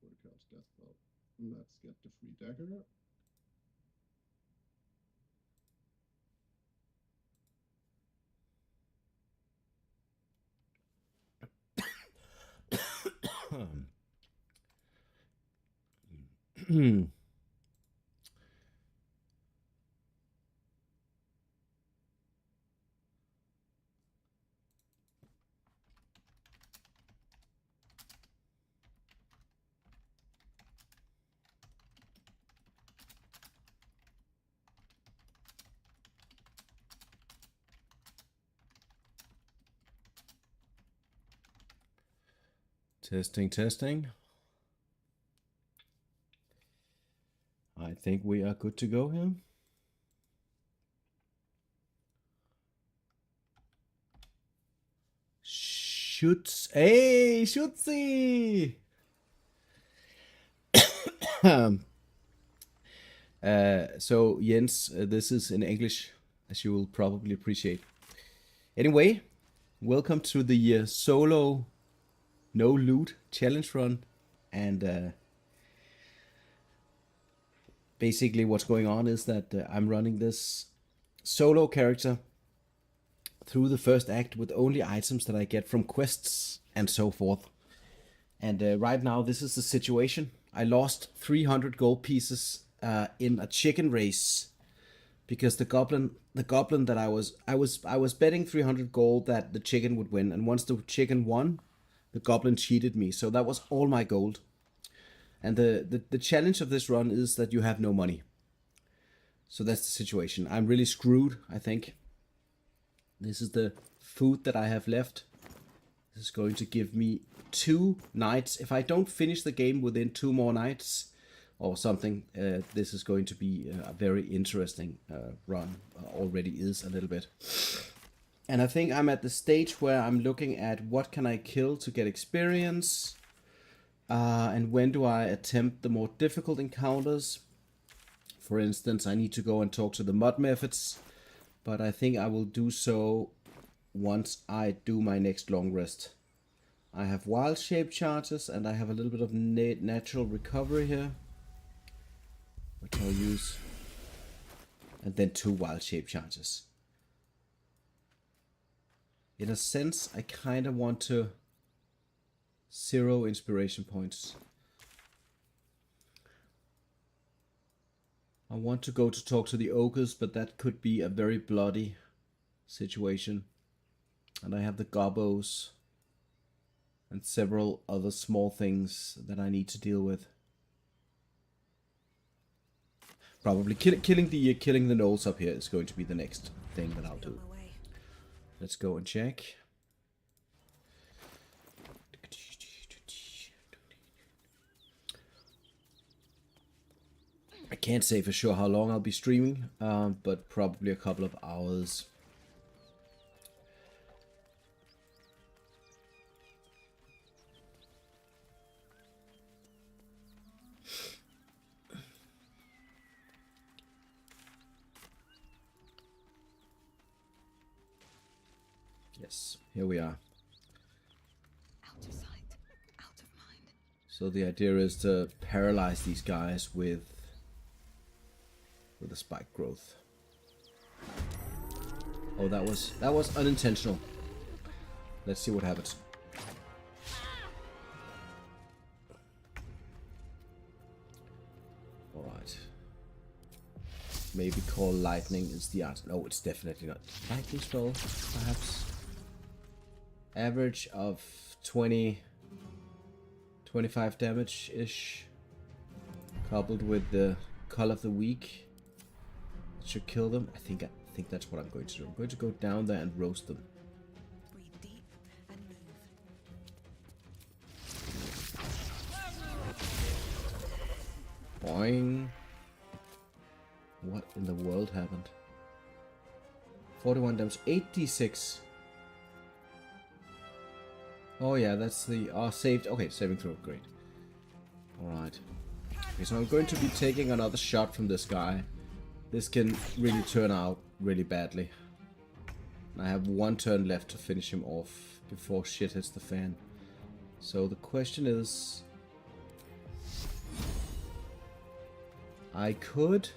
Because death spell. Let's get the free dagger. Testing, testing. I think we are good to go here. Shoots. Hey, Shootsie! So, Jens, this is in English, as you will probably appreciate. Anyway, welcome to the solo no loot challenge run. And basically, what's going on is that I'm running this solo character through the first act with only items that I get from quests and so forth. And right now, this is the situation. I lost 300 gold pieces in a chicken race because the goblin that I was betting 300 gold that the chicken would win, and once the chicken won, the goblin cheated me. So that was all my gold. And the challenge of this run is that you have no money. So that's the situation. I'm really screwed, I think. This is the food that I have left. This is going to give me 2 nights. If I don't finish the game within 2 more nights or something, this is going to be a very interesting run. Already is a little bit. And I think I'm at the stage where I'm looking at what can I kill to get experience, and when do I attempt the more difficult encounters. For instance, I need to go and talk to the mud methods, but I think I will do so once I do my next long rest. I have wild shape charges and I have a little bit of natural recovery here, which I'll use, and then 2 wild shape charges. In a sense, I kind of want to 0 inspiration points. I want to go to talk to the ogres, but that could be a very bloody situation. And I have the gobos and several other small things that I need to deal with. Probably killing the gnolls up here is going to be the next thing that I'll do. Let's go and check. I can't say for sure how long I'll be streaming, but probably a couple of hours. Yes, here we are. Out of sight, out of mind. So the idea is to paralyze these guys with a spike growth. Oh, that was unintentional. Let's see what happens. All right. Maybe call lightning is the answer. No, it's definitely not. Lightning spell, perhaps. Average of 25 damage-ish. Coupled with the Call of the Week. It should kill them. I think that's what I'm going to do. I'm going to go down there and roast them. Breathe deep and move. Boing. What in the world happened? 41 damage. 86. Oh yeah, that's the saved. Okay, saving throw. Great. Alright. Okay, so I'm going to be taking another shot from this guy. This can really turn out really badly. I have 1 turn left to finish him off before shit hits the fan. So the question is, I could.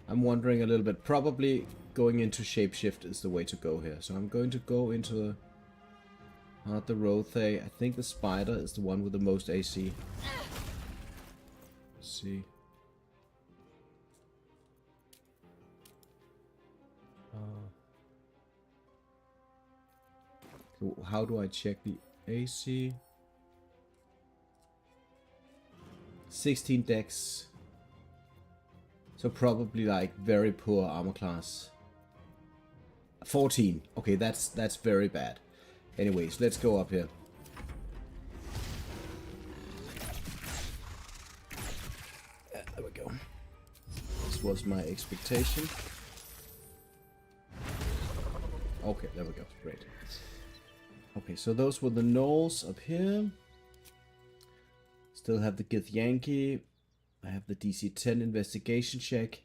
I'm wondering a little bit. Probably going into shapeshift is the way to go here. So I'm going to go into the... Not the Rothay. I think the spider is the one with the most AC. Let's see. How do I check the AC? 16 dex. So probably like very poor armor class. 14. Okay, that's very bad. Anyways, let's go up here. There we go. This was my expectation. Okay, there we go. Great. Okay, so those were the gnolls up here. Still have the Githyanki. I have the DC 10 investigation check.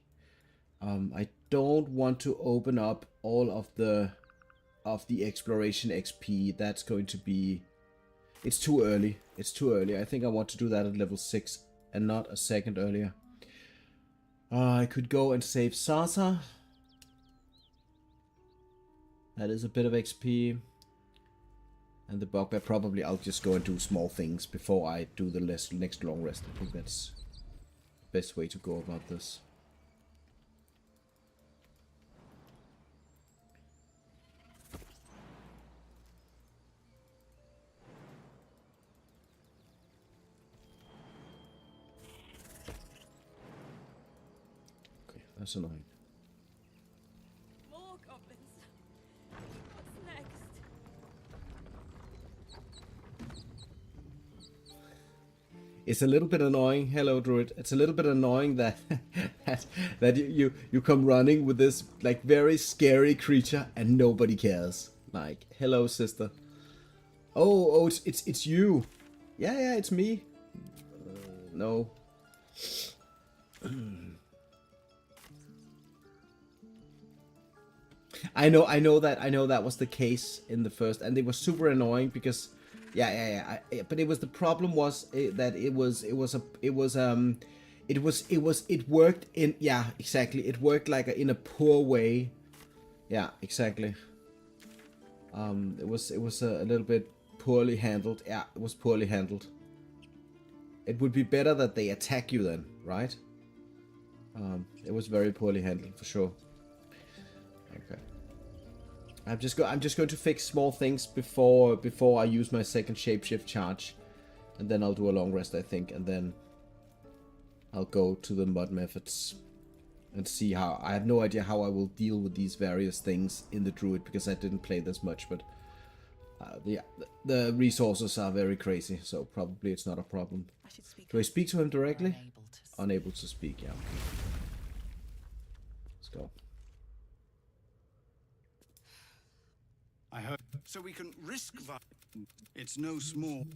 I don't want to open up all of the exploration XP. That's going to be... It's too early. It's too early. I think I want to do that at level 6 and not a second earlier. I could go and save Sasa. That is a bit of XP. And the bugbear, probably I'll just go and do small things before I do the next long rest. I think that's the best way to go about this. Okay, that's annoying. More goblins. What's next? It's a little bit annoying. Hello, Druid. It's a little bit annoying that that you come running with this like very scary creature and nobody cares. Like, hello, sister. Oh, it's you. Yeah, it's me. No. I know that was the case in the first, and it was super annoying because. But it was the problem was that it worked in exactly, it worked like in a poor way. Yeah, exactly. It was a little bit poorly handled. Yeah, it was poorly handled. It would be better that they attack you then, right? It was very poorly handled for sure. Okay. I'm just going to fix small things before I use my second shapeshift charge, and then I'll do a long rest, I think, and then I'll go to the mud methods and see how. I have no idea how I will deal with these various things in the druid because I didn't play this much, but the resources are very crazy, so probably it's not a problem. I should speak. Do I speak to him directly? Unable to speak. Unable to speak. Yeah. Let's go. I heard. So we can risk violence. It's no small.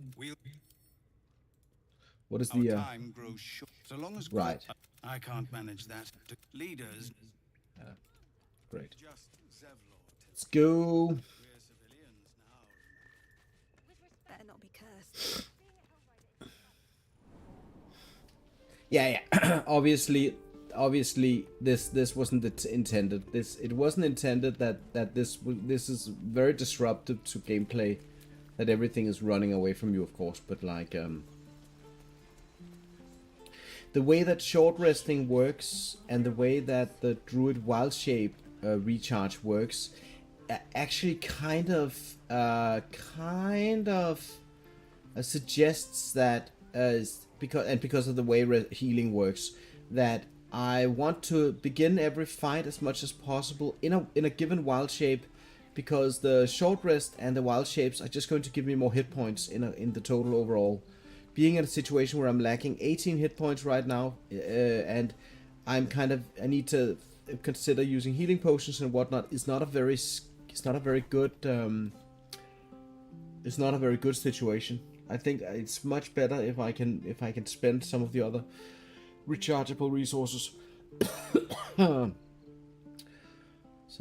What is Our the time grows short. So long as right? I can't manage that. Leaders. Great. Just Zevlor. Let's go. We're civilians now. Better not be cursed. Yeah. Obviously, this wasn't intended. It wasn't intended that this is very disruptive to gameplay. That everything is running away from you, of course. But like the way that short resting works and the way that the druid wild shape recharge works, actually kind of suggests that because of the way healing works, that I want to begin every fight as much as possible in a given wild shape, because the short rest and the wild shapes are just going to give me more hit points in the total overall. Being in a situation where I'm lacking 18 hit points right now, and I need to consider using healing potions and whatnot, it's not a very good situation. I think it's much better if I can spend some of the other rechargeable resources. So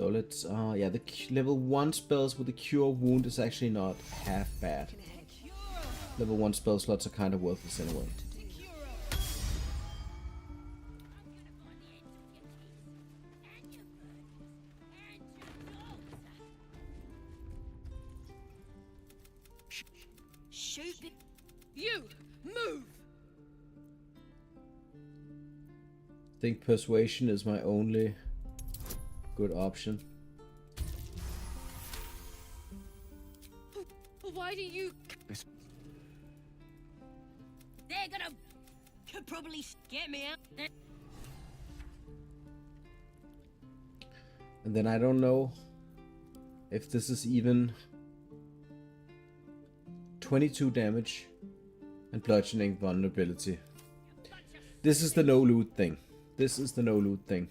let's the level 1 spells with the cure wound is actually not half bad. Level 1 spell slots are kind of worthless anyway. Shoot it. You move. I think persuasion is my only good option. Why do you? They're gonna could probably get me out. And then I don't know if this is even 22 damage and bludgeoning vulnerability. This is the no loot thing. This is the no loot thing.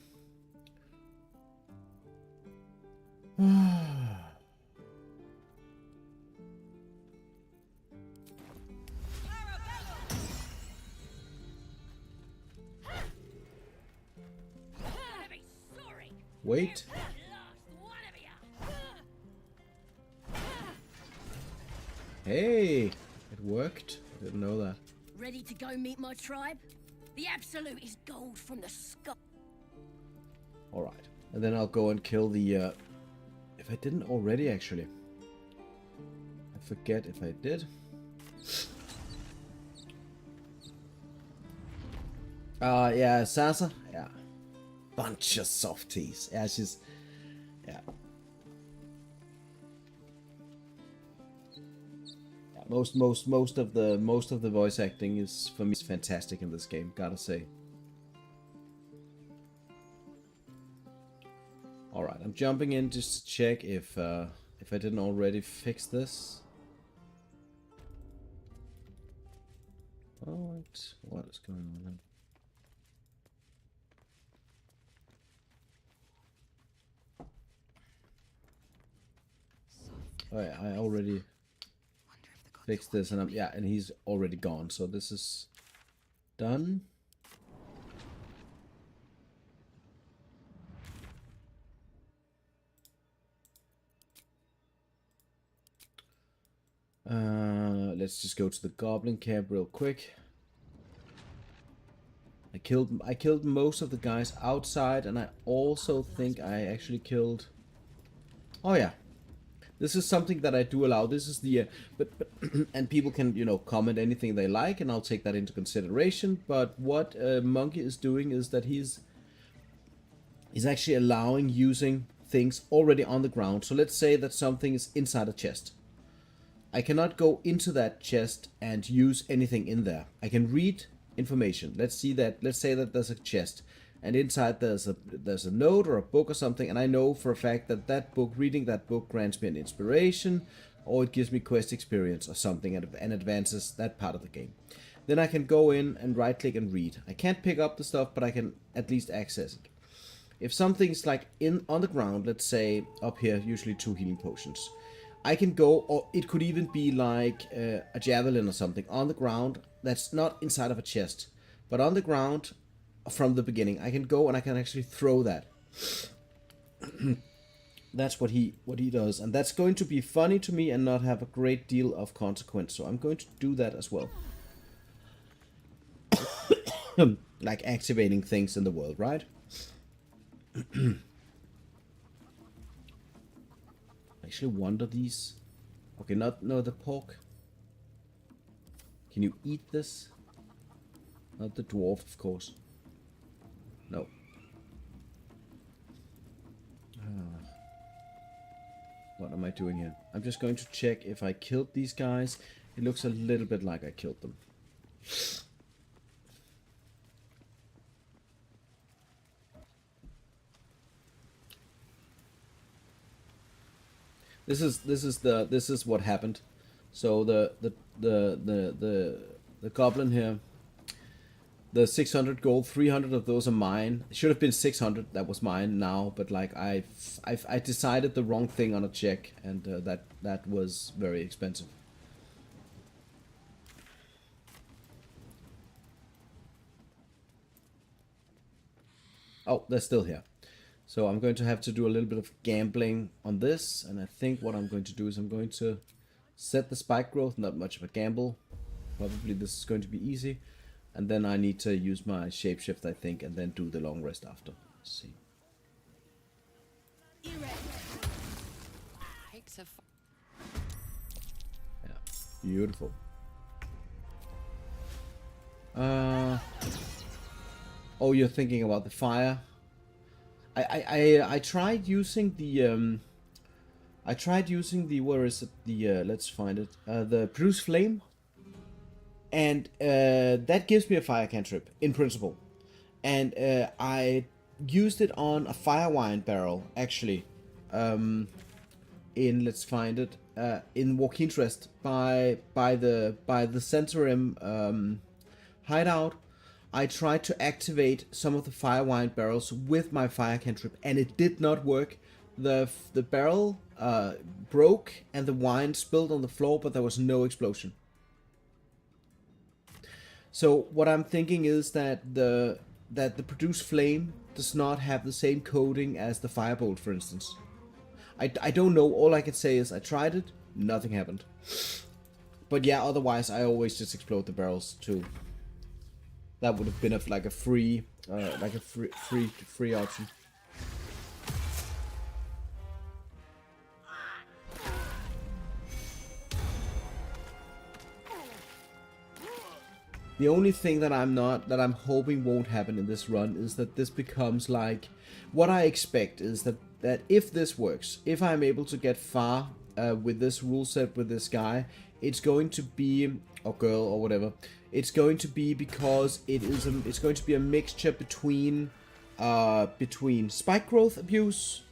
Wait. Hey, it worked. I didn't know that. Ready to go meet my tribe? The absolute is gold from the sky. All right, and then I'll go and kill the. If I didn't already, actually. I forget if I did. Yeah, Sasa. Yeah, bunch of softies. Yeah, she's. Yeah. Most of the voice acting is for me is fantastic in this game, gotta say. All right, I'm jumping in just to check if I didn't already fix this. All right, what is going on then? Oh yeah, I already fix this, and and he's already gone, so this is done. Let's just go to the goblin camp real quick. I killed most of the guys outside, and I also think I actually killed. Oh yeah. This is something that I do allow. This is the but and people can, you know, comment anything they like, and I'll take that into consideration. But what Monkey is doing is that he's actually allowing using things already on the ground. So let's say that something is inside a chest. I cannot go into that chest and use anything in there. I can read information. Let's say that there's a chest, and inside there's a note or a book or something, and I know for a fact that reading that book grants me an inspiration, or it gives me quest experience or something, and advances that part of the game. Then I can go in and right click and read. I can't pick up the stuff, but I can at least access it. If something's like on the ground, let's say up here, usually 2 healing potions, I can go, or it could even be like a javelin or something on the ground that's not inside of a chest, but on the ground from the beginning. I can go and I can actually throw that. That's what he does, and that's going to be funny to me and not have a great deal of consequence. So I'm going to do that as well. Like activating things in the world, right? I actually wonder these. Okay, no, the pork. Can you eat this? Not the dwarf, of course. No. What am I doing here? I'm just going to check if I killed these guys. It looks a little bit like I killed them. This is what happened. So the goblin here, the 600 gold, 300 of those are mine. It should have been 600. That was mine now, but like I decided the wrong thing on a check, and that was very expensive. Oh, they're still here. So I'm going to have to do a little bit of gambling on this, and I think what I'm going to do is I'm going to Set the spike growth, not much of a gamble. Probably this is going to be easy. And then I need to use my shapeshift, I think, and then do the long rest after. Let's see. Yeah, beautiful. Oh, you're thinking about the fire. I tried using the where is it, the let's find it, the produce flame, and that gives me a fire cantrip in principle, and I used it on a fire wine barrel actually, in let's find it, in Joaquin's Rest by the Centaurim hideout. I tried to activate some of the fire wine barrels with my fire cantrip, and it did not work. The barrel broke and the wine spilled on the floor, but there was no explosion. So what I'm thinking is that the produce flame does not have the same coating as the firebolt, for instance. I don't know. All I can say is I tried it, nothing happened. But yeah, otherwise I always just explode the barrels too. That would have been like a free option. The only thing that I'm hoping won't happen in this run is that this becomes like, what I expect is that if this works, if I'm able to get far with this rule set with this guy, it's going to be, or girl or whatever, it's going to be because it's going to be a mixture between spike growth abuse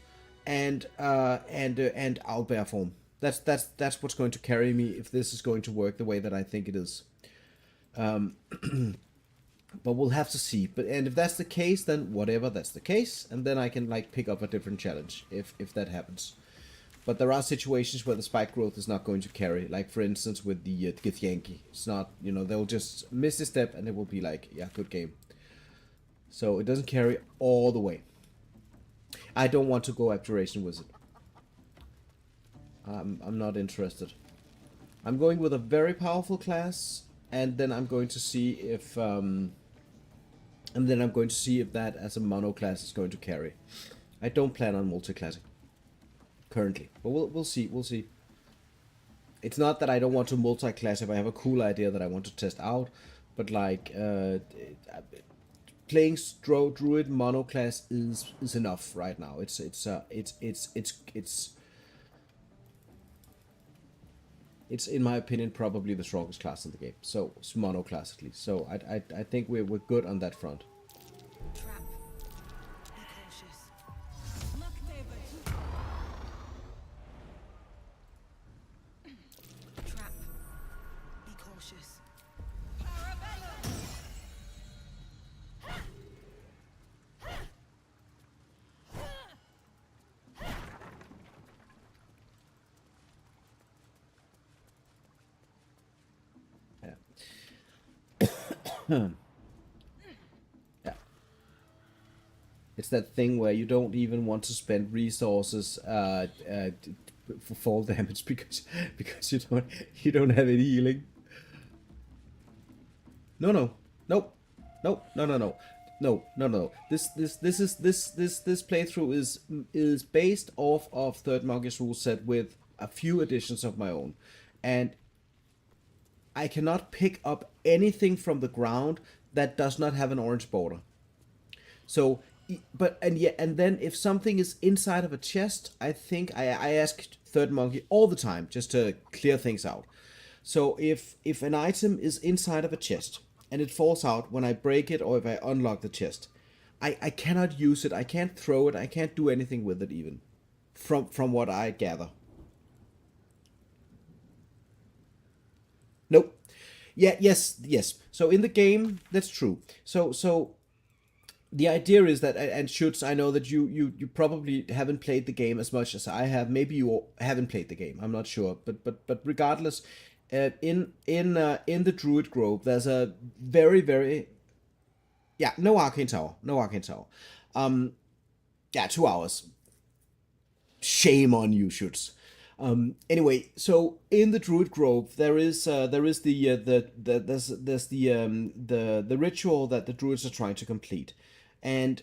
and owlbear form. That's what's going to carry me if this is going to work the way that I think it is. But we'll have to see. And if that's the case, then whatever, that's the case, and then I can like pick up a different challenge if that happens. But there are situations where the spike growth is not going to carry, like for instance with the Githyanki. It's not, they'll just miss a step and it will be like, yeah, good game. So it doesn't carry all the way. I don't want to go Abjuration Wizard. I'm not interested. I'm going with a very powerful class, and then I'm going to see if that as a mono class is going to carry. I don't plan on multi-classing currently, but we'll see. We'll see. It's not that I don't want to multi-class if I have a cool idea that I want to test out, but like playing druid mono class is enough right now. It's in my opinion probably the strongest class in the game. So it's mono class at least. So I think we're good on that front. Trap. Be cautious. Trap. Be cautious. Yeah. It's that thing where you don't even want to spend resources for fall damage because you don't have any healing. No. This playthrough is based off of Third Monkey's rule set with a few additions of my own, and I cannot pick up anything from the ground that does not have an orange border. So, and then if something is inside of a chest, I think I ask Third Monkey all the time just to clear things out. So if an item is inside of a chest and it falls out when I break it or if I unlock the chest, I cannot use it. I can't throw it. I can't do anything with it even, from what I gather. Nope. Yeah, yes. So in the game, that's true. So the idea is that, and Schutz, I know that you probably haven't played the game as much as I have. Maybe you haven't played the game. I'm not sure. But regardless, in the Druid Grove, there's a very, very, yeah, no Arcane Tower. 2 hours. Shame on you, Schutz. Anyway, so in the Druid Grove, there's the ritual that the Druids are trying to complete, and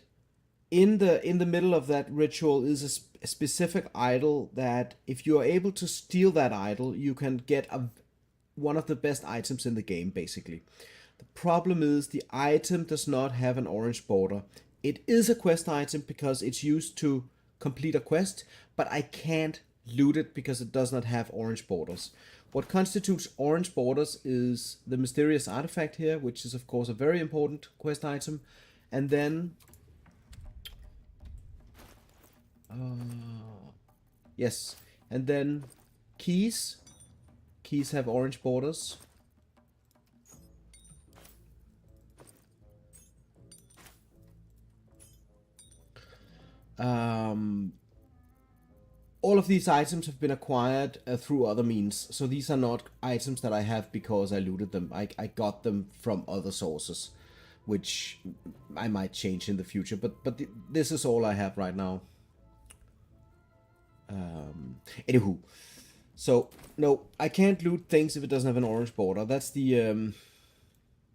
in the middle of that ritual is a specific idol that if you are able to steal that idol, you can get one of the best items in the game, basically. The problem is the item does not have an orange border. It is a quest item because it's used to complete a quest, but I can't loot it because it does not have orange borders. What constitutes orange borders is the mysterious artifact here, which is of course a very important quest item. And then yes, and then keys. Keys have orange borders. All of these items have been acquired through other means, so these are not items that I have because I looted them. I got them from other sources, which I might change in the future, but this is all I have right now. Anywho, so no, I can't loot things if it doesn't have an orange border. That's the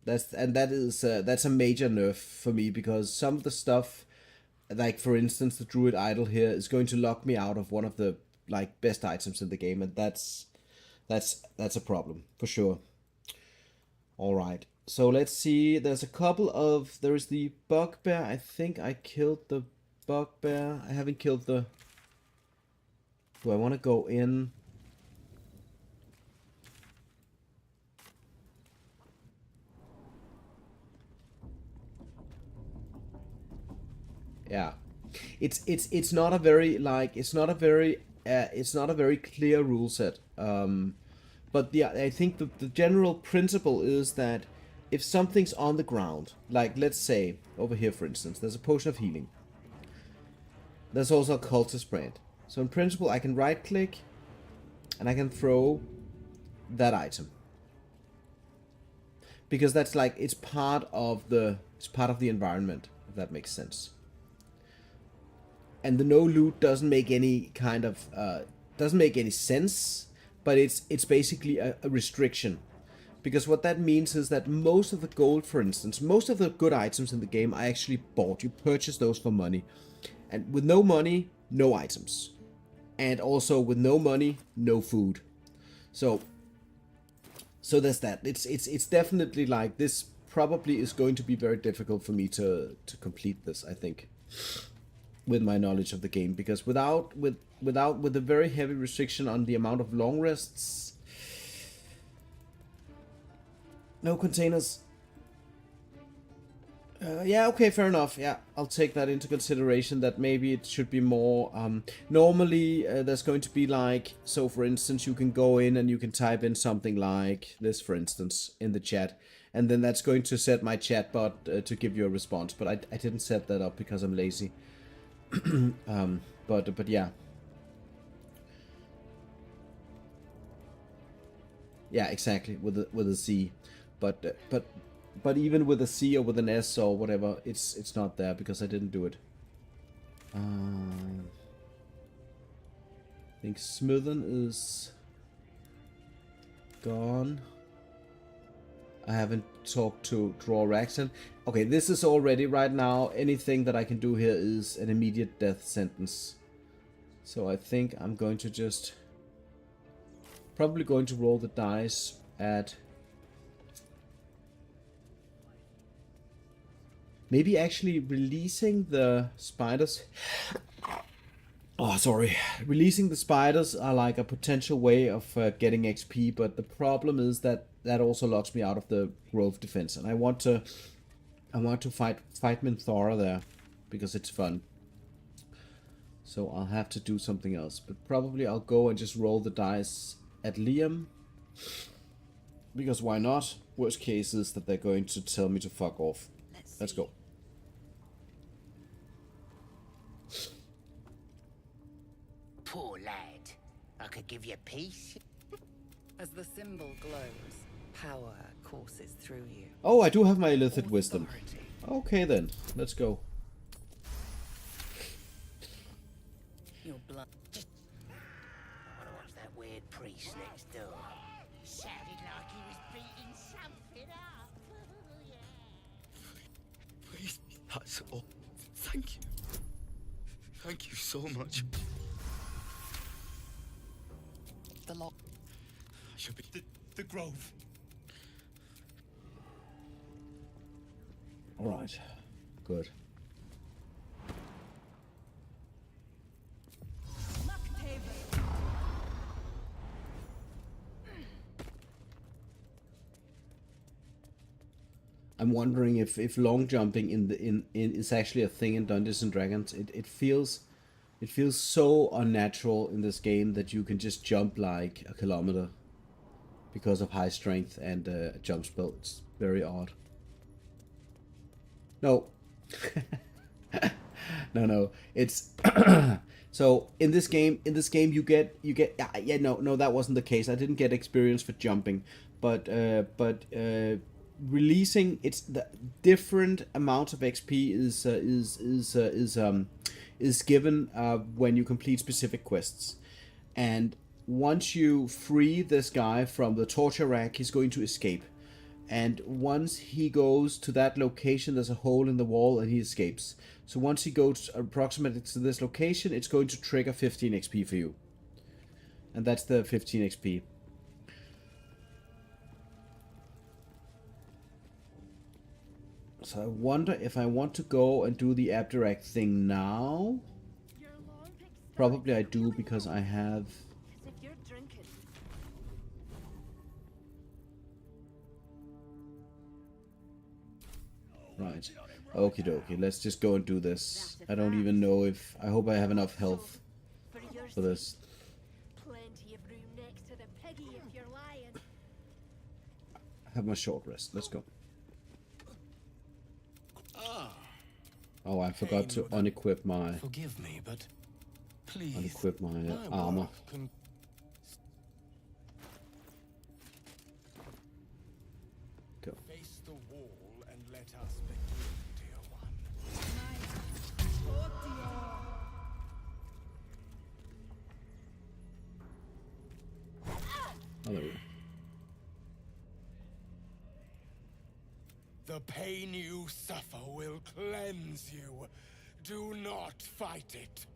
that's a major nerf for me, because some of the stuff, like for instance the Druid idol here, is going to lock me out of one of the like best items in the game, and that's a problem for sure. All right, so let's see. There's a couple of there's the bugbear. I think I killed the bugbear. I haven't killed the. Do I want to go in? Yeah, it's not a very like it's not a very clear rule set. But yeah, I think the general principle is that if something's on the ground, like let's say over here for instance, there's a potion of healing. There's also a cultist brand. So in principle, I can right click and I can throw that item, because that's like it's part of the environment, if that makes sense. And the no loot doesn't make any kind of doesn't make any sense, but it's basically a restriction, because what that means is that most of the gold, for instance, most of the good items in the game I actually bought. You purchase those for money, and with no money, no items, and also with no money, no food. So there's that. It's definitely like this. Probably is going to be very difficult for me to complete this, I think, with my knowledge of the game, because with a very heavy restriction on the amount of long rests. No containers. Yeah, okay, fair enough. Yeah, I'll take that into consideration, that maybe it should be more. Normally, there's going to be like, so for instance, you can go in and you can type in something like this, for instance, in the chat, and then that's going to set my chatbot to give you a response. But I didn't set that up because I'm lazy. But yeah. Yeah, exactly, with a Z. But even with a C or with an S or whatever, it's not there because I didn't do it. I think Smithen is gone. I haven't talked to Draw Raxon. Okay, this is already right now. Anything that I can do here is an immediate death sentence. So I think I'm going to just probably going to roll the dice at. Maybe actually releasing the spiders. Oh, sorry. Releasing the spiders are like a potential way of getting XP, but the problem is that that also locks me out of the grove defense, and I want to fight Minthora there because it's fun. So I'll have to do something else, but probably I'll go and just roll the dice at Liam, because why not? Worst case is that they're going to tell me to fuck off. Let's go. Poor lad. I could give you peace. As the symbol glows, power courses through you. Oh, I do have my Illithid wisdom. Authority. Okay then, let's go. Your blood. I want to watch priest next door. Sounded like he was beating something up. Please, that's all. Thank you. Thank you so much. The lock. I should be. The grove. All right. Good. I'm wondering if long jumping in is actually a thing in Dungeons and Dragons. It feels so unnatural in this game that you can just jump like a kilometer because of high strength and a jump spell. It's very odd. No. no. It's so in this game you get no, that wasn't the case. I didn't get experience for jumping, but releasing it's the different amounts of XP is given when you complete specific quests. And once you free this guy from the torture rack, he's going to escape. And once he goes to that location, there's a hole in the wall and he escapes. So once he goes approximately to this location, it's going to trigger 15 XP for you. And that's the 15 XP. So I wonder if I want to go and do the Abdirac thing now. Probably I do because I have... Right. Okie dokie, let's just go and do this. I don't even know if... I hope I have enough health for this. Plenty of room next to the piggy if you're lying. I have my short rest. Let's go. Oh, I forgot to unequip my... Forgive me, but please. Unequip my armor. Go. Face the wall and let us begin, dear one. Oh, there we go. The pain you suffer will cleanse you. Do not fight it.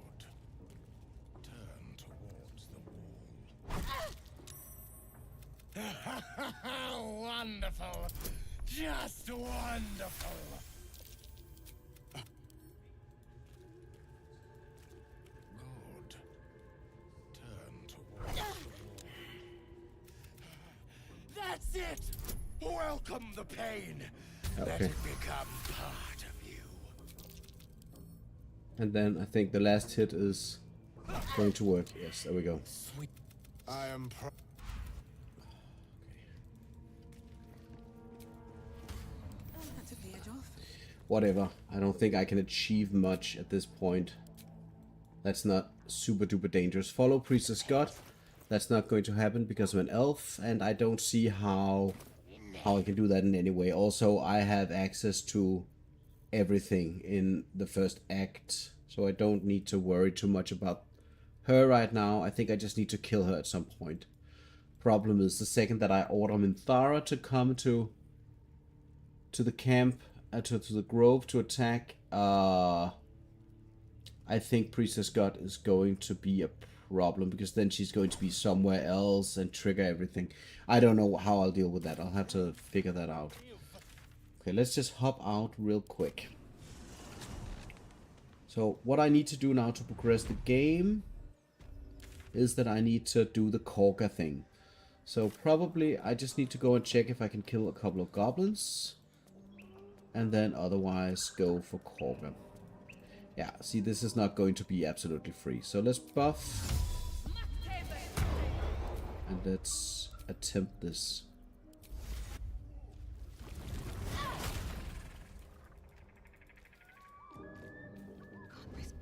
Good. Turn towards the wall. Wonderful. Just wonderful. That's it! Welcome the pain. Let Okay. it become part of you. And then I think the last hit is going to work. Yes, there we go. Sweet. I am Whatever. I don't think I can achieve much at this point. That's not super duper dangerous. Follow Priestess God. That's not going to happen because of an elf, and I don't see how I can do that in any way. Also, I have access to everything in the first act, so I don't need to worry too much about her right now. I think I just need to kill her at some point. Problem is, the second that I order Minthara to come to the camp, to the grove to attack, I think Priestess God is going to be a problem, because then she's going to be somewhere else and trigger everything. I don't know how I'll deal with that. I'll have to figure that out. Okay, let's just hop out real quick. So what I need to do now to progress the game is that I need to do the Korga thing. So probably I just need to go and check if I can kill a couple of goblins, and then otherwise go for Korga. Yeah, see, this is not going to be absolutely free. So let's buff. And let's attempt this. Breathe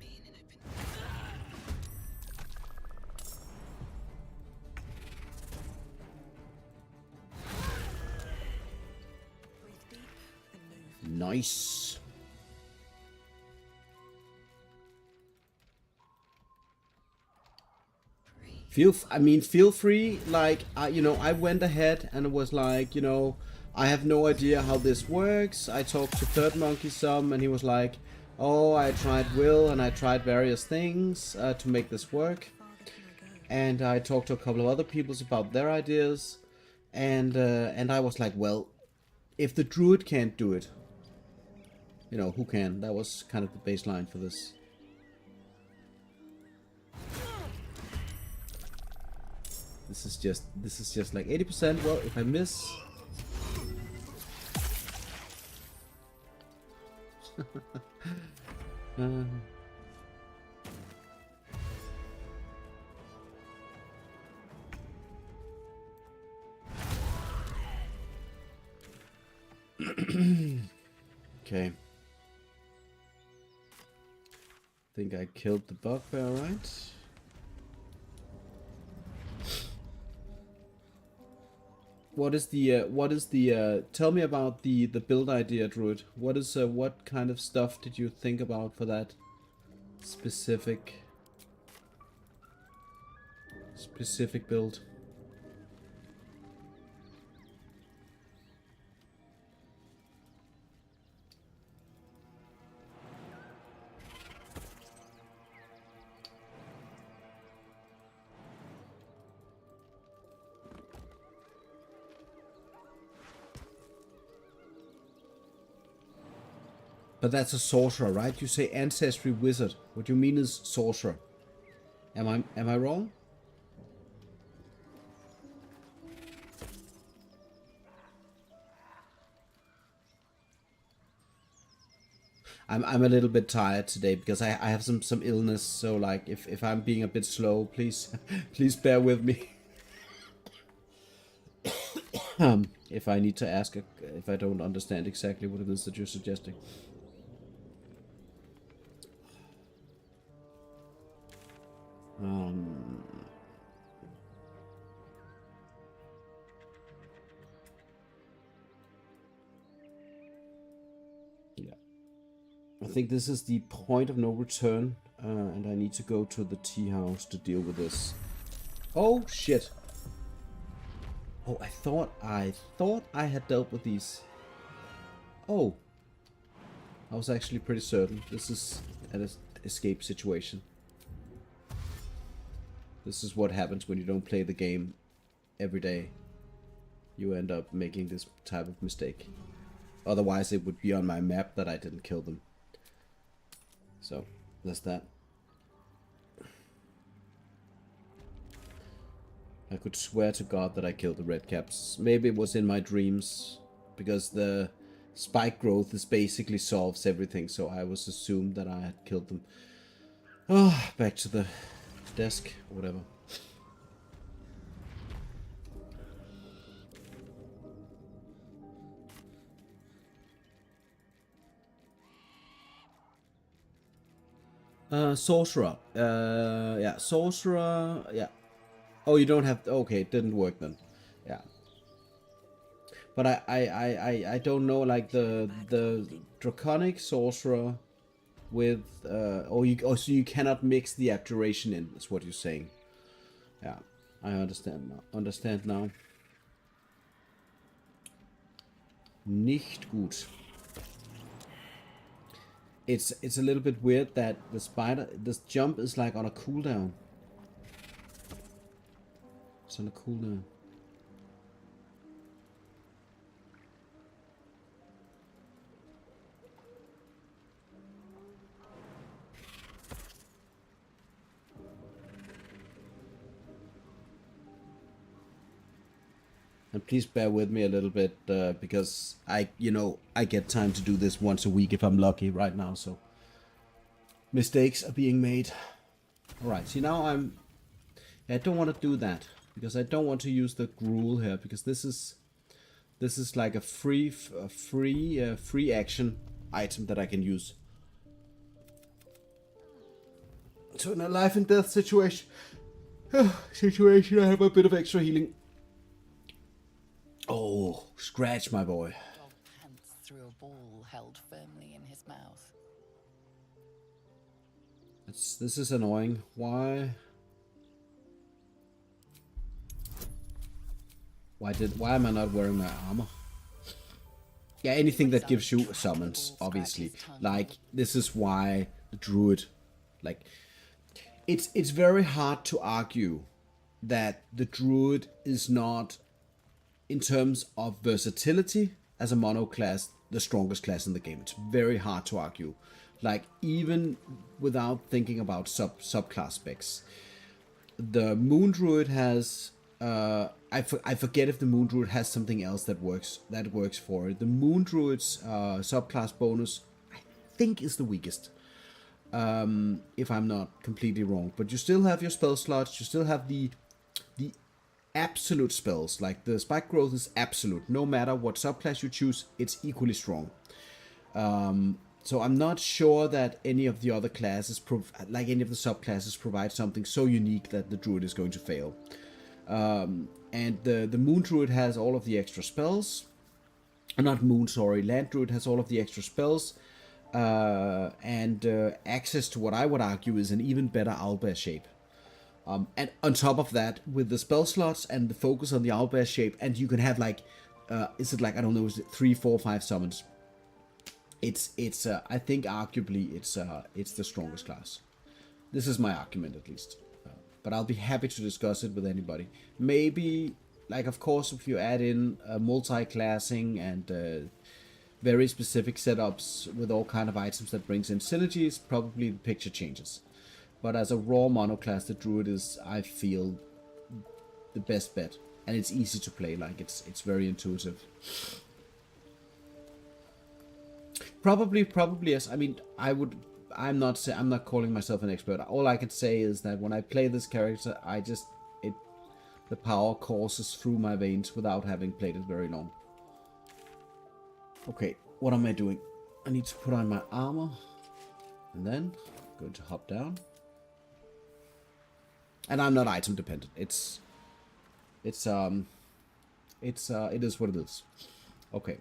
deep and Nice. Feel free. Like, I went ahead and was like, I have no idea how this works. I talked to Third Monkey some, and he was like, oh, I tried Will and I tried various things to make this work. And I talked to a couple of other people about their ideas, and I was like, well, if the druid can't do it, who can? That was kind of the baseline for this. This is just like 80%. Well, if I miss. Okay. Think I killed the bugbear, right? What is the tell me about the build idea, Druid. What kind of stuff did you think about for that specific build? But that's a sorcerer, right? You say ancestry wizard. What you mean is sorcerer. Am I wrong? I'm a little bit tired today because I have some illness, so like if I'm being a bit slow, please please bear with me. If I need to ask if I don't understand exactly what it is that you're suggesting. Yeah. I think this is the point of no return, and I need to go to the tea house to deal with this. Oh shit! Oh, I thought I had dealt with these. Oh, I was actually pretty certain this is an escape situation. This is what happens when you don't play the game every day. You end up making this type of mistake. Otherwise it would be on my map that I didn't kill them. So, that's that. I could swear to God that I killed the redcaps. Maybe it was in my dreams, because the spike growth is basically solves everything, so I was assumed that I had killed them. Oh, back to the desk, or whatever. Sorcerer. Yeah, sorcerer. Yeah. Oh, you don't have. Okay, it didn't work then. Yeah. But I don't know, like the draconic sorcerer with so you cannot mix the abjuration in. Is what you're saying. Yeah, I understand now. Nicht gut. It's a little bit weird that this jump is like on a cooldown. It's on a cooldown. And please bear with me a little bit, because I get time to do this once a week if I'm lucky right now, so mistakes are being made. Alright, see now I don't want to do that, because I don't want to use the gruel here, because this is like a free action item that I can use. So in a life and death situation, I have a bit of extra healing. Oh, scratch, my boy. terrestrial ball held firmly in his mouth. This is annoying. Why? Why am I not wearing my armor? Yeah, anything that gives you summons, obviously. Like, this is why the druid, like, it's very hard to argue that the druid is not, in terms of versatility as a mono class, the strongest class in the game. It's very hard to argue. Like, even without thinking about subclass specs. The moon druid has I forget if the moon druid has something else that works for it. The moon druid's subclass bonus, I think, is the weakest, if I'm not completely wrong. But you still have your spell slots. You still have the absolute spells. Like the spike growth is absolute. No matter what subclass you choose, it's equally strong. So I'm not sure that any of the other classes, like any of the subclasses, provide something so unique that the druid is going to fail. And the moon druid has all of the extra spells. Not moon, sorry. Land druid has all of the extra spells. And access to what I would argue is an even better owlbear shape. And on top of that, with the spell slots and the focus on the owlbear shape, and you can have like, is it like, I don't know, is it 3, 4, 5 summons? It's I think arguably it's the strongest class. This is my argument, at least. But I'll be happy to discuss it with anybody. Maybe, like, of course, if you add in multi-classing and very specific setups with all kind of items that brings in synergies, probably the picture changes. But as a raw monoclass, the druid is, I feel, the best bet, and it's easy to play. Like, it's very intuitive. Probably yes. I mean, I'm not calling myself an expert. All I can say is that when I play this character, the power courses through my veins without having played it very long. Okay, what am I doing? I need to put on my armor, and then I'm going to hop down. And I'm not item dependent. It is what it is. Okay,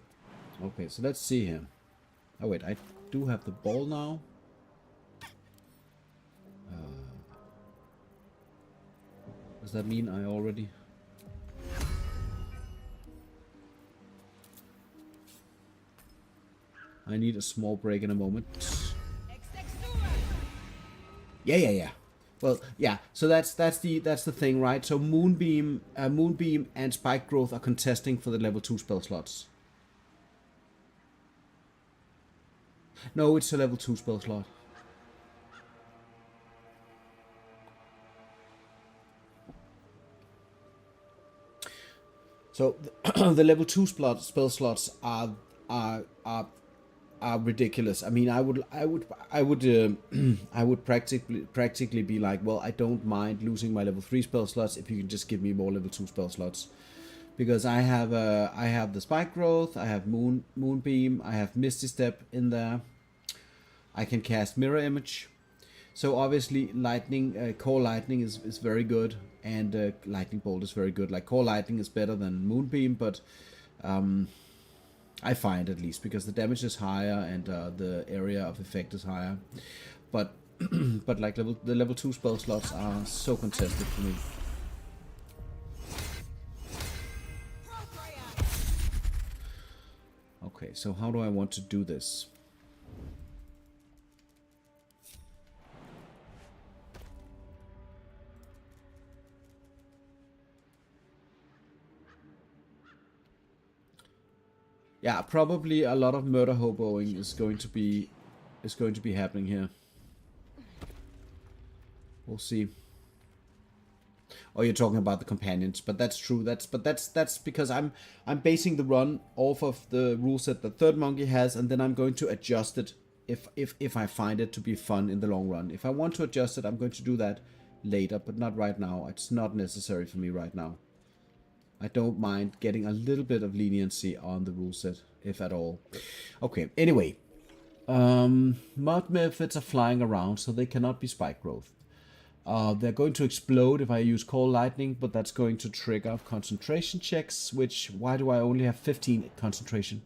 so let's see here. Oh wait, I do have the ball now. Does that mean I already... I need a small break in a moment. Yeah. Well, yeah. So that's the thing, right? So Moonbeam and Spike Growth are contesting for the level 2 spell slots. No, it's a level 2 spell slot. So the level 2 spell slots are ridiculous. I mean, I would practically be like, well, I don't mind losing my level 3 spell slots if you can just give me more level 2 spell slots, because I have the Spike Growth, I have Moonbeam, I have Misty Step in there. I can cast Mirror Image. So obviously, Lightning, Core Lightning is very good, and Lightning Bolt is very good. Like, Core Lightning is better than Moonbeam, but I find, at least, because the damage is higher and the area of effect is higher. But but like the level 2 spell slots are so contested for me. Okay, so how do I want to do this? Yeah, probably a lot of murder hoboing is going to be happening here. We'll see. Oh, you're talking about the companions, but that's true. That's because I'm basing the run off of the rule set that Third Monkey has, and then I'm going to adjust it if I find it to be fun in the long run. If I want to adjust it, I'm going to do that later, but not right now. It's not necessary for me right now. I don't mind getting a little bit of leniency on the rule set, if at all. Okay, anyway. Mud methods are flying around, so they cannot be Spike Growth. They're going to explode if I use Core Lightning, but that's going to trigger concentration checks, which, why do I only have 15 concentration?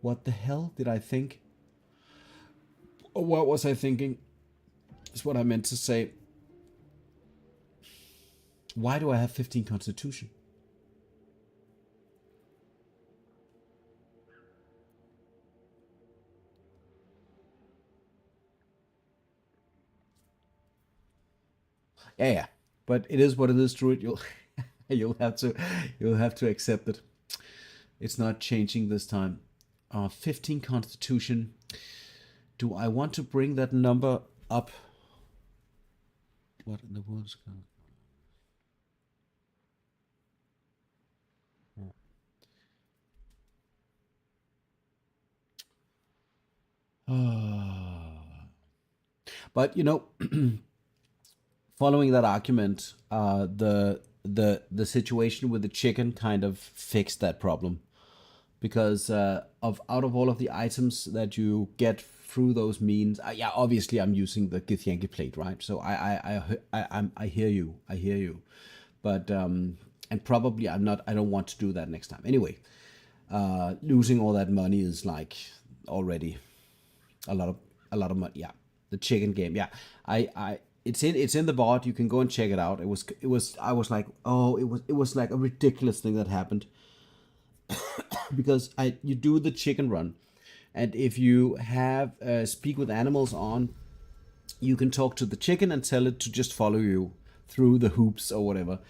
What the hell did I think? Or what was I thinking? Is what I meant to say. Why do I have 15 constitution? Yeah. But it is what it is, Druid. You'll have to accept it. It's not changing this time. 15 constitution. Do I want to bring that number up? What in the world's going on? But you know, following that argument, the situation with the chicken kind of fixed that problem, because out of all of the items that you get through those means, yeah, obviously I'm using the Githyanki plate, right? So I hear you, but and probably I don't want to do that next time anyway. Losing all that money is like already a lot of money. Yeah, the chicken game. Yeah, it's in the bot. You can go and check it out. It was I was like, oh, it was like a ridiculous thing that happened. Because you do the chicken run, and if you have speak with animals on, you can talk to the chicken and tell it to just follow you through the hoops or whatever.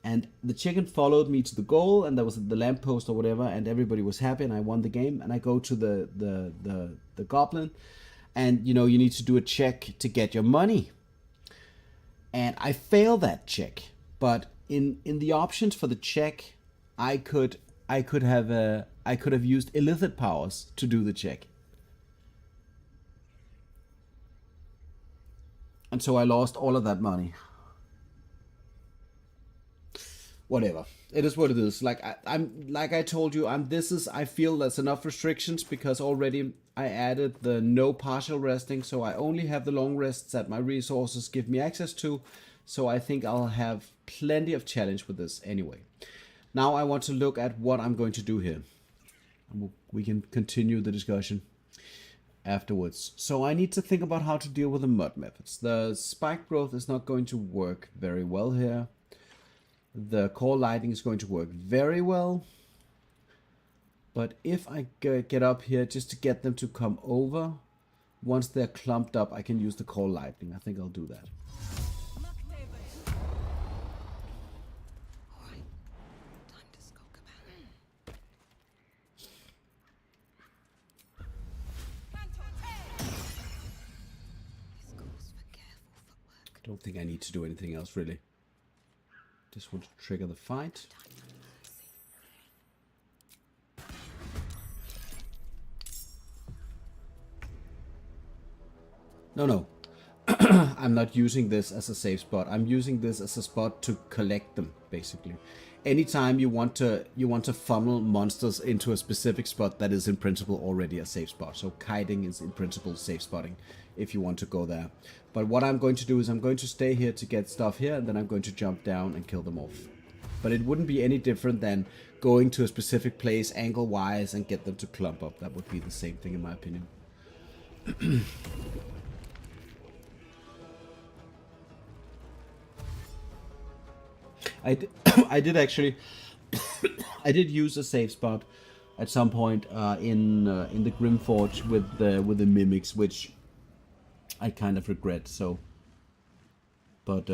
And the chicken followed me to the goal, and there was the lamppost or whatever, and everybody was happy, and I won the game. And I go to the goblin, and you know, you need to do a check to get your money. And I failed that check, but in the options for the check, I could have used illicit powers to do the check. And so I lost all of that money. Whatever. It is what it is. Like I told you, I feel that's enough restrictions, because already I added the no partial resting, so I only have the long rests that my resources give me access to. So I think I'll have plenty of challenge with this anyway. Now I want to look at what I'm going to do here. We can continue the discussion afterwards. So I need to think about how to deal with the mud methods. The spike growth is not going to work very well here. The core lighting is going to work very well. But if I get up here just to get them to come over, once they're clumped up, I can use the core lighting. I think I'll do that. Don't think I need to do anything else really. Just want to trigger the fight. No. I'm not using this as a safe spot. I'm using this as a spot to collect them, basically. Anytime you want to funnel monsters into a specific spot, that is in principle already a safe spot. So kiting is in principle safe spotting if you want to go there. But what I'm going to do is I'm going to stay here to get stuff here, and then I'm going to jump down and kill them off. But it wouldn't be any different than going to a specific place angle-wise and get them to clump up. That would be the same thing in my opinion. I did actually I did use a safe spot at some point in the Grimforge with the mimics, which I kind of regret. So, but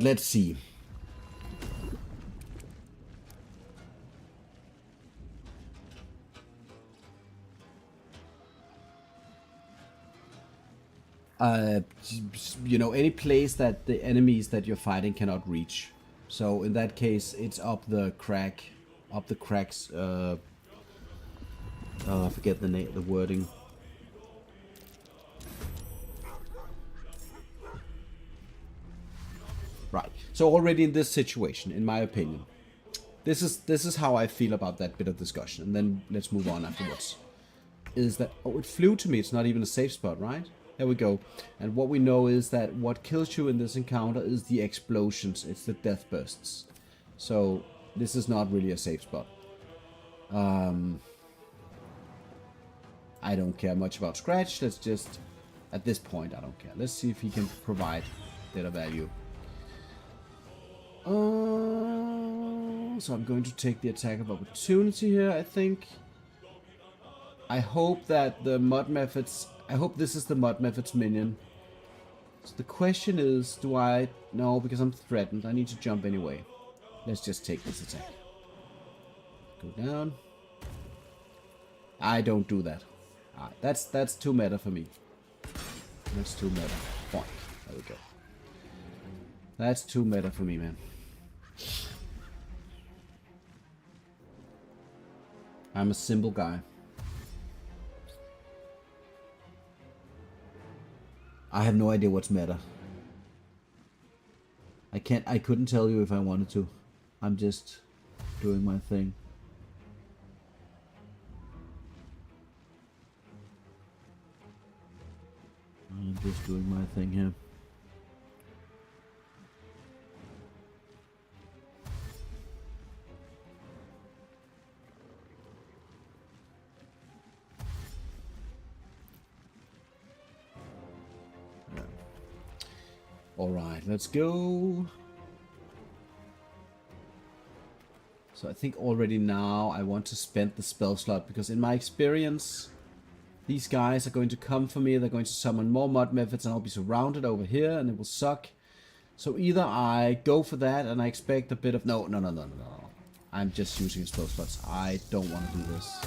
let's see. You know, any place that the enemies that you're fighting cannot reach. So in that case, it's up the cracks. I forget the wording. Right. So already in this situation, in my opinion, this is how I feel about that bit of discussion. And then let's move on afterwards. Is that, oh, it flew to me. It's not even a safe spot, right? There we go. And what we know is that what kills you in this encounter is the explosions. It's the death bursts. So this is not really a safe spot. I don't care much about Scratch. Let's just, at this point, I don't care. Let's see if he can provide better value. So I'm going to take the attack of opportunity here, I think. I hope that the mud methods, I hope this is the mud methods minion. So the question is, do I, no, because I'm threatened, I need to jump anyway. Let's just take this attack. Go down. I don't do that. That's too meta for me. That's too meta. Fine. There we go. That's too meta for me, man. I'm a simple guy. I have no idea what's meta. I couldn't tell you if I wanted to. I'm just doing my thing. I'm just doing my thing here. Alright, let's go. So I think already now I want to spend the spell slot, because in my experience, these guys are going to come for me. They're going to summon more mud methods and I'll be surrounded over here and it will suck. So either I go for that and I expect a bit of... No. I'm just using spell slots. I don't want to do this.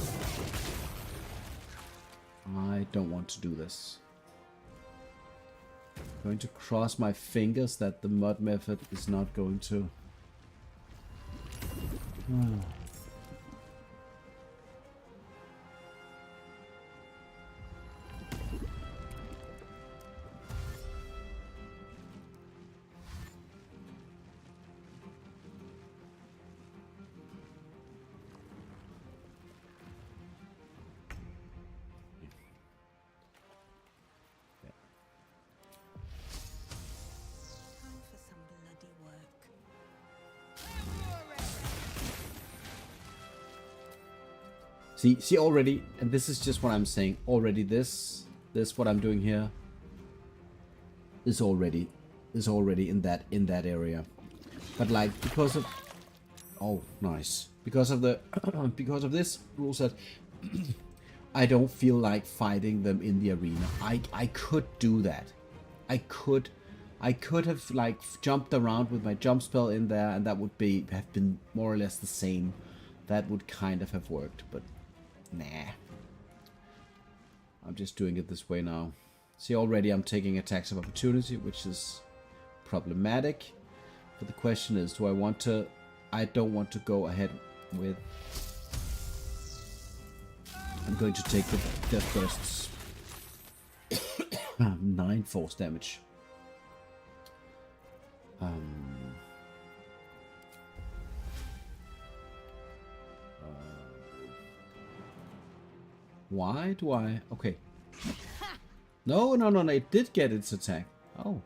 I don't want to do this. I'm going to cross my fingers that the mud method is not going to... See already, and this is just what I'm saying, already this what I'm doing here is already in that area. But like, because of, oh nice, because of the because of this rule set, I don't feel like fighting them in the arena. I could do that. I could have like jumped around with my jump spell in there, and that would have been more or less the same. That would kind of have worked, but nah. I'm just doing it this way now. See, already I'm taking attacks of opportunity, which is problematic. But the question is, do I want to... I don't want to go ahead with... I'm going to take the death bursts. 9 force damage. Why do I... Okay. No, it did get its attack. Oh.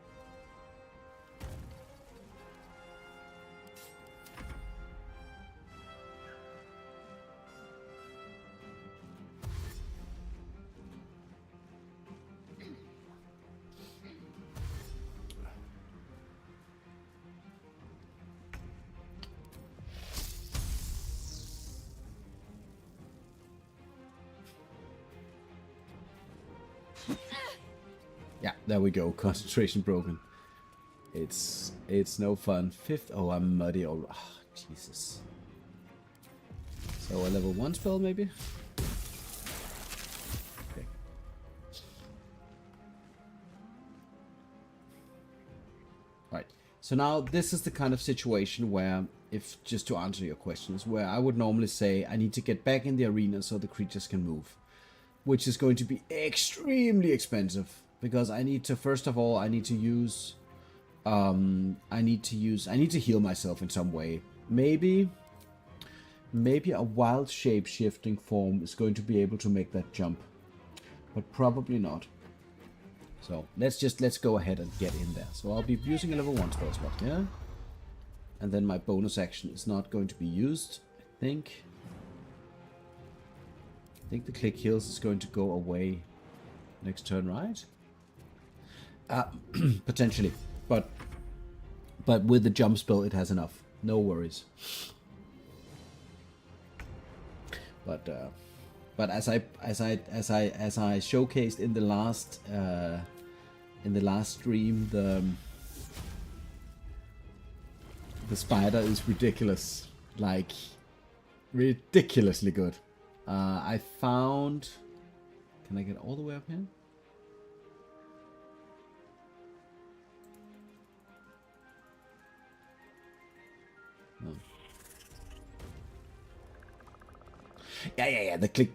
Yeah, there we go. Concentration broken. It's no fun. 5th. Oh, I'm muddy. Oh, Jesus. So a level 1 spell maybe. Okay. Right. So now this is the kind of situation where, if just to answer your questions, where I would normally say I need to get back in the arena so the creatures can move, which is going to be extremely expensive. Because I need to, first of all, I need to use, I need to heal myself in some way. Maybe a wild shape-shifting form is going to be able to make that jump. But probably not. So, let's go ahead and get in there. So I'll be using a level 1 spell slot, yeah? And then my bonus action is not going to be used, I think. think the click heals is going to go away next turn, right? Potentially, but with the jump spell, it has enough. No worries. But as I showcased in the last stream, the spider is ridiculous, like ridiculously good. I found. Can I get all the way up here? No. Yeah. The click.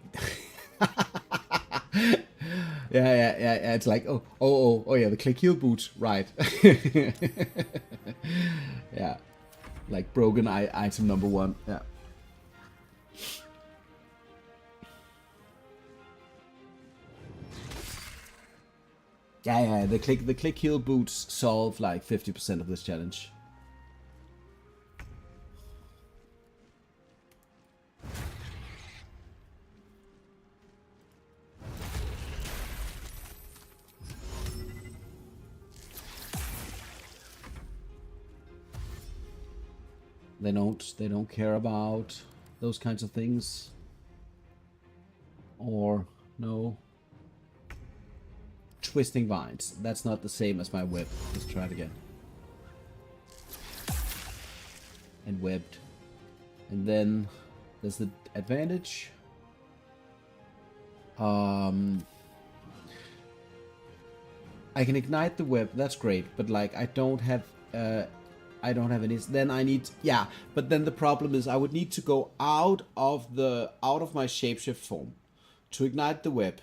Yeah. It's like oh yeah. The click heal boots, right? Yeah, like broken item number 1. Yeah. Yeah. The click heal boots solve like 50% of this challenge. They don't care about those kinds of things. Or no. Twisting vines. That's not the same as my whip. Let's try it again. And webbed. And then there's the advantage. I can ignite the web. That's great, but like I don't have any. Then I need, yeah. But then the problem is I would need to go out of my shapeshift form to ignite the web,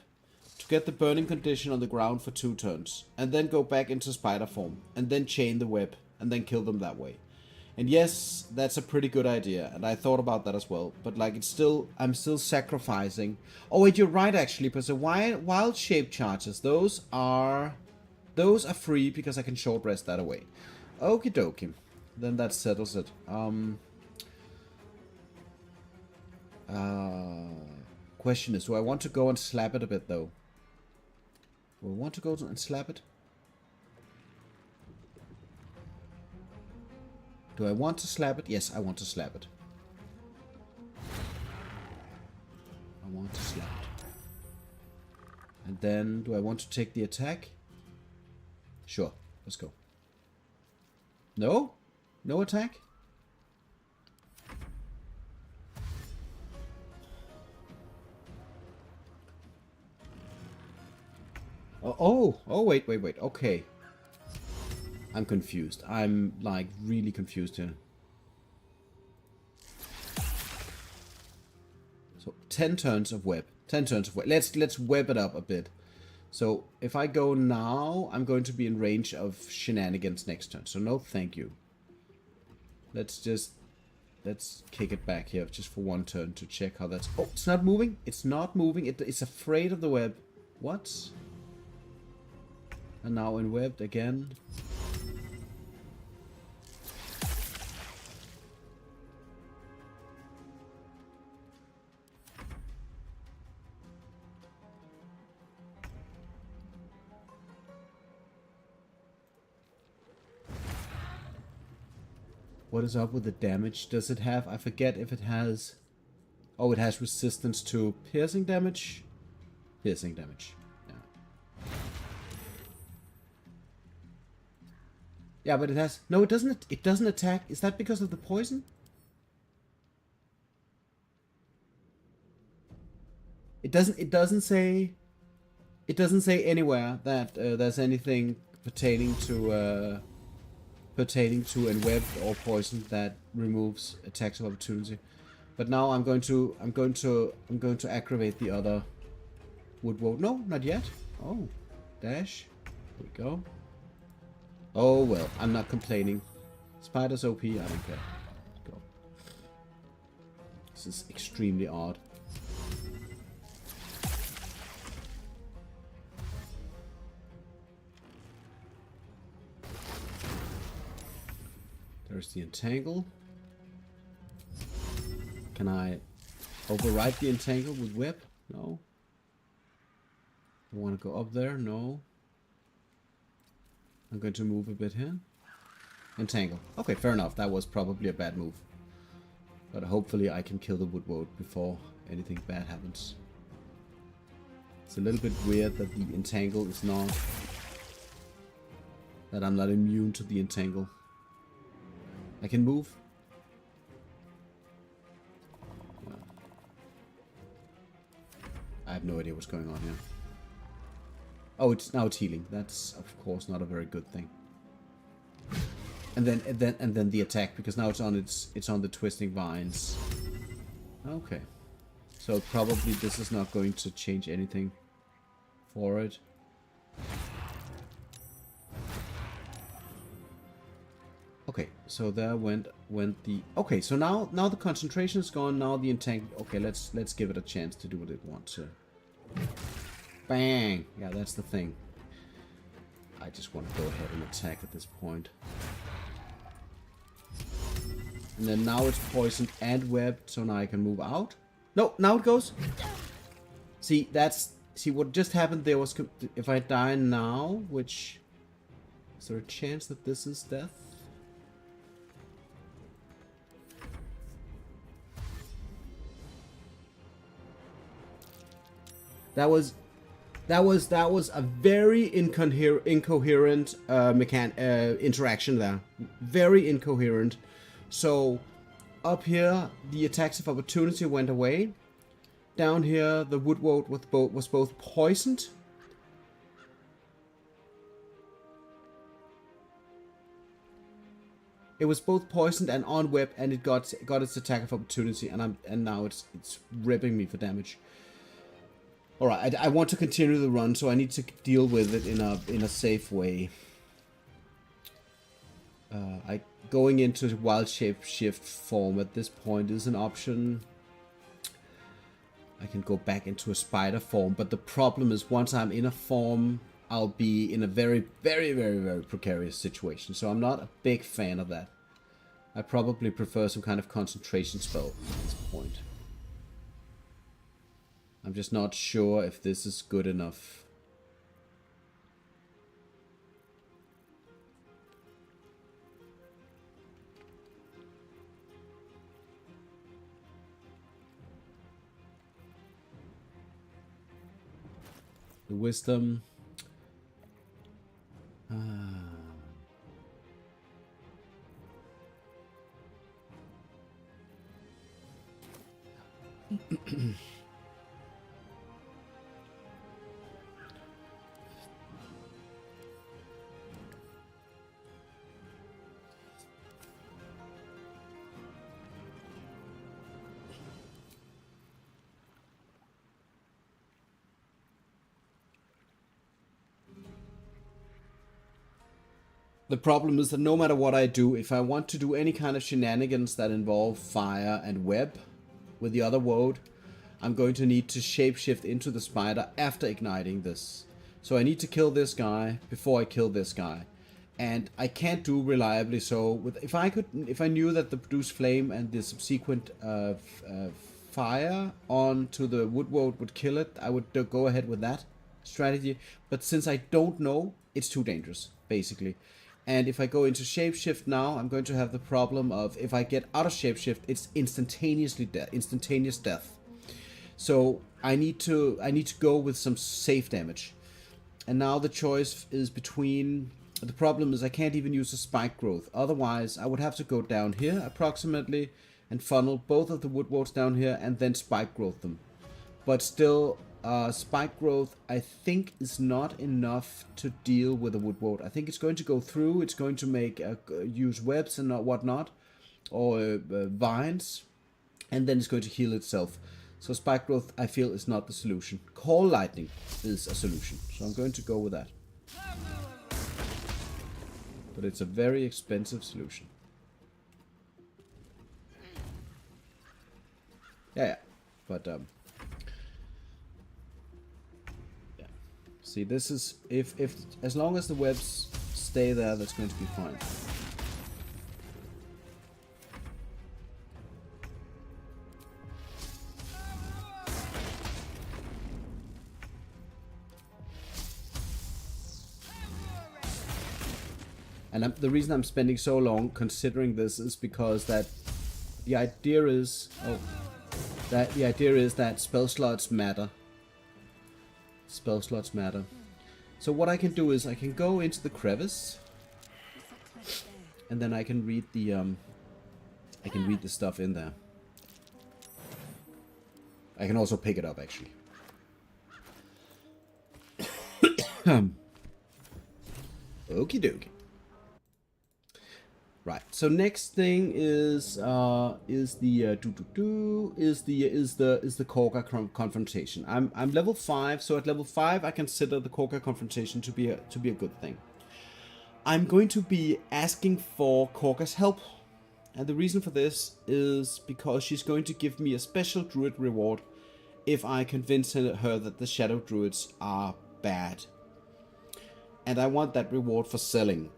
to get the burning condition on the ground for 2 turns, and then go back into spider form, and then chain the web, and then kill them that way. And yes, that's a pretty good idea, and I thought about that as well. But like, I'm still sacrificing. Oh wait, you're right actually, because the wild shape charges, those are free because I can short rest that away. Okie dokie. Then that settles it. Question is, do I want to go and slap it a bit though? Do I want to go and slap it? Do I want to slap it? Yes, I want to slap it. I want to slap it. And then, do I want to take the attack? Sure, let's go. No? No attack? Oh, wait, okay. I'm confused. I'm, like, really confused here. So, 10 turns of web. 10 turns of web. Let's web it up a bit. So, if I go now, I'm going to be in range of shenanigans next turn. So, no thank you. Let's kick it back here just for 1 turn to check how that's... Oh, it's not moving? It's not moving. It's afraid of the web. What? And now in webbed again. What is up with the damage? Does it have... I forget if it has... Oh, it has resistance to piercing damage. Piercing damage. Yeah. Yeah, but it has... No, it doesn't. It doesn't attack. Is that because of the poison? It doesn't say... It doesn't say anywhere that there's anything pertaining to enweb or poison that removes attacks of opportunity. But now I'm going to aggravate the other wood woe. No, not yet. Oh, dash. Here we go. Oh well, I'm not complaining. Spider's OP, I don't care. Go. This is extremely odd. There's the entangle. Can I override the entangle with whip? No. I want to go up there. No. I'm going to move a bit here. Entangle. Okay, fair enough. That was probably a bad move. But hopefully I can kill the woodwort before anything bad happens. It's a little bit weird that the entangle is not... that I'm not immune to the entangle. I can move. I have no idea what's going on here. Oh, it's healing. That's of course not a very good thing. And then the attack, because now it's on the twisting vines. Okay. So probably this is not going to change anything for it. Okay, so there went the... Okay, so now the concentration is gone, now the intent... Okay, let's give it a chance to do what it wants to. Bang! Yeah, that's the thing. I just want to go ahead and attack at this point. And then now it's poisoned and webbed, so now I can move out. No, now it goes. See, see what just happened there was... If I die now, which... Is there a chance that this is death? That was a very incoherent interaction there. Very incoherent. So up here the attacks of opportunity went away. Down here the woodwort was both poisoned. It was both poisoned and on web, and it got its attack of opportunity, and now it's ripping me for damage. Alright, I want to continue the run, so I need to deal with it in a safe way. Going into wild shape shift form at this point is an option. I can go back into a spider form, but the problem is once I'm in a form, I'll be in a very, very, very, very precarious situation. So I'm not a big fan of that. I probably prefer some kind of concentration spell at this point. I'm just not sure if this is good enough. The wisdom. The problem is that no matter what I do, if I want to do any kind of shenanigans that involve fire and web with the other woad, I'm going to need to shapeshift into the spider after igniting this. So I need to kill this guy before I kill this guy. And I can't do reliably so. If I knew that the produce flame and the subsequent fire onto the woodwort would kill it, I would go ahead with that strategy. But since I don't know, it's too dangerous, basically. And if I go into shapeshift now, I'm going to have the problem of if I get out of shapeshift, it's instantaneous death. So I need to go with some safe damage. And now the choice is between... The problem is I can't even use a spike growth. Otherwise, I would have to go down here approximately and funnel both of the woodworts down here and then spike growth them. But still... spike growth, I think, is not enough to deal with a woodwort. I think it's going to go through, it's going to make use webs and whatnot, or vines, and then it's going to heal itself. So spike growth, I feel, is not the solution. Call lightning is a solution, so I'm going to go with that. But it's a very expensive solution. Yeah, but see, this is if as long as the webs stay there, that's going to be fine. And the reason I'm spending so long considering this is because that the idea is that spell slots matter. Spell slots matter. So what I can do is I can go into the crevice, and then I can read the stuff in there. I can also pick it up actually. Okie dokie. Right. So next thing is the Korka confrontation. I'm level 5, so at level 5 I consider the Korka confrontation to be a good thing. I'm going to be asking for Korka's help, and the reason for this is because she's going to give me a special druid reward if I convince her that the shadow druids are bad. And I want that reward for selling.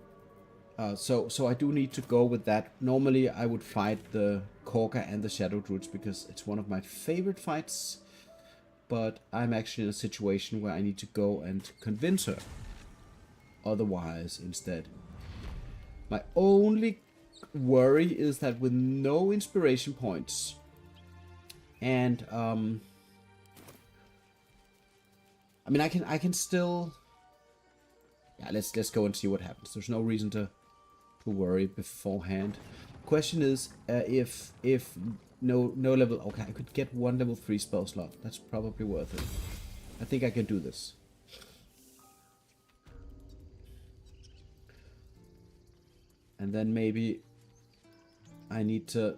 So I do need to go with that. Normally I would fight the Korka and the shadow druids because it's one of my favorite fights. But I'm actually in a situation where I need to go and convince her otherwise instead. My only worry is that with no inspiration points and I mean I can still, yeah, let's go and see what happens. There's no reason to worry beforehand. Question is if no level, okay, I could get 1 level 3 spell slot. That's probably worth it. I think I can do this. And then maybe I need to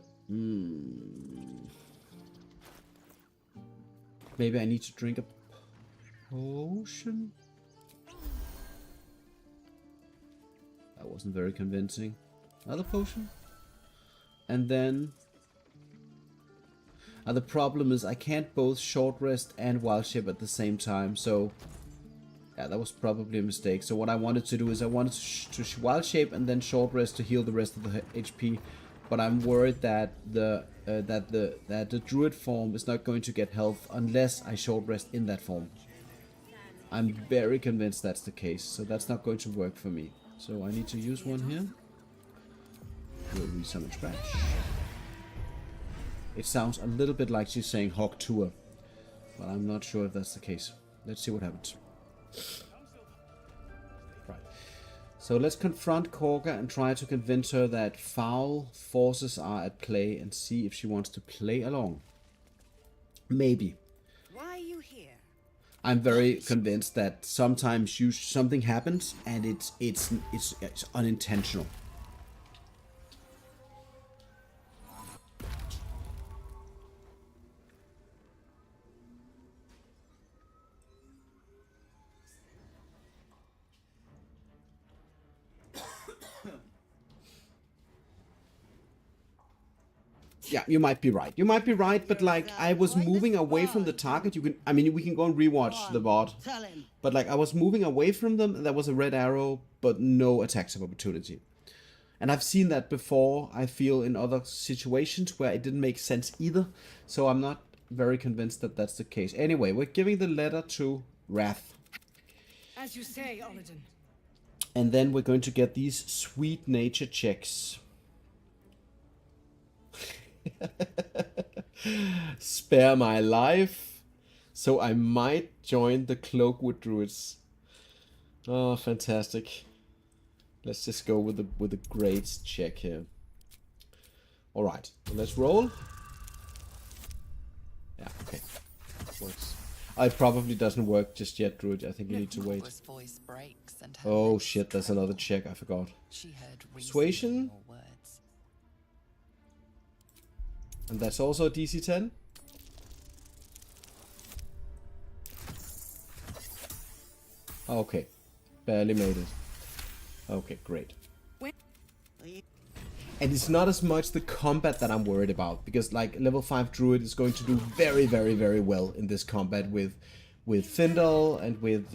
maybe I need to drink a potion. That wasn't very convincing. Another potion? And then the problem is I can't both short rest and wild shape at the same time, so yeah, that was probably a mistake. So what I wanted to do is I wanted to wild shape and then short rest to heal the rest of the HP, but I'm worried that the druid form is not going to get health unless I short rest in that form. I'm very convinced that's the case, so that's not going to work for me. So I need to use one here. We'll resummon scratch. It sounds a little bit like she's saying Hawk Tour, but I'm not sure if that's the case. Let's see what happens. Right. So let's confront Korka and try to convince her that foul forces are at play and see if she wants to play along. Maybe. Why are you here? I'm very convinced that sometimes something happens and it's unintentional. Yeah, you might be right. You might be right, but like I was moving away from the target. I mean, we can go and rewatch the bot. But like I was moving away from them, and there was a red arrow, but no attacks of opportunity. And I've seen that before, I feel, in other situations where it didn't make sense either. So I'm not very convinced that that's the case. Anyway, we're giving the letter to Wrath. As you say, Oladin. And then we're going to get these sweet nature checks. Spare my life, so I might join the Cloakwood Druids. Oh, fantastic! Let's just go with the grades check here. All right, let's roll. Yeah, okay, works. It probably doesn't work just yet, Druid. I think you need to wait. Oh shit, there's another check. I forgot. Persuasion. And that's also a DC 10. Okay. Barely made it. Okay, great. And it's not as much the combat that I'm worried about, because like level 5 druid is going to do very, very, very well in this combat with Findle and with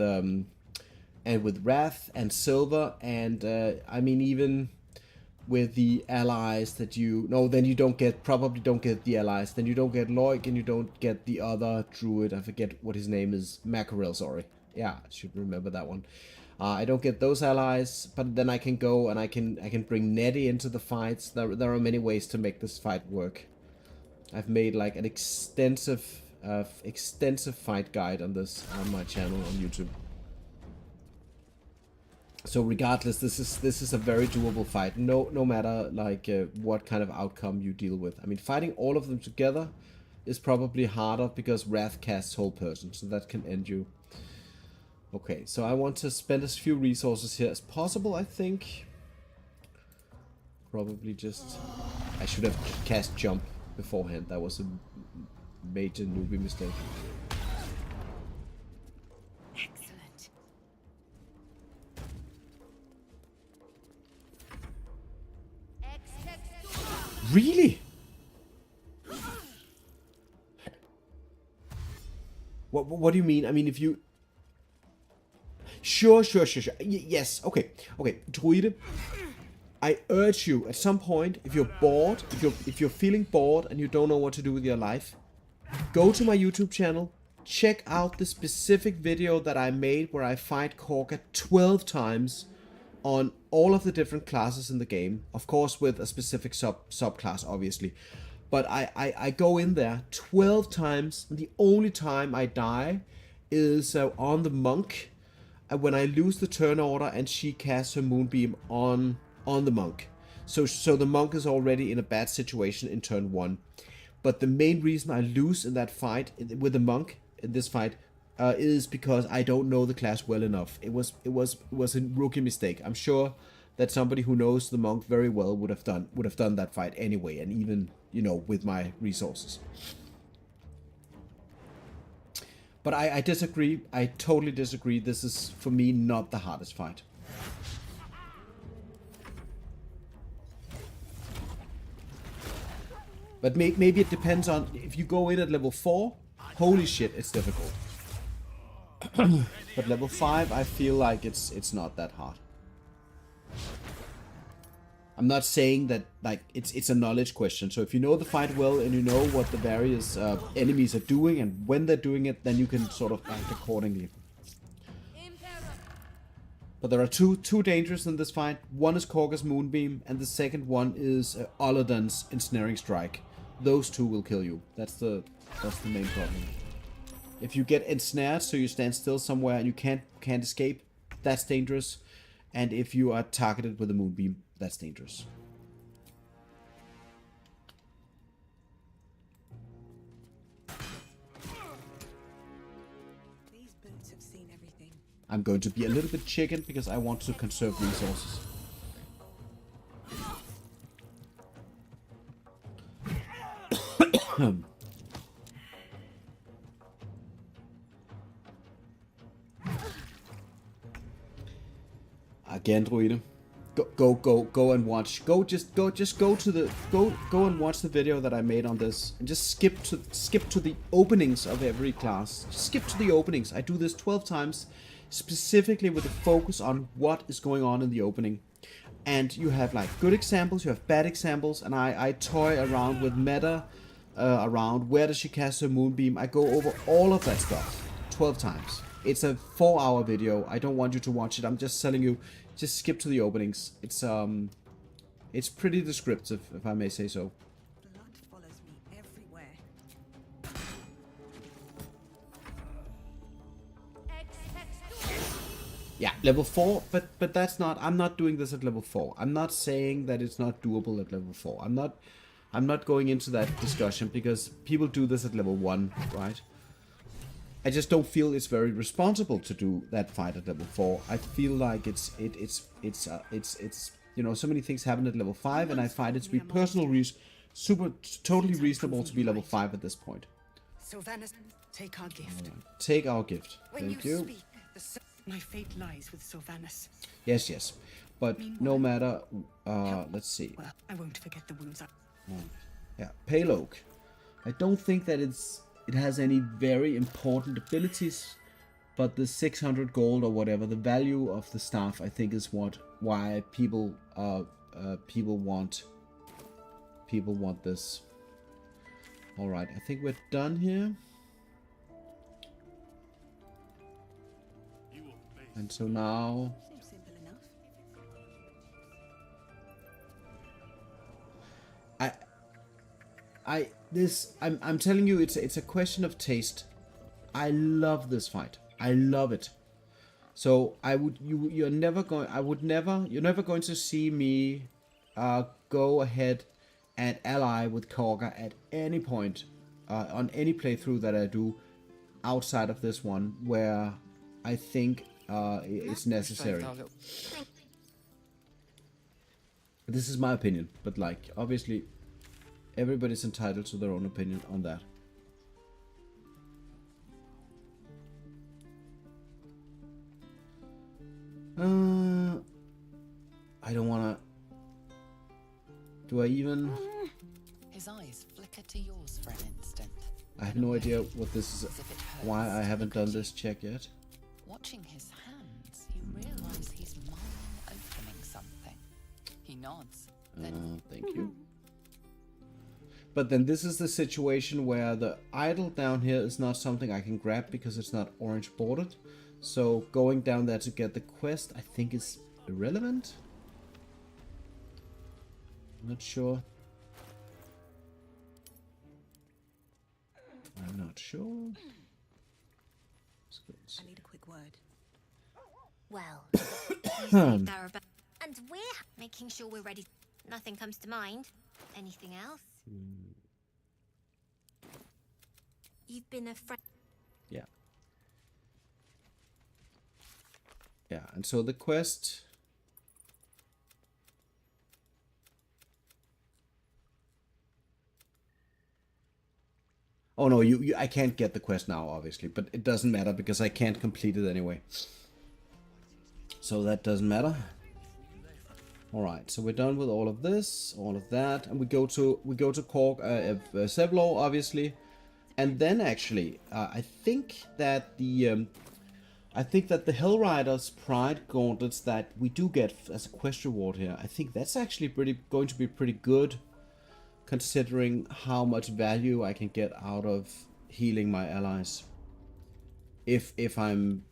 Wrath and Silver, and I mean even with the allies that then you probably don't get the allies, then you don't get Loic, and you don't get the other druid, I forget what his name is, Mackerel, sorry. Yeah, I should remember that one. I don't get those allies, but then I can go and I can bring Nettie into the fights. There are many ways to make this fight work. I've made like an extensive fight guide on this on my channel on YouTube. So regardless, this is a very doable fight. No matter like what kind of outcome you deal with. I mean, fighting all of them together is probably harder because Wrath casts whole person, so that can end you. Okay, so I want to spend as few resources here as possible, I think. Probably just... I should have cast jump beforehand. That was a major newbie mistake. Excellent. Really? What do you mean? I mean, if you... Sure. Yes, okay. Druide, I urge you at some point, if you're bored, if you're feeling bored and you don't know what to do with your life, go to my YouTube channel, check out the specific video that I made where I fight Korka 12 times on all of the different classes in the game. Of course, with a specific subclass, obviously. But I go in there 12 times, and the only time I die is on the monk, when I lose the turn order and she casts her moonbeam on the monk. So the monk is already in a bad situation in turn 1. But the main reason I lose in that fight with the monk in this fight is because I don't know the class well enough. It was a rookie mistake. I'm sure that somebody who knows the monk very well would have done that fight anyway, and even, you know, with my resources. But I disagree. I totally disagree. This is, for me, not the hardest fight. But maybe it depends on... If you go in at level 4, holy shit, it's difficult. But level 5, I feel like it's not that hard. I'm not saying that like it's a knowledge question. So if you know the fight well and you know what the various enemies are doing and when they're doing it, then you can sort of act accordingly. But there are two dangers in this fight. One is Korga's Moonbeam, and the second one is Oladan's Ensnaring Strike. Those two will kill you. That's the main problem. If you get ensnared, so you stand still somewhere and you can't escape, that's dangerous. And if you are targeted with a Moonbeam, that's dangerous. These boots have seen everything. I'm going to be a little bit chicken because I want to conserve resources. Again, Druide. Go and watch. Go and watch the video that I made on this, and just skip to the openings of every class. Just skip to the openings. I do this 12 times, specifically with a focus on what is going on in the opening. And you have like good examples, you have bad examples, and I toy around with meta, around where does she cast her moonbeam. I go over all of that stuff 12 times. It's a 4-hour video. I don't want you to watch it. I'm just telling you, just skip to the openings. It's pretty descriptive, if I may say so. Blood follows me everywhere. Yeah, level 4, but that's not... I'm not doing this at level 4. I'm not saying that it's not doable at level 4. I'm not going into that discussion because people do this at level 1, right? I just don't feel it's very responsible to do that fight at level 4. I feel like it's you know, so many things happen at level 5, and I find it to be totally reasonable to be level 5 at this point. Sylvanas, take our gift. Take our gift. When Thank you you. speak, my fate lies with Sylvanas. Yes. But no matter, let's see. Well, I won't forget the wounds. Yeah, Pale Oak. I don't think that it has any very important abilities, but the 600 gold or whatever, the value of the staff, I think is why people want this. All right, I think we're done here. You obey And so now Seems simple enough. I'm telling you, it's a question of taste. I love this fight. I love it. So you're never going to see me go ahead and ally with Korga at any point on any playthrough that I do outside of this one where I think it's necessary. This is my opinion, but like obviously everybody's entitled to their own opinion on that. I don't wanna. Do I even? His eyes flicker to yours for an instant. I have no idea what this is. Why I haven't done this check yet. Watching his hands, you realize he's miming opening something. He nods. Then Thank you. But then this is the situation where the idol down here is not something I can grab because it's not orange bordered. So going down there to get the quest, I think is irrelevant. I'm not sure. I'm not sure. Let's go and see. I need a quick word. Well, you saved Arabella. And we're making sure we're ready. Nothing comes to mind. Anything else? You've been a friend. Yeah. Yeah, and so the quest. Oh no, I can't get the quest now, obviously, but it doesn't matter because I can't complete it anyway. So that doesn't matter. All right, so we're done with all of this, all of that, and we go to Sevlor, obviously, and then actually, I think that the Hellrider's Pride gauntlets that we do get as a quest reward here, I think that's actually going to be pretty good, considering how much value I can get out of healing my allies. If I'm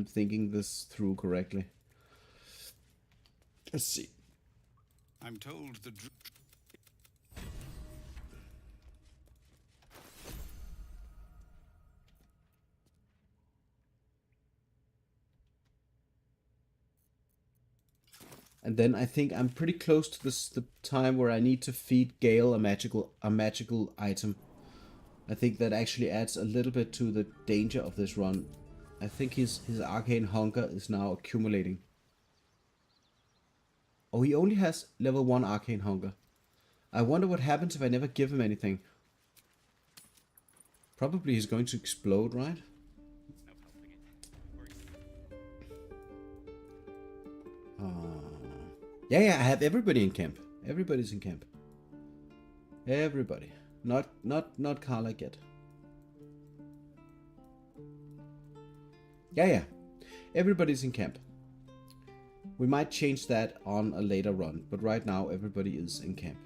thinking this through correctly. Let's see. I'm told the And then I think I'm pretty close to the time where I need to feed Gale a magical item. I think that actually adds a little bit to the danger of this run. I think his arcane hunger is now accumulating. Oh, he only has level 1 arcane hunger. I wonder what happens if I never give him anything. Probably he's going to explode, right? Yeah, I have everybody in camp. Everybody's in camp. Everybody. Not Carla yet. Yeah. Everybody's in camp. We might change that on a later run, but right now everybody is in camp.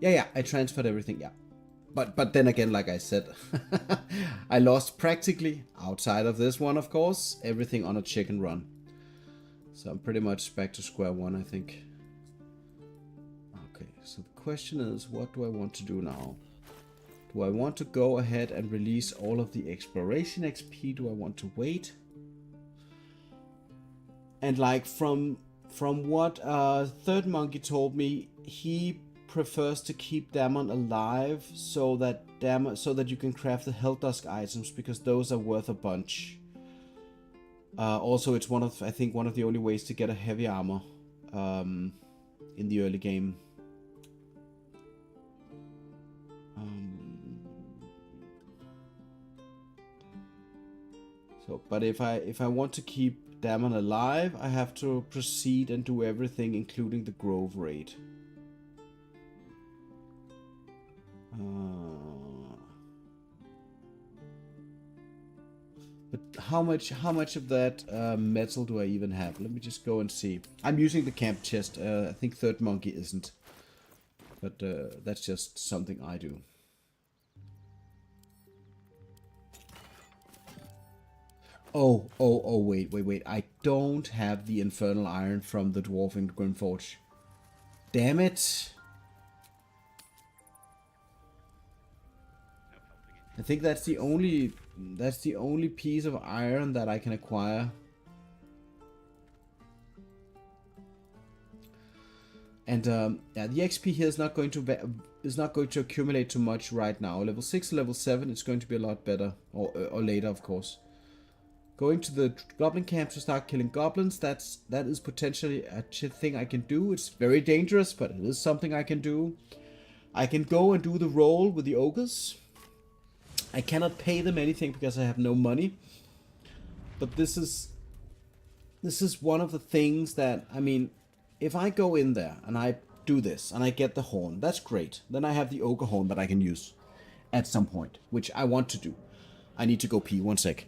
Yeah, I transferred everything, yeah. But then again, like I said, I lost practically, outside of this one of course, everything on a chicken run. So I'm pretty much back to square one, I think. Okay, so the question is, what do I want to do now? Do I want to go ahead and release all of the exploration XP? Do I want to wait? And like from what Third Monkey told me, he prefers to keep Damon alive so that you can craft the Helldusk items because those are worth a bunch. Also, it's I think one of the only ways to get a heavy armor in the early game. But if I want to keep Damon alive, I have to proceed and do everything, including the Grove raid. But how much of that metal do I even have? Let me just go and see. I'm using the camp chest. I think Third Monkey isn't, but that's just something I do. Oh, wait. I don't have the Infernal Iron from the Dwarven Grimforge. Damn it. I think that's the only piece of iron that I can acquire. And yeah, the XP here is not going to accumulate too much right now. Level 6, level 7, it's going to be a lot better, or later, of course. Going to the goblin camp to start killing goblins, that is potentially a thing I can do. It's very dangerous, but it is something I can do. I can go and do the roll with the ogres. I cannot pay them anything because I have no money. But this is one of the things that, I mean, if I go in there and I do this and I get the horn, that's great. Then I have the ogre horn that I can use at some point, which I want to do. I need to go pee, 1 sec.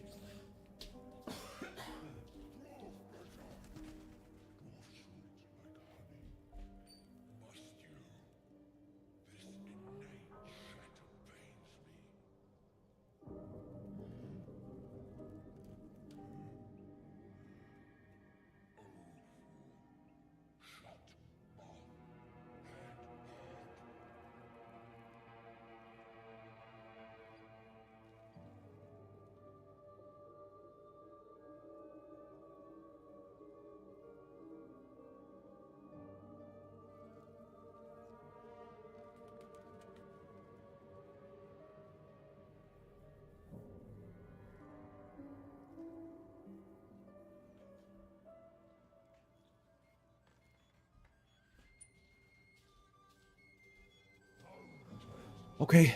Okay.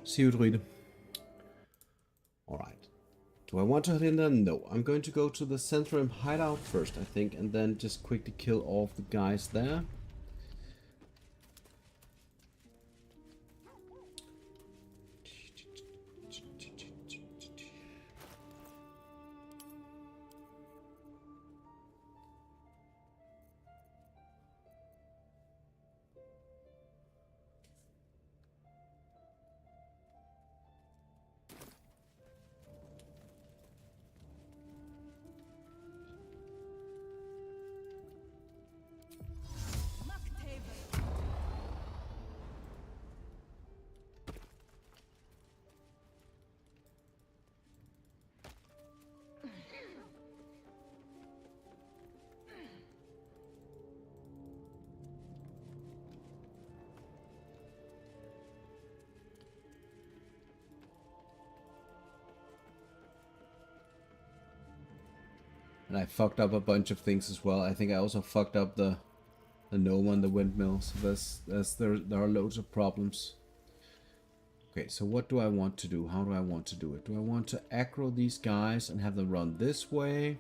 See you, druide. Alright. Do I want to head in there? No. I'm going to go to the Centrum hideout first, I think, and then just quickly kill all of the guys there. And I fucked up a bunch of things as well. I think I also fucked up the gnome on the windmill. So there are loads of problems. Okay, so what do I want to do? How do I want to do it? Do I want to aggro these guys and have them run this way?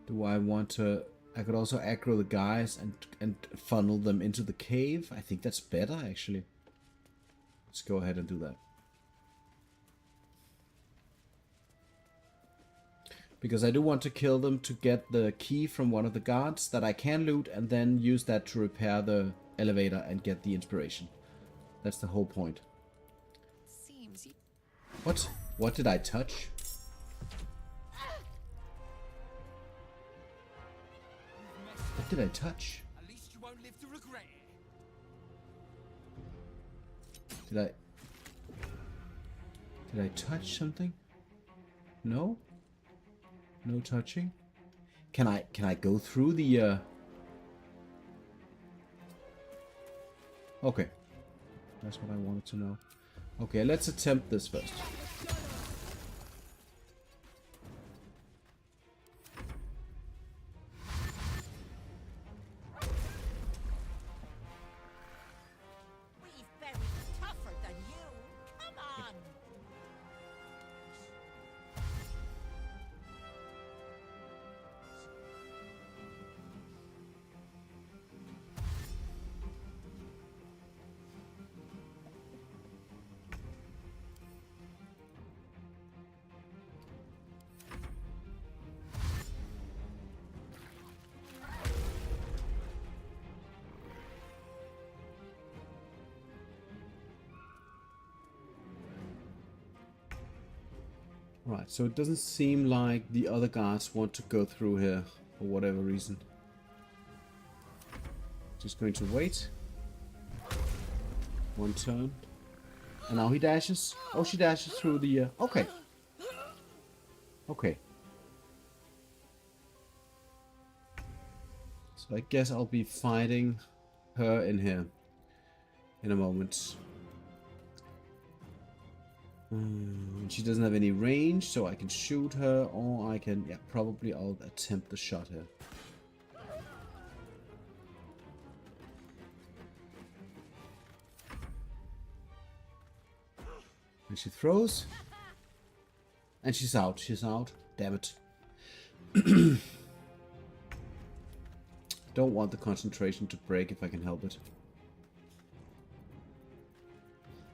Do I want to... I could also aggro the guys and funnel them into the cave. I think that's better, actually. Let's go ahead and do that. Because I do want to kill them to get the key from one of the guards that I can loot and then use that to repair the elevator and get the inspiration. That's the whole point. Seems you... What? What did I touch? What did I touch? At least you won't live to regret it. Did I touch something? No? No touching? Can I go through the Okay. That's what I wanted to know. Okay, let's attempt this first. We've buried tougher than you. Come on. Right, so it doesn't seem like the other guards want to go through here for whatever reason. Just going to wait. One turn. And now he dashes. Oh, she dashes through the... Okay. Okay. So I guess I'll be fighting her in here in a moment. She doesn't have any range, so I can shoot her, or I can... Yeah, probably I'll attempt the shot here. And she throws. And she's out. She's out. Damn it. Don't want the concentration to break if I can help it.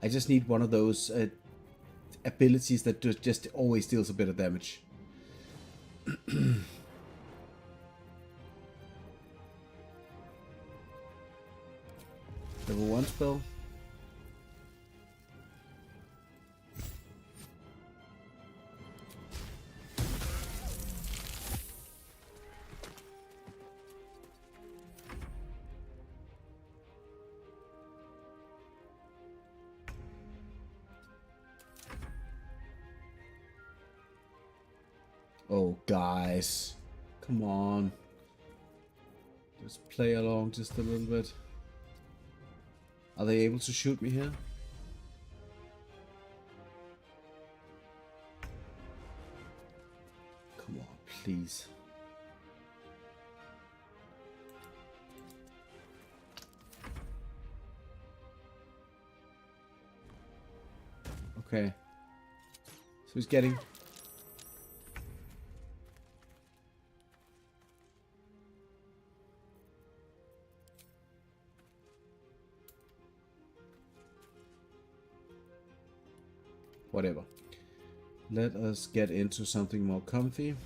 I just need one of those abilities that just always deals a bit of damage. Level 1 spell. Oh, guys. Come on. Just play along just a little bit. Are they able to shoot me here? Come on, please. Okay. So he's getting... Whatever. Let us get into something more comfy.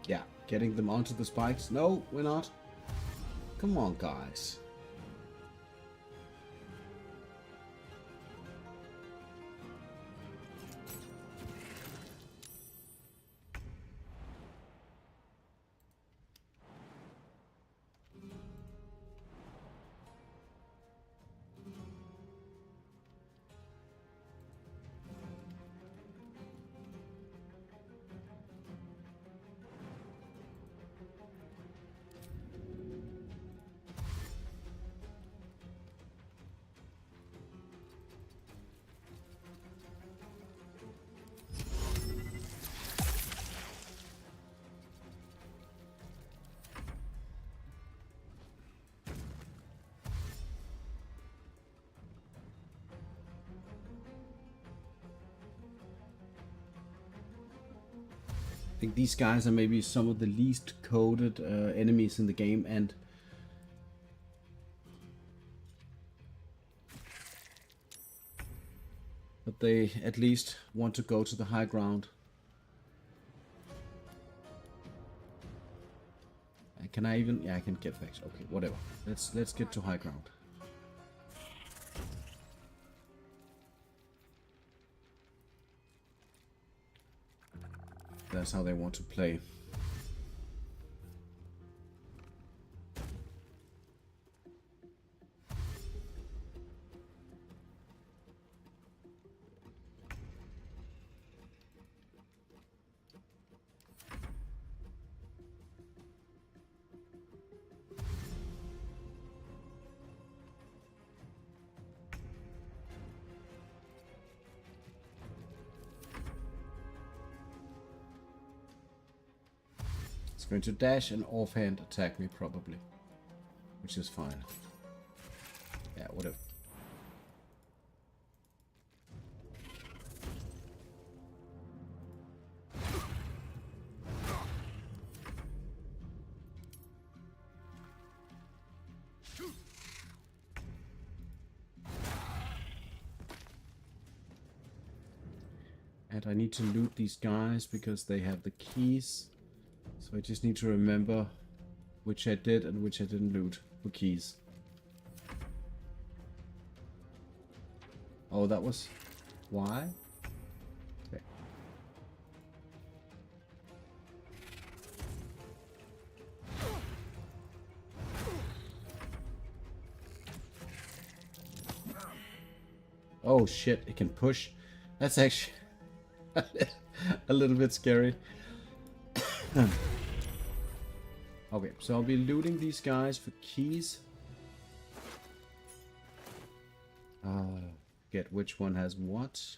Yeah, getting them onto the spikes. No, we're not. Come on, guys. I think these guys are maybe some of the least coded enemies in the game, and but they at least want to go to the high ground. Can I even? Yeah, I can get back. Okay, whatever. Let's get to high ground. That's how they want to play. Going to dash and offhand attack me probably, which is fine. Yeah, whatever. And I need to loot these guys because they have the keys. So I just need to remember which I did and which I didn't loot for keys. Oh, that was... Why? Okay. Oh shit, it can push. That's actually a little bit scary. Okay, so I'll be looting these guys for keys. Get which one has what.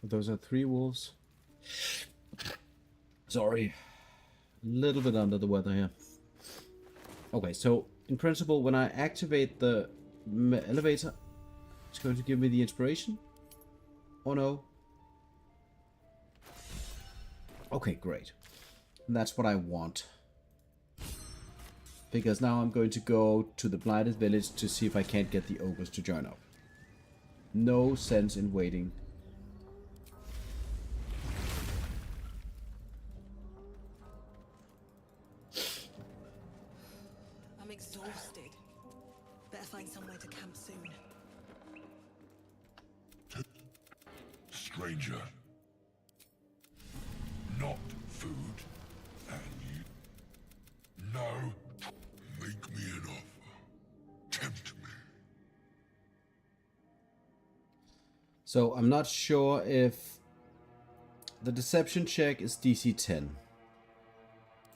Those are 3 wolves. Sorry. A little bit under the weather here. Okay, so in principle, when I activate the elevator, it's going to give me the inspiration. Oh no. Okay, great. And that's what I want. Because now I'm going to go to the Blighted Village to see if I can't get the ogres to join up. No sense in waiting. I'm exhausted. Better find somewhere to camp soon. Stranger. Not food. And you... No. Make me an offer. Tempt me. So I'm not sure if the deception check is DC 10.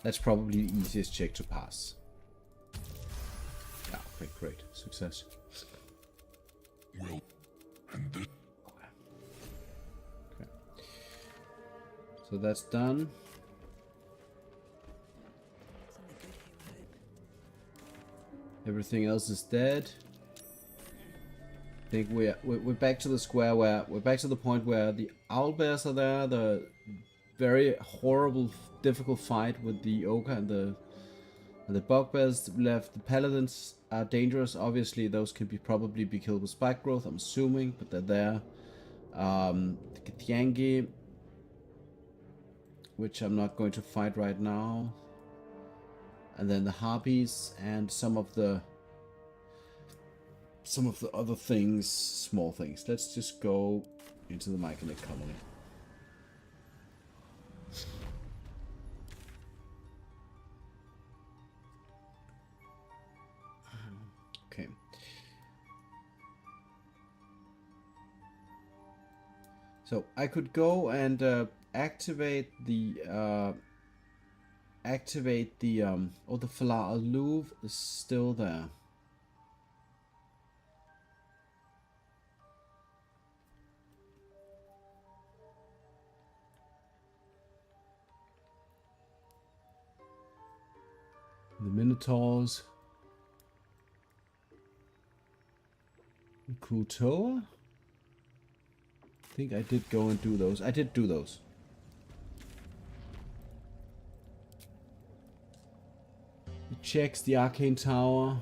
That's probably the easiest check to pass. Yeah, okay, great. Success. Well, and this... Okay. So that's done. Something good here, I hope. Everything else is dead. I think we're back to the square where we're back to the point where the owlbears are there. The very horrible, difficult fight with the ogre and the bugbears left. The paladins are dangerous. Obviously, those can probably be killed with spike growth. I'm assuming, but they're there. The Githyangi, which I'm not going to fight right now, and then the harpies and some of the other things, small things. Let's just go into the Myconic colony. Okay. So I could go and activate the oh, the Falar Louvre is still there. The Minotaurs. Kutoa? I think I did go and do those. I did do those. It checks the Arcane Tower,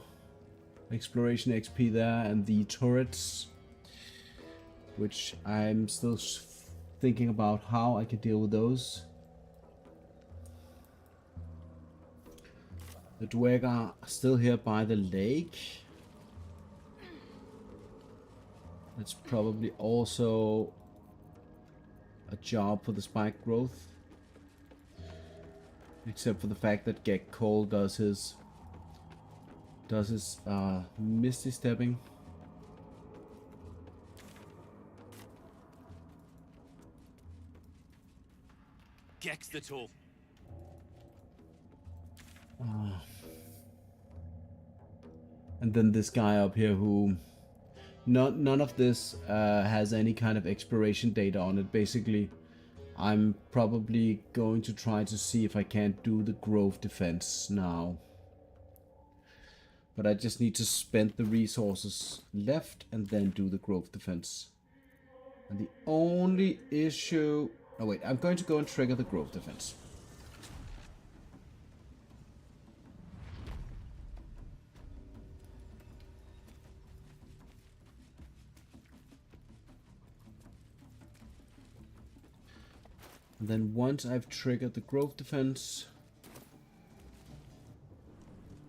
Exploration XP there, and the turrets, which I'm still thinking about how I can deal with those. The Dweck are still here by the lake. That's probably also a job for the spike growth. Except for the fact that Get Cole does his Misty Stepping. Gex the tool. And then this guy up here who... None of this has any kind of expiration date on it. Basically, I'm probably going to try to see if I can't do the Grove Defense now. But I just need to spend the resources left and then do the Grove Defense. And the only issue... Oh wait, I'm going to go and trigger the growth defense. And then once I've triggered the growth defense,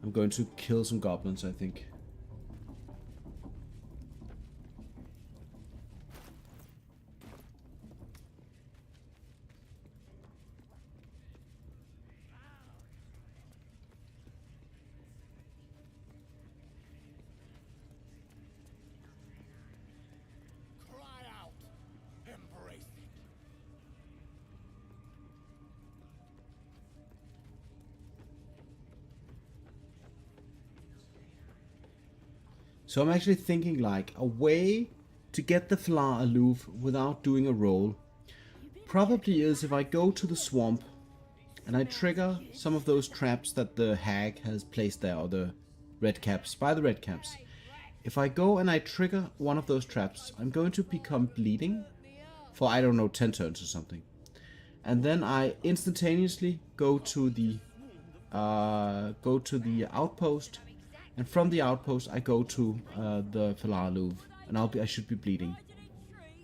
I'm going to kill some goblins, I think. Cry out. Embrace it. So I'm actually thinking like a way to get the Flar aloof without doing a roll probably is if I go to the swamp and I trigger some of those traps that the hag has placed there, or the red caps, by the red caps. If I go and I trigger one of those traps, I'm going to become bleeding for, I don't know, 10 turns or something. And then I instantaneously go to the outpost, and from the outpost I go to the Flar aloof, and I should be bleeding.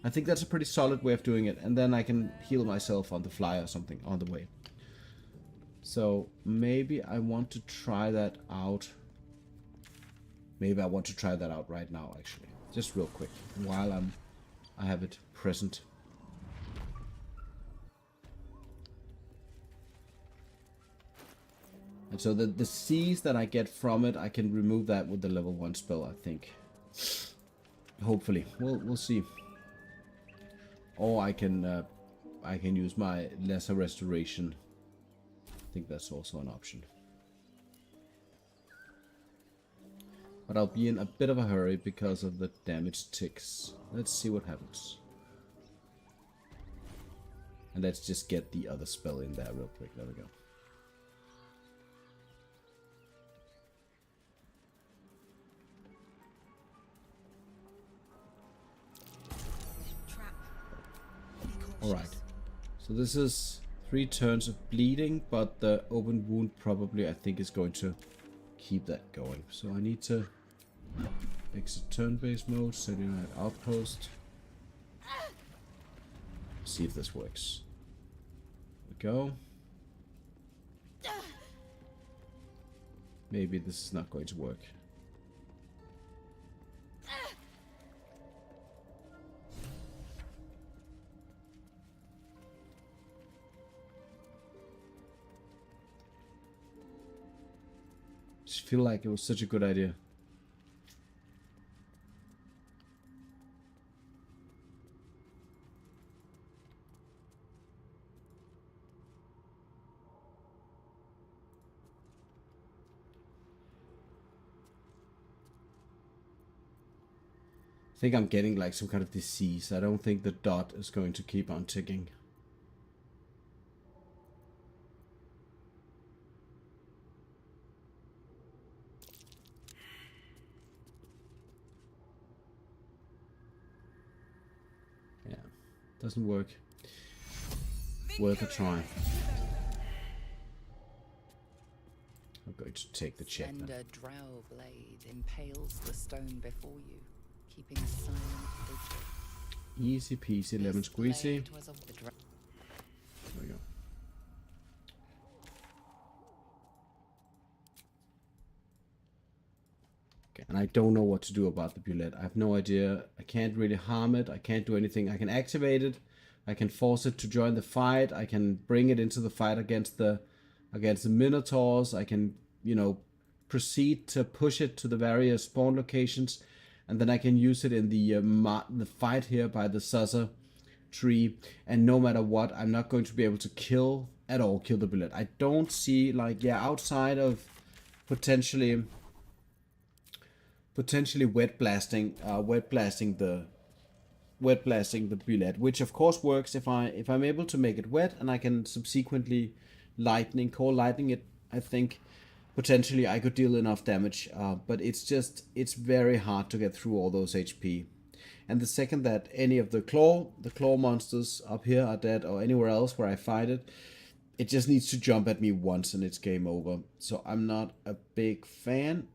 I think that's a pretty solid way of doing it, and then I can heal myself on the fly or something on the way. So maybe I want to try that out. Maybe I want to try that out right now, actually, just real quick, while I have it present. And so the C's that I get from it, I can remove that with the level 1 spell, I think. Hopefully, we'll see. Or I can use my lesser restoration. I think that's also an option. But I'll be in a bit of a hurry because of the damage ticks. Let's see what happens. And let's just get the other spell in there real quick. There we go. Alright. So this is 3 turns of bleeding, but the open wound probably, I think, is going to keep that going. So I need to exit turn-based mode, set in an outpost. See if this works. There we go. Maybe this is not going to work. Just feel like it was such a good idea. I think I'm getting like some kind of disease. I don't think the dot is going to keep on ticking. Yeah, doesn't work. Worth a try. I'm going to take the check now. Slender drow blade impales the stone before you, keeping a silent vigil. Easy peasy, lemon squeezy. Blade was of the There we go. Okay, and I don't know what to do about the bullet. I have no idea. I can't really harm it. I can't do anything. I can activate it. I can force it to join the fight. I can bring it into the fight against the minotaurs. I can, you know, proceed to push it to the various spawn locations, and then I can use it in the fight here by the Sasa tree. And no matter what, I'm not going to be able to kill the bullet. I don't see, like, yeah, outside of potentially wet blasting the bullet, which of course works if I'm able to make it wet, and I can subsequently call lightning it. I think potentially I could deal enough damage, but it's very hard to get through all those HP. And the second that any of the claw monsters up here are dead, or anywhere else where I fight it, it just needs to jump at me once and it's game over. So I'm not a big fan.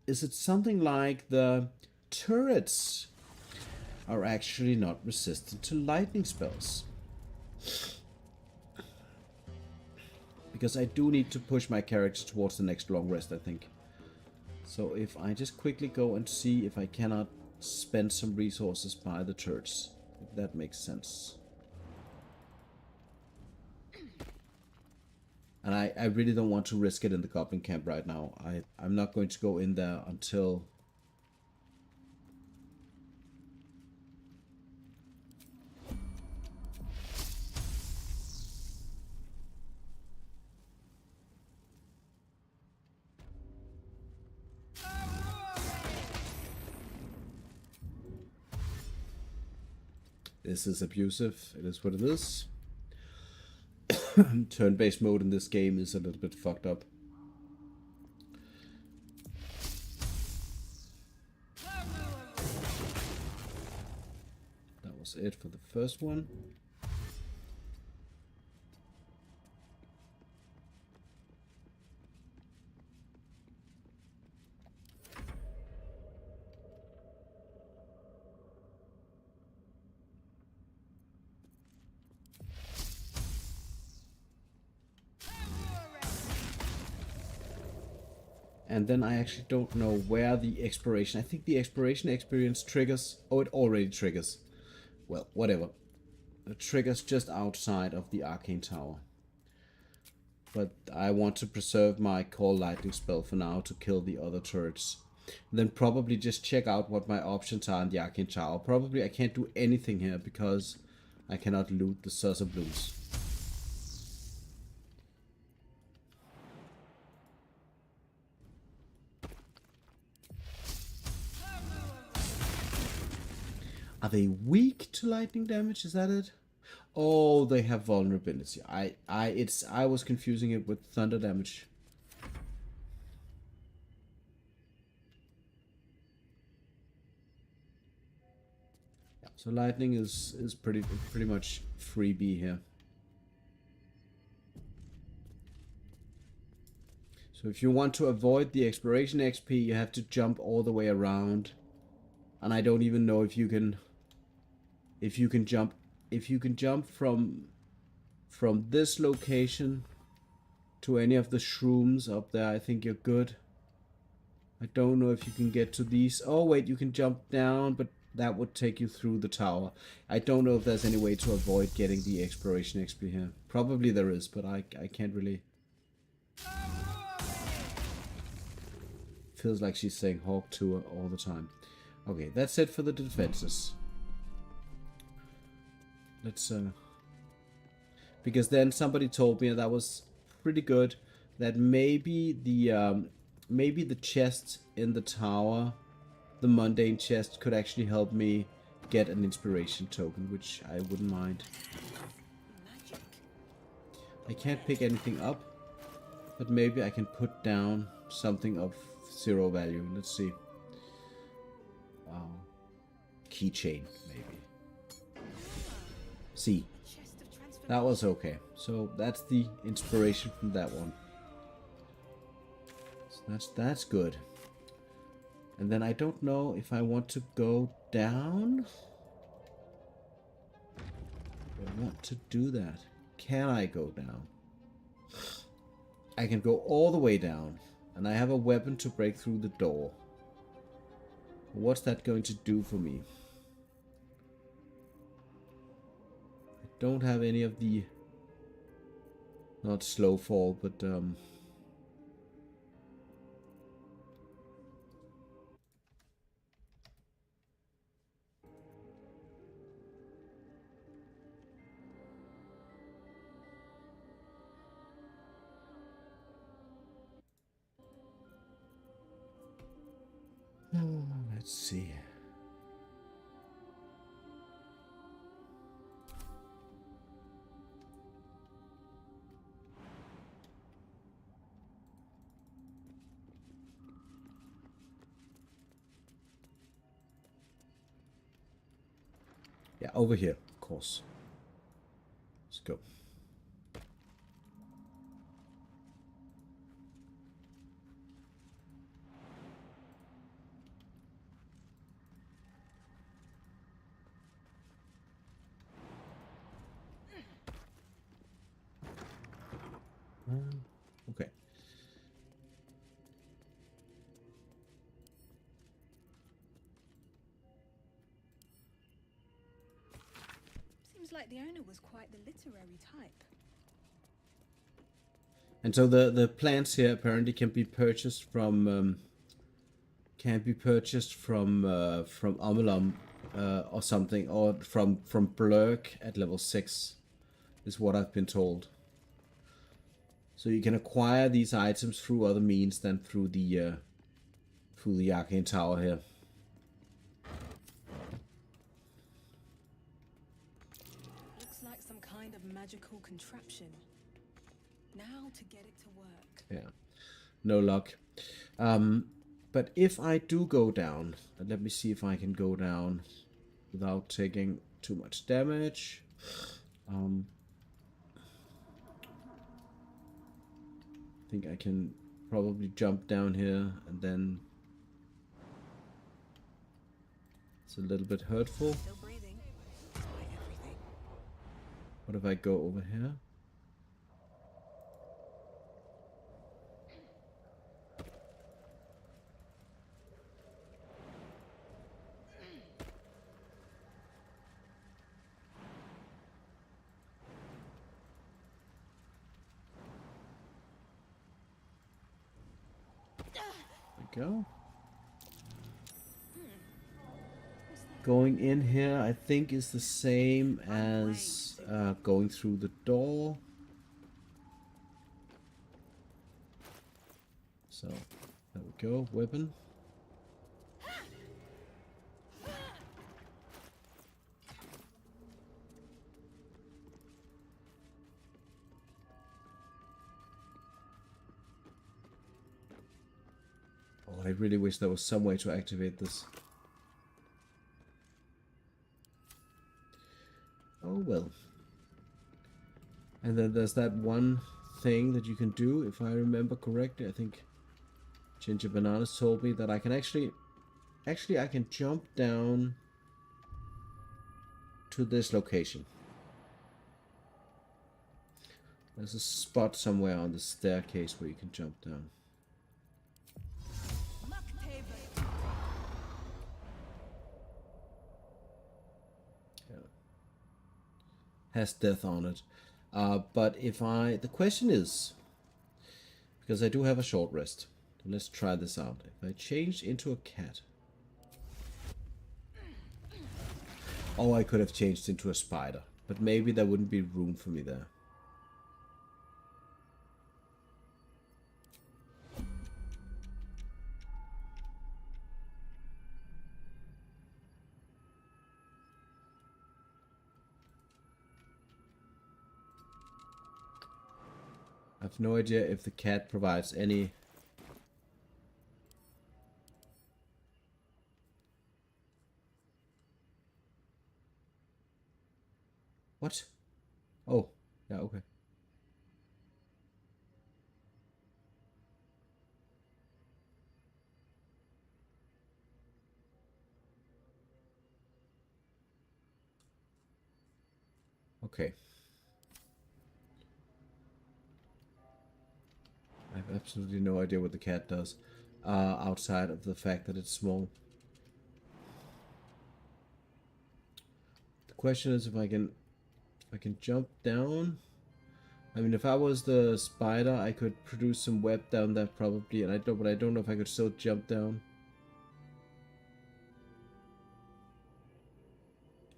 Is it something like the turrets are actually not resistant to lightning spells? Because I do need to push my character towards the next long rest, I think. So if I just quickly go and see if I cannot spend some resources by the turrets, if that makes sense. And I really don't want to risk it in the goblin camp right now. I'm not going to go in there until... This is abusive. It is what it is. Turn-based mode in this game is a little bit fucked up. That was it for the first one. And then I actually don't know where the exploration... I think the exploration experience triggers... Oh, it already triggers. Well, whatever. It triggers just outside of the arcane tower. But I want to preserve my call lightning spell for now to kill the other turrets. And then probably just check out what my options are in the arcane tower. Probably I can't do anything here because I cannot loot the saucer blooms. Are they weak to lightning damage? Is that it? Oh, they have vulnerability. I was confusing it with thunder damage. So lightning is pretty much freebie here. So if you want to avoid the exploration XP, you have to jump all the way around. And I don't even know if you can jump from this location to any of the shrooms up there. I think you're good. I don't know if you can get to these. Oh wait, you can jump down, but that would take you through the tower. I don't know if there's any way to avoid getting the exploration XP here. Probably there is, but I can't really. Feels like she's saying Hawk to her all the time. Okay, that's it for the defenses. Let's because then somebody told me that was pretty good, that maybe the chest in the tower, the mundane chest, could actually help me get an inspiration token, which I wouldn't mind. Magic. I can't pick anything up, but maybe I can put down something of 0 value. Let's see. Wow. Keychain, maybe. See. Chest of transformation. That was okay. So that's the inspiration from that one. So that's good. And then I don't know if I want to go down. I want to do that. Can I go down? I can go all the way down. And I have a weapon to break through the door. What's that going to do for me? I don't have any of the... Not slow fall, but... let's see. Yeah, over here, of course. Let's go. Okay. Seems like the owner was quite the literary type. And so the plants here apparently can be purchased from Amelum or something, or from Blurk at level 6, is what I've been told. So you can acquire these items through other means than through the arcane tower here. Looks like some kind of magical contraption. Now to get it to work. Yeah, no luck. But if I do go down, let me see if I can go down without taking too much damage. I think I can probably jump down here, and then it's a little bit hurtful. Still breathing, despite everything. What if I go over here? Go. Going in here, I think, is the same as going through the door. So, there we go. Weapon. Oh, I really wish there was some way to activate this. Oh well. And then there's that one thing that you can do, if I remember correctly. I think Ginger Bananas told me that I can actually I can jump down to this location. There's a spot somewhere on the staircase where you can jump down. Has death on it. But if the question is, because I do have a short rest, so let's try this out. If I change into a cat. Oh, I could have changed into a spider, but maybe there wouldn't be room for me there. I have no idea if the cat provides any... What? Oh, yeah, okay. Okay. I have absolutely no idea what the cat does, outside of the fact that it's small. The question is if I can jump down. I mean, if I was the spider, I could produce some web down there probably, and but I don't know if I could still jump down.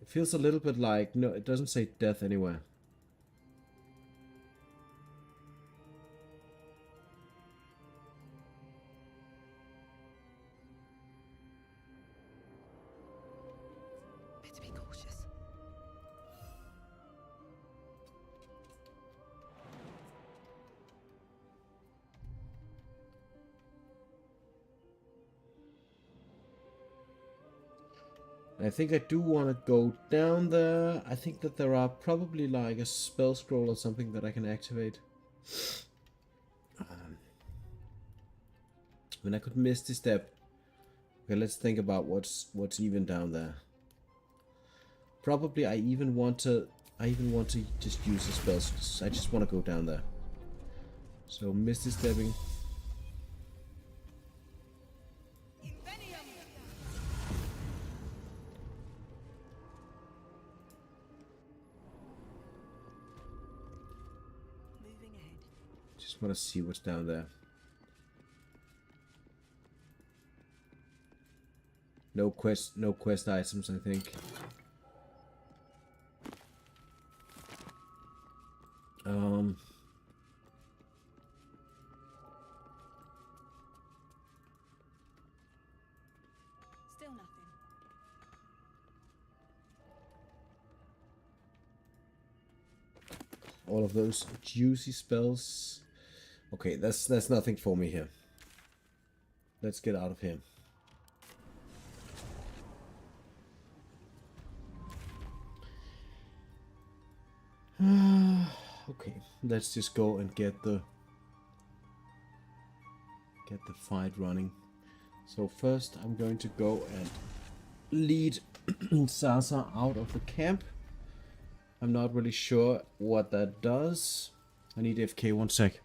It feels a little bit like, no, it doesn't say death anywhere. Better be cautious. I think I do want to go down there. I think that there are probably like a spell scroll or something that I can activate. When I could miss the step. Okay, let's think about what's even down there. Probably I even want to just use the spells. I just want to go down there. So misty stepping. Moving ahead. Just want to see what's down there. No quest items, I think. Still nothing. All of those juicy spells. Okay, that's nothing for me here. Let's get out of here. Okay, let's just go and get the fight running. So first I'm going to go and lead Sasa out of the camp. I'm not really sure what that does. I need FK 1 sec.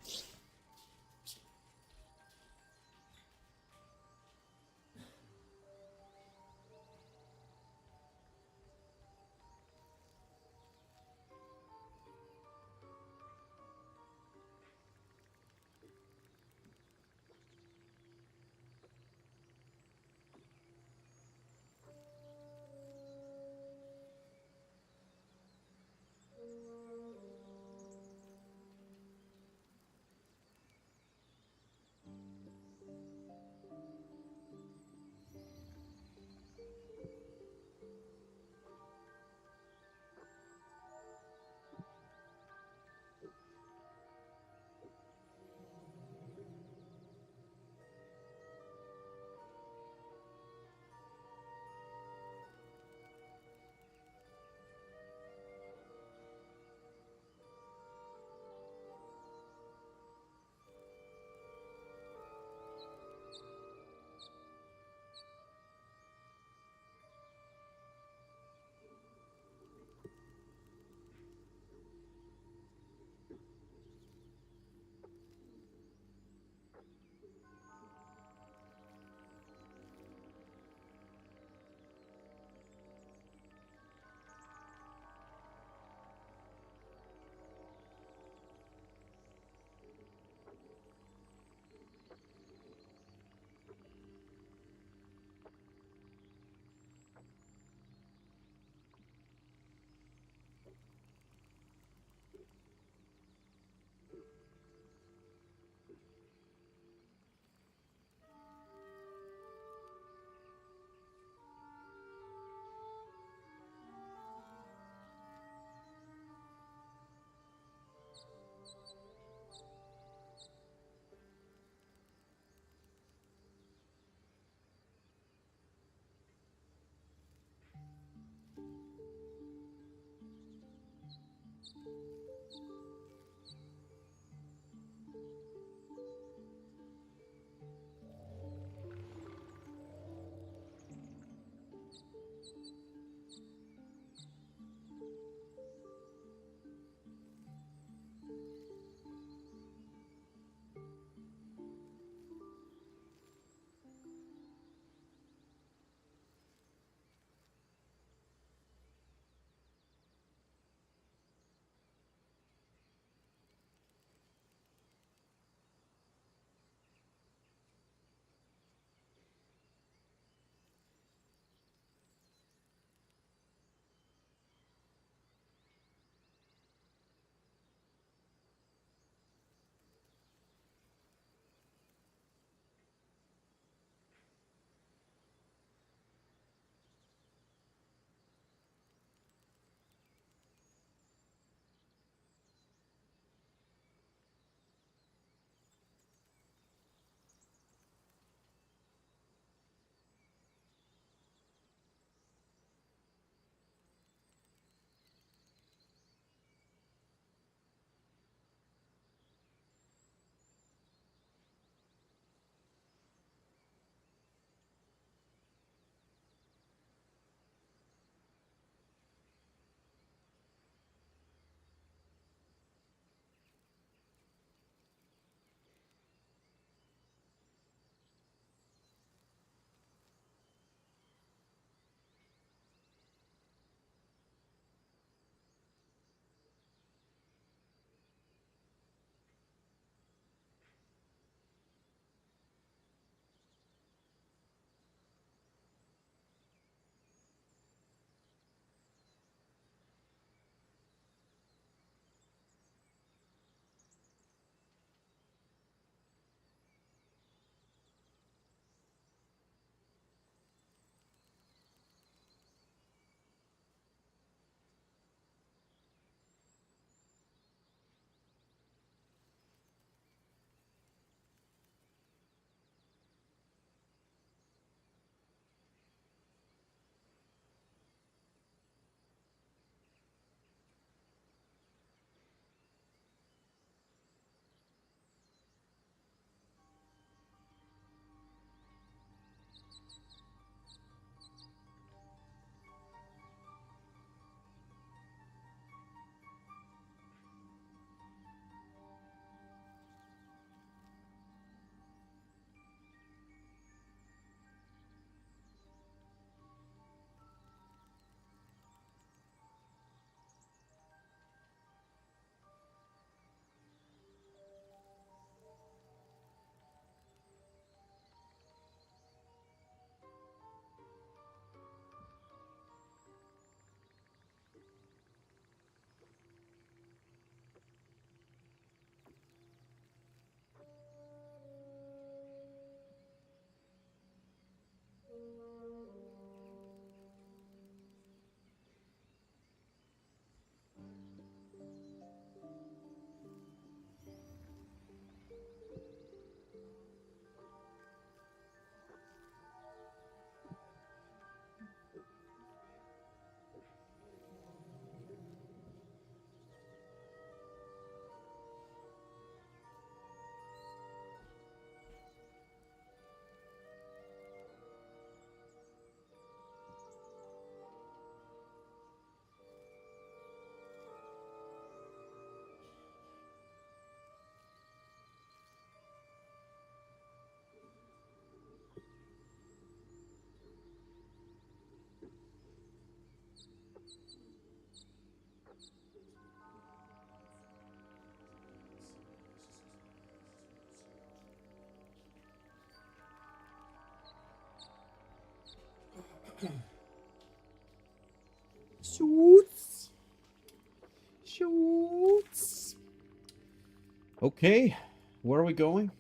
Okay, where are we going?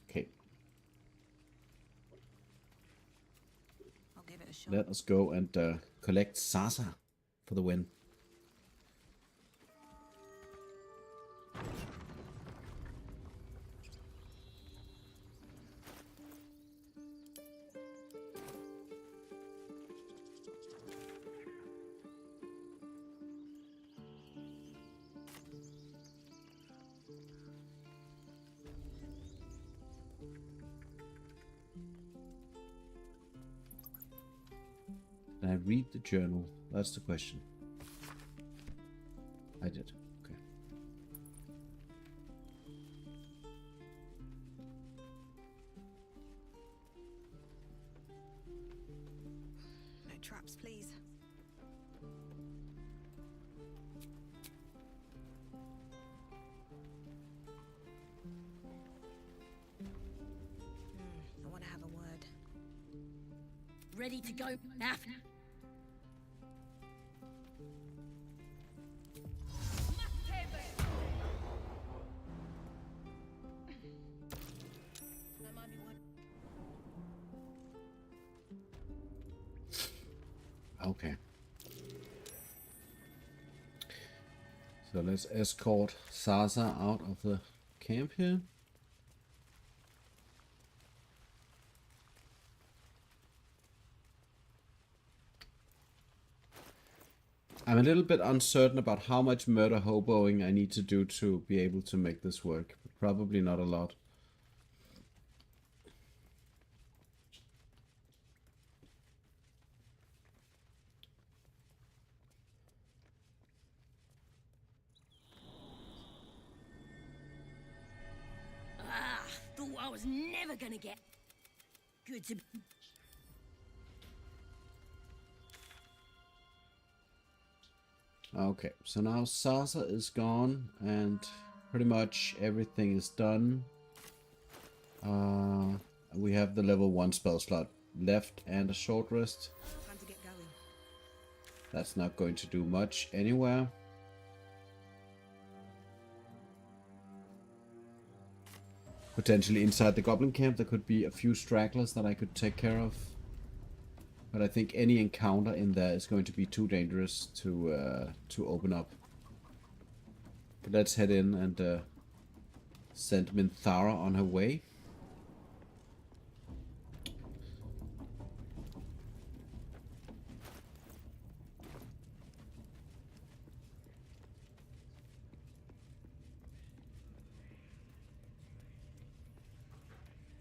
Okay, I'll give it a shot. let us go and collect Sasa for the win. Did I read the journal? That's the question. I did. Okay. No traps, please. I want to have a word. Ready to go now. That might be one. Okay. So let's escort Sasa out of the camp here. I'm a little bit uncertain about how much murder hoboing I need to do to be able to make this work. But probably not a lot. Thought I was never gonna get good to. Okay, so now Sasa is gone and pretty much everything is done. We have the level 1 spell slot left and a short rest. Time to get going. That's not going to do much anywhere. Potentially inside the goblin camp there could be a few stragglers that I could take care of. But I think any encounter in there is going to be too dangerous to open up. But let's head in and send Minthara on her way.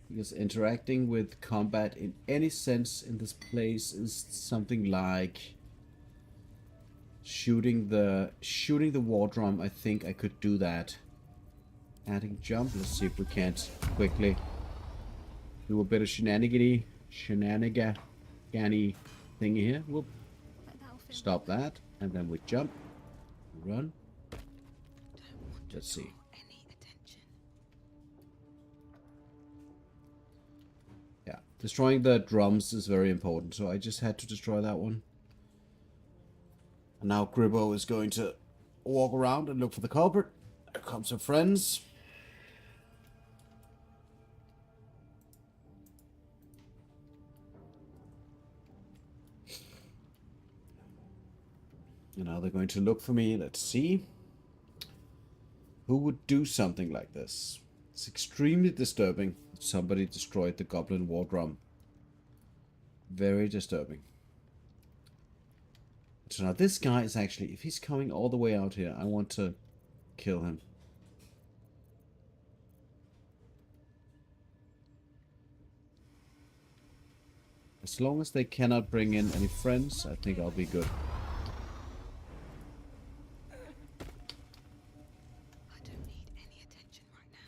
Because interacting with combat in any sense in this place is something like shooting the war drum. I think I could do that. Adding jump. Let's see if we can't quickly do a bit of shenanigany thingy here. Whoop. Stop that, and then we jump, run. Let's see. Any attention. Yeah, destroying the drums is very important, so I just had to destroy that one. And now Gribbo is going to walk around and look for the culprit. There comes her friends. And now they're going to look for me. Let's see. Who would do something like this? It's extremely disturbing that somebody destroyed the goblin war drum. Very disturbing. So now this guy is actually, if he's coming all the way out here, I want to kill him. As long as they cannot bring in any friends, I think I'll be good. I don't need any attention right now.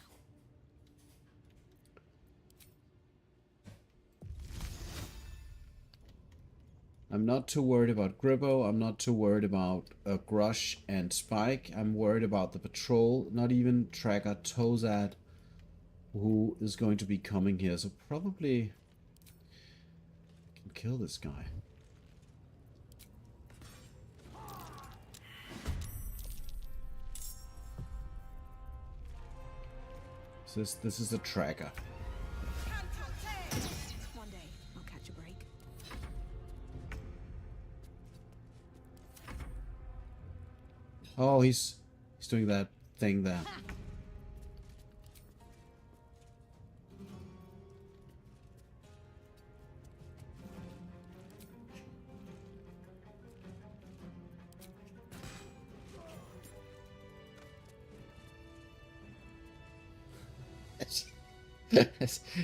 I'm not too worried about Gribbo. I'm not too worried about Grush and Spike. I'm worried about the patrol. Not even Tracker Tozad, who is going to be coming here. So probably I can kill this guy. So this is the tracker. One day, I'll catch a break. Oh, he's doing that thing there.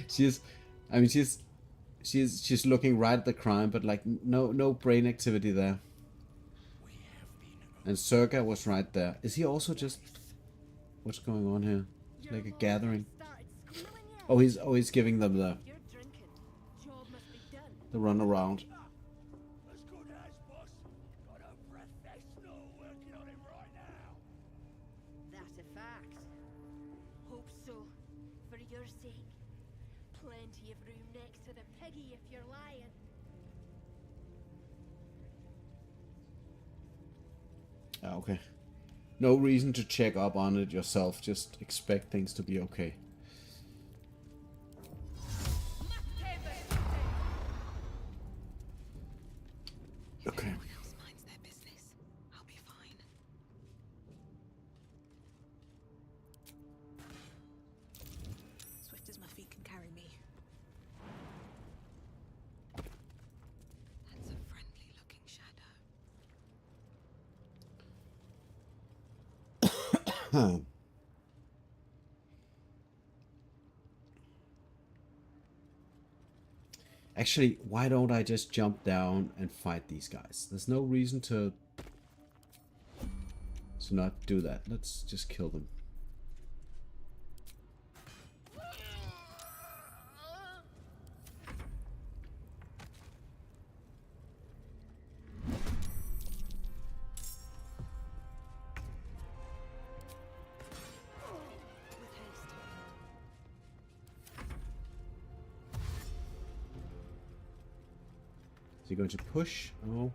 she's I mean she's looking right at the crime, but like no brain activity there. And Serga was right there. Is he also just, what's going on here? It's like a gathering. Oh, he's giving them the run around. That's a fact. Hope so. For your sake. Plenty of room next to the piggy if you're lying. Okay. No reason to check up on it yourself. Just expect things to be okay. Okay. Everyone else minds their business. I'll be fine. Swift as my feet can carry me. That's a friendly looking shadow. Actually, why don't I just jump down and fight these guys? There's no reason to not do that. Let's just kill them. Is he going to push? Oh.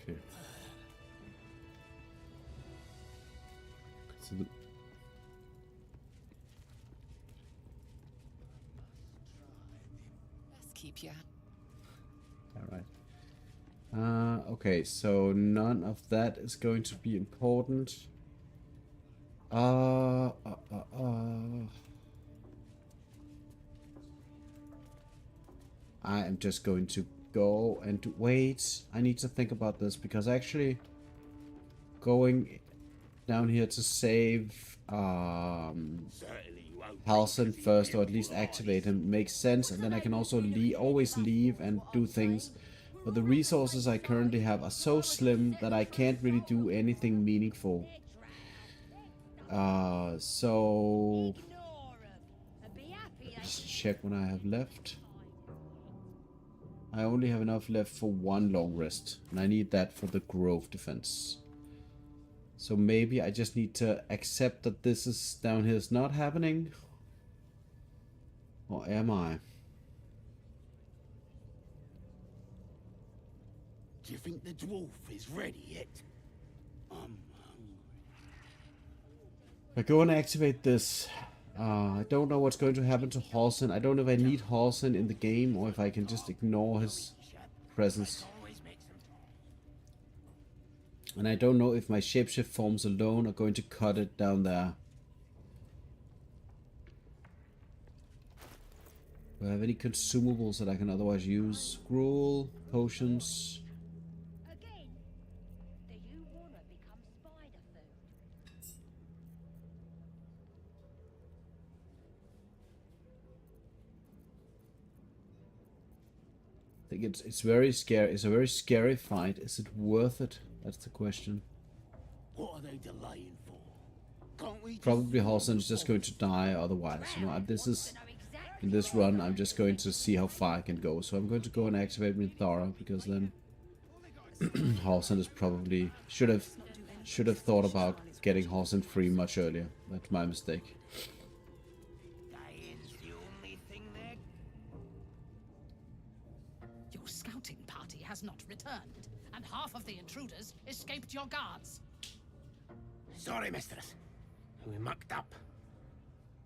Okay. So the Let's keep you. Alright. Okay, so none of that is going to be important. I am just going to go and wait. I need to think about this because actually going down here to save Halsin first, or at least activate him, makes sense, and then I can also always leave and do things. But the resources I currently have are so slim that I can't really do anything meaningful. So just check what I have left. I only have enough left for one long rest, and I need that for the grove defense. So maybe I just need to accept that this is down here is not happening. Or am I? Do you think the dwarf is ready yet? If I go and activate this, I don't know what's going to happen to Halsin. I don't know if I need Halsin in the game or if I can just ignore his presence. And I don't know if my shapeshift forms alone are going to cut it down there. Do I have any consumables that I can otherwise use? Gruel, potions. Again, do you wanna become spider food? I think it's very scary. It's a very scary fight. Is it worth it? That's the question. What are they delaying for? Can't we Probably Halsin is just going to die otherwise. You know, this is in this run. I'm just going to see how far I can go. So I'm going to go and activate Minthara because then Halsin is probably should have Should have thought about getting Horsen free much earlier. That's my mistake. Dying's the only thing there. Your scouting party has not returned, and half of the intruders escaped your guards. Sorry, mistress. We mucked up.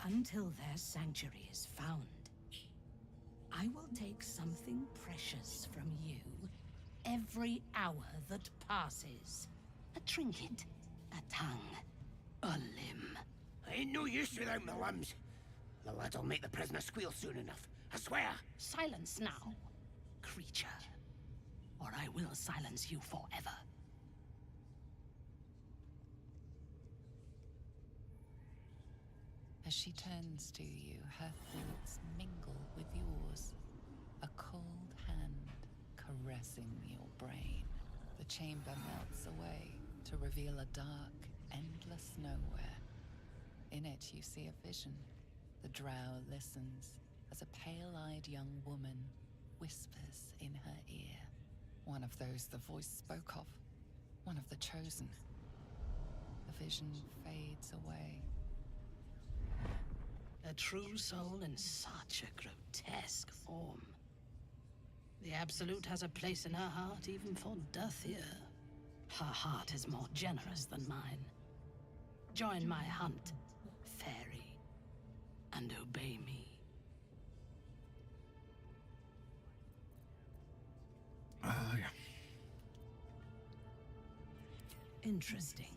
Until their sanctuary is found, I will take something precious from you every hour that passes. A trinket, a tongue, a limb. I ain't no use without my limbs. The lad'll make the prisoner squeal soon enough. I swear. Silence now, creature, or I will silence you forever. As she turns to you, her thoughts mingle with yours. A cold hand caressing your brain. The chamber melts away to reveal a dark, endless nowhere. In it you see a vision. The drow listens as a pale-eyed young woman whispers in her ear. One of those the voice spoke of. One of the chosen. The vision fades away. A true soul in such a grotesque form. The Absolute has a place in her heart even for Dothier. Her heart is more generous than mine. Join my hunt, fairy, and obey me. Yeah. Interesting.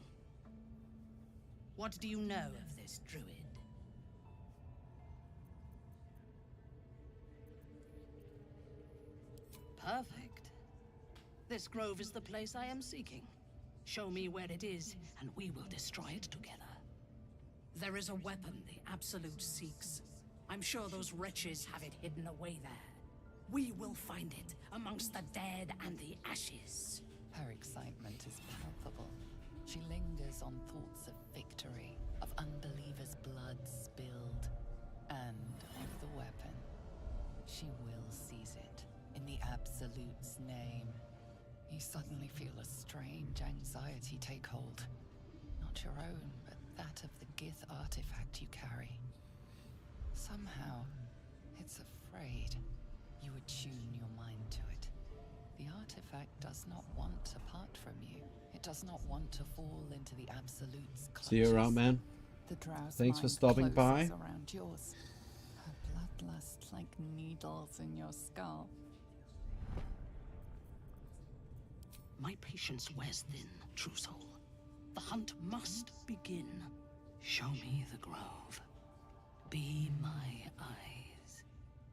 What do you know of this druid? Perfect. This grove is the place I am seeking. Show me where it is, and we will destroy it together. There is a weapon the Absolute seeks. I'm sure those wretches have it hidden away there. We will find it amongst the dead and the ashes. Her excitement is palpable. She lingers on thoughts of victory, of unbelievers' blood spilled, and of the weapon. She will seize it, in the Absolute's name. You suddenly feel a strange anxiety take hold. Not your own, but that of the Gith artifact you carry. Somehow, it's afraid. You attune your mind to it. The artifact does not want to part from you. It does not want to fall into the Absolute's clutches. See you around, man. The drow's Thanks for mind stopping by. closes around yours. Her bloodlust like needles in your skull. My patience wears thin, true soul. The hunt must begin. Show me the grove. Be my eyes.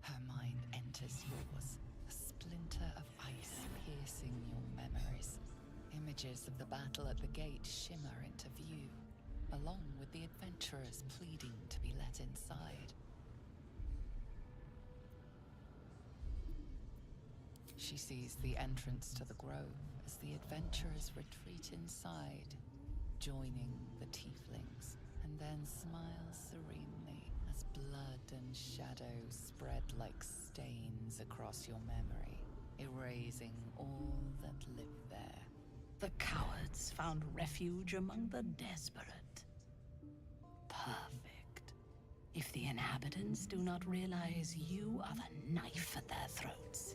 Her mind enters yours, a splinter of ice piercing your memories. Images of the battle at the gate shimmer into view, along with the adventurers pleading to be let inside. She sees the entrance to the grove as the adventurers retreat inside, joining the tieflings, and then smiles serenely as blood and shadow spread like stains across your memory, erasing all that lived there. The cowards found refuge among the desperate. Perfect. If the inhabitants do not realize you are the knife at their throats,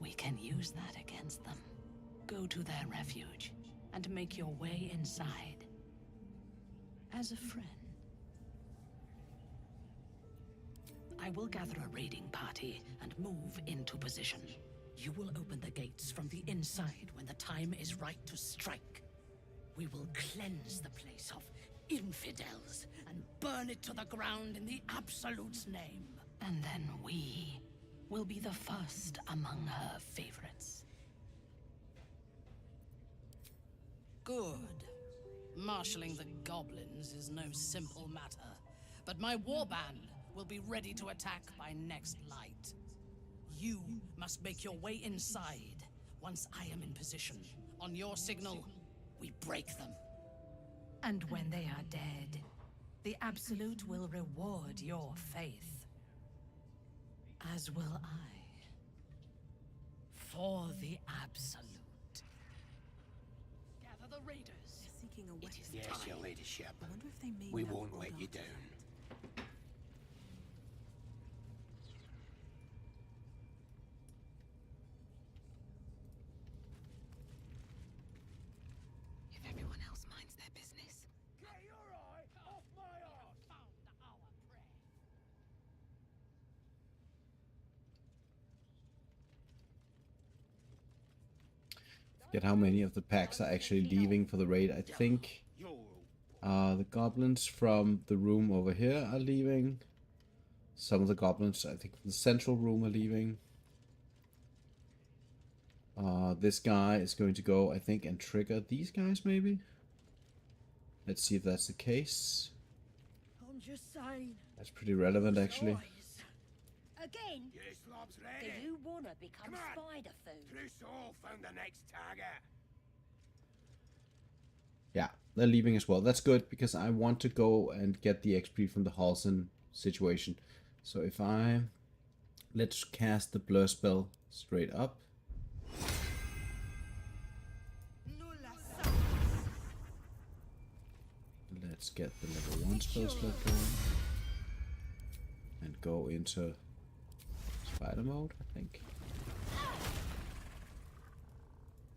we can use that against them. Go to their refuge and make your way inside. As a friend. I will gather a raiding party and move into position. You will open the gates from the inside when the time is right to strike. We will cleanse the place of infidels and burn it to the ground in the Absolute's name. And then we will be the first among her favorites. Good. Marshalling the goblins is no simple matter, but my warband will be ready to attack by next light. You must make your way inside once I am in position. On your signal, we break them. And when they are dead, the Absolute will reward your faith. As will I. For the Absolute. Gather the raiders. your It is weapons. yes, your ladyship. I wonder if they mean We that won't or let you not. down. If everyone else minds their business. Get your eye off my arse! Found our prey. Get how many of the packs are actually leaving for the raid. I think the goblins from the room over here are leaving. Some of the goblins, I think, from the central room are leaving. This guy is going to go, I think, and trigger these guys, maybe? Let's see if that's the case. I'm just saying. That's pretty relevant, actually. Again, Yes, Lob's do ready. you wanna become Come on. spider food? Truce all found the next target. Yeah, they're leaving as well. That's good, because I want to go and get the XP from the Halsin situation. So if let's cast the blur spell straight up. Let's get the level 1 spell slot going. And go into spider mode, I think.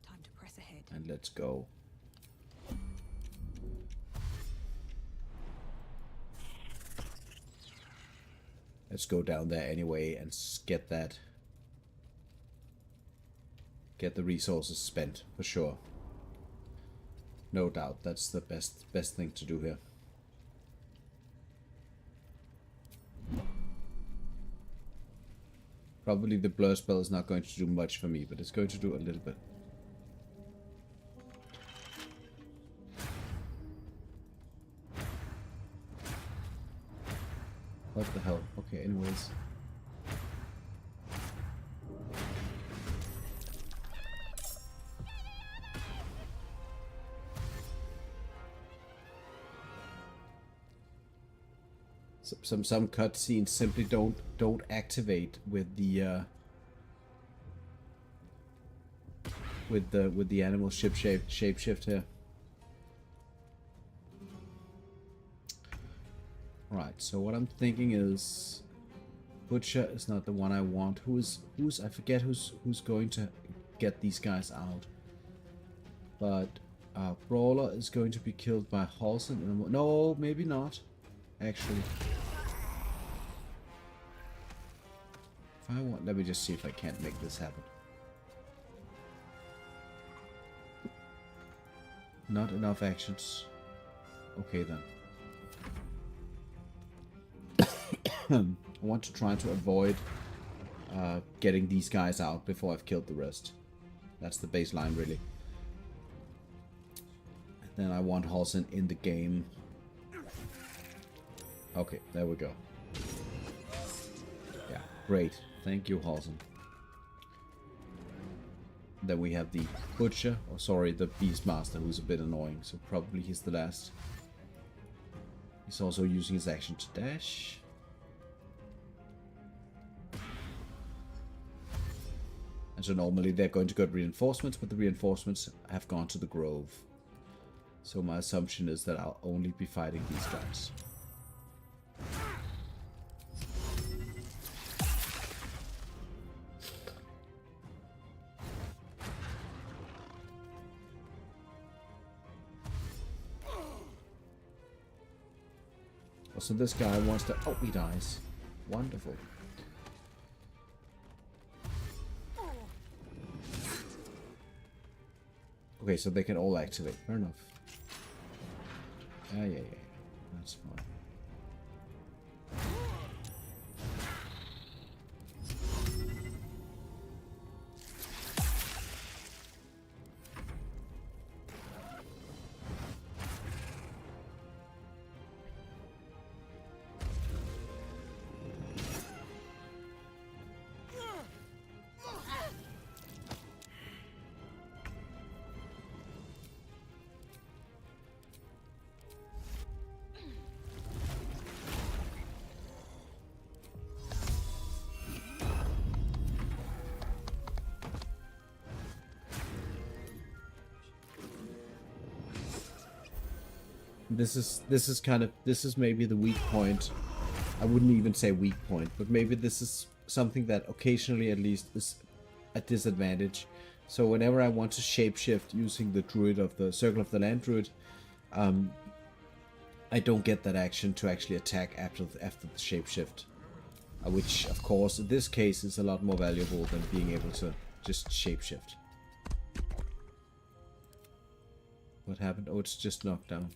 Time to press ahead. And let's go. Let's go down there anyway and get that. Get the resources spent, for sure. No doubt, that's the best thing to do here. Probably the blur spell is not going to do much for me, but it's going to do a little bit. What the hell? Okay, anyways. Some cutscenes simply don't activate with the animal shapeshift here. Right, so what I'm thinking is Butcher is not the one I want. Who's I forget who's going to get these guys out. But Brawler is going to be killed by Halsin. No, maybe not. Actually. If I want, let me just see if I can't make this happen. Not enough actions. Okay then. I want to try to avoid getting these guys out before I've killed the rest. That's the baseline, really. And then I want Halsin in the game. Okay, there we go. Yeah, great. Thank you, Halsin. Then we have the Butcher, or sorry, the Beastmaster, who's a bit annoying, so probably he's the last. He's also using his action to dash. And so normally they're going to get reinforcements, but the reinforcements have gone to the Grove. So my assumption is that I'll only be fighting these guys. So this guy wants to... Oh, he dies. Wonderful. Okay, so they can all activate. Fair enough. Yeah. That's fine. This is maybe the weak point. I wouldn't even say weak point, but maybe this is something that occasionally at least is a disadvantage. So whenever I want to shapeshift using the druid of the Circle of the Land druid, I don't get that action to actually attack after the shapeshift. Which, of course, in this case is a lot more valuable than being able to just shapeshift. What happened? Oh, it's just knocked down.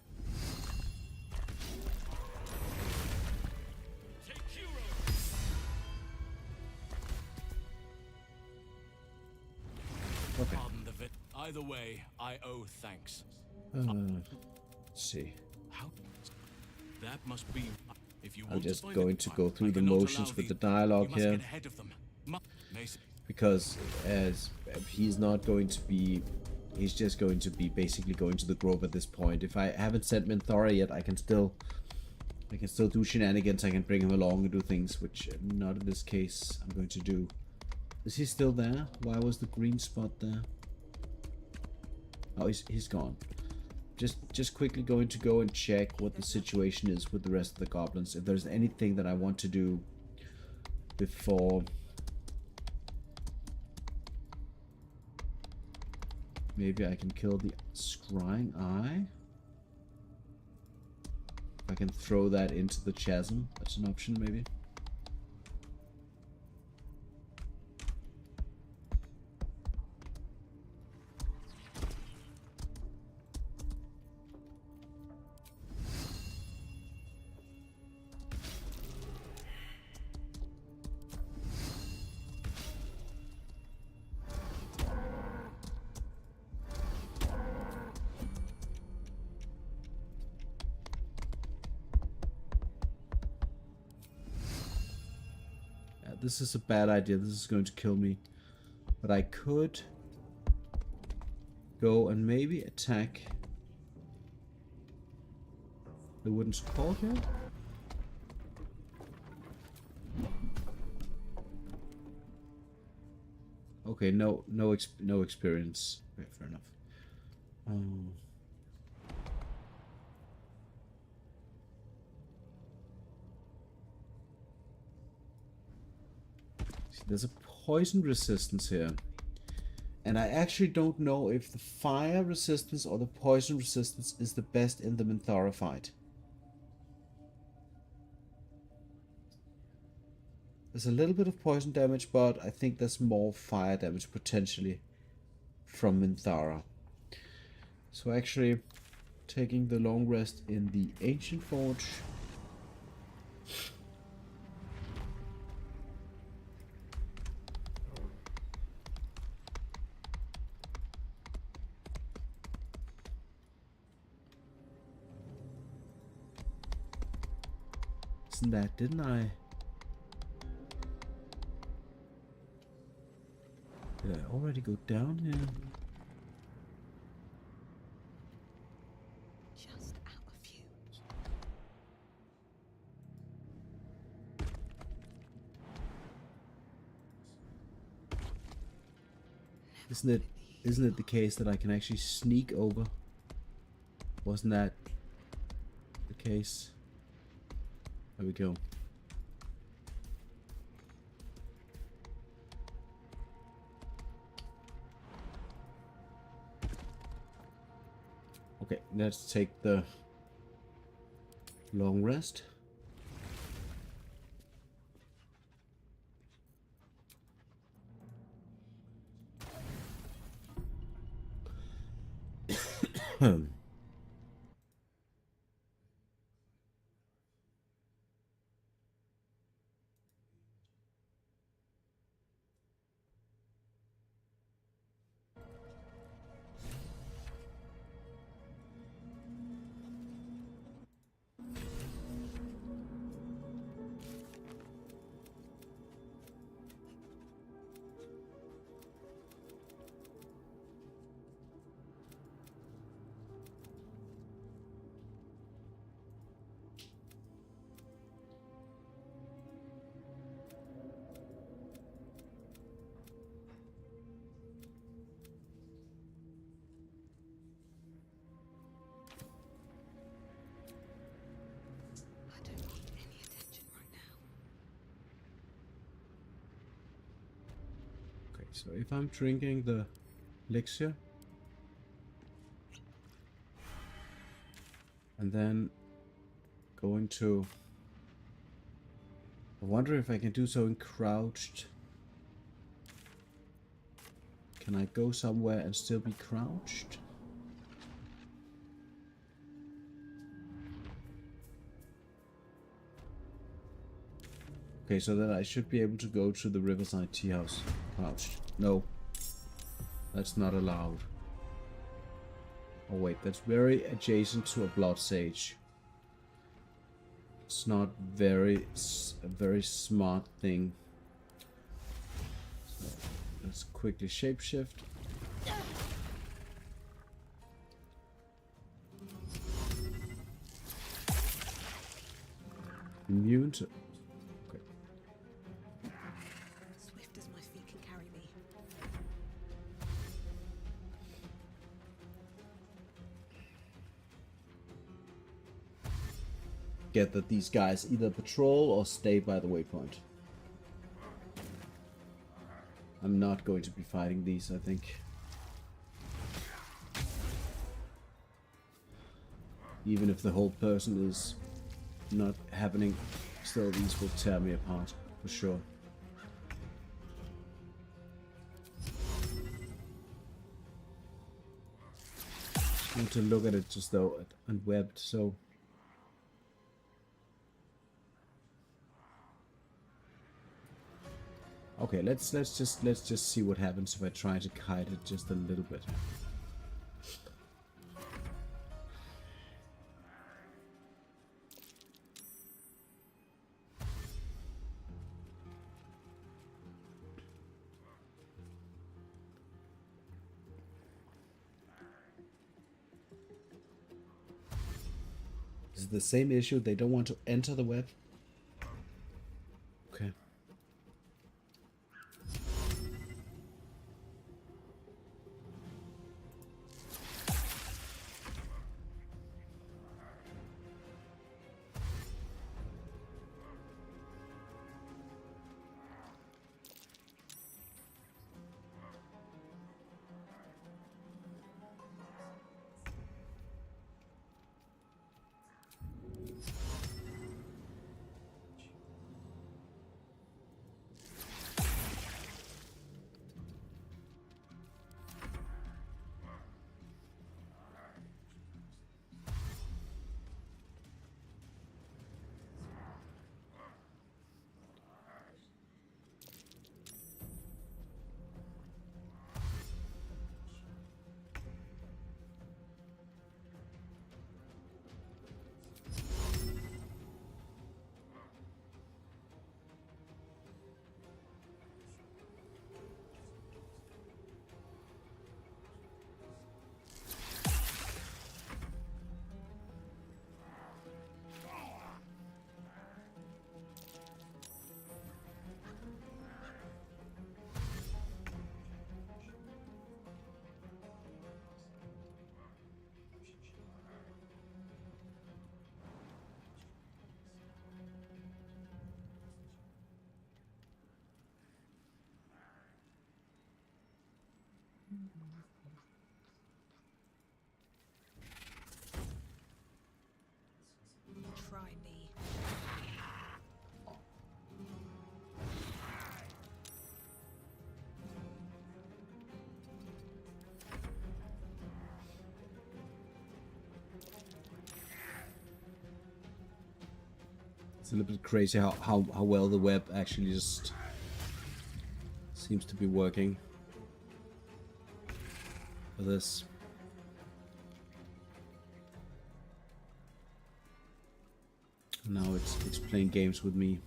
Okay. Either way, I owe thanks. Let's see. How? That must be. If you I'm want just to going to go through the motions with the dialogue here, because as he's not going to be, he's just going to be basically going to the grove at this point. If I haven't sent Minthara yet, I can still do shenanigans. I can bring him along and do things, which not in this case I'm going to do. Is he still there? Why was the green spot there? Oh, he's gone. Just quickly going to go and check what the situation is with the rest of the goblins. If there's anything that I want to do before maybe I can kill the scrying eye. If I can throw that into the chasm, that's an option maybe. This is a bad idea. This is going to kill me. But I could go and maybe attack the wooden support here. Okay, no experience. Okay, fair enough. There's a poison resistance here. And I actually don't know if the fire resistance or the poison resistance is the best in the Minthara fight. There's a little bit of poison damage, but I think there's more fire damage potentially from Minthara. So actually, taking the long rest in the Ancient Forge. That didn't I? Did I already go down here? Just out of view. Isn't it the case that I can actually sneak over? Wasn't that the case? There we go. Okay, let's take the long rest. So if I'm drinking the elixir and then going to, I wonder if I can do so in crouched. Can I go somewhere and still be crouched? Okay, so then I should be able to go to the Riverside Tea House crouched. No, that's not allowed. Oh wait, that's very adjacent to a Blood Sage. It's not a very smart thing. So let's quickly shapeshift. Immune to... Okay. Swift as my feet can carry me. Get that these guys either patrol or stay by the waypoint. I'm not going to be fighting these, I think. Even if the whole person is not happening, still these will tear me apart, for sure. I want to look at it just though, unwebbed, so... Okay, let's just see what happens if I try to kite it just a little bit. Is it the same issue? They don't want to enter the web? Okay. Try me. It's a little bit crazy how well the web actually just seems to be working for this. Now it's playing games with me.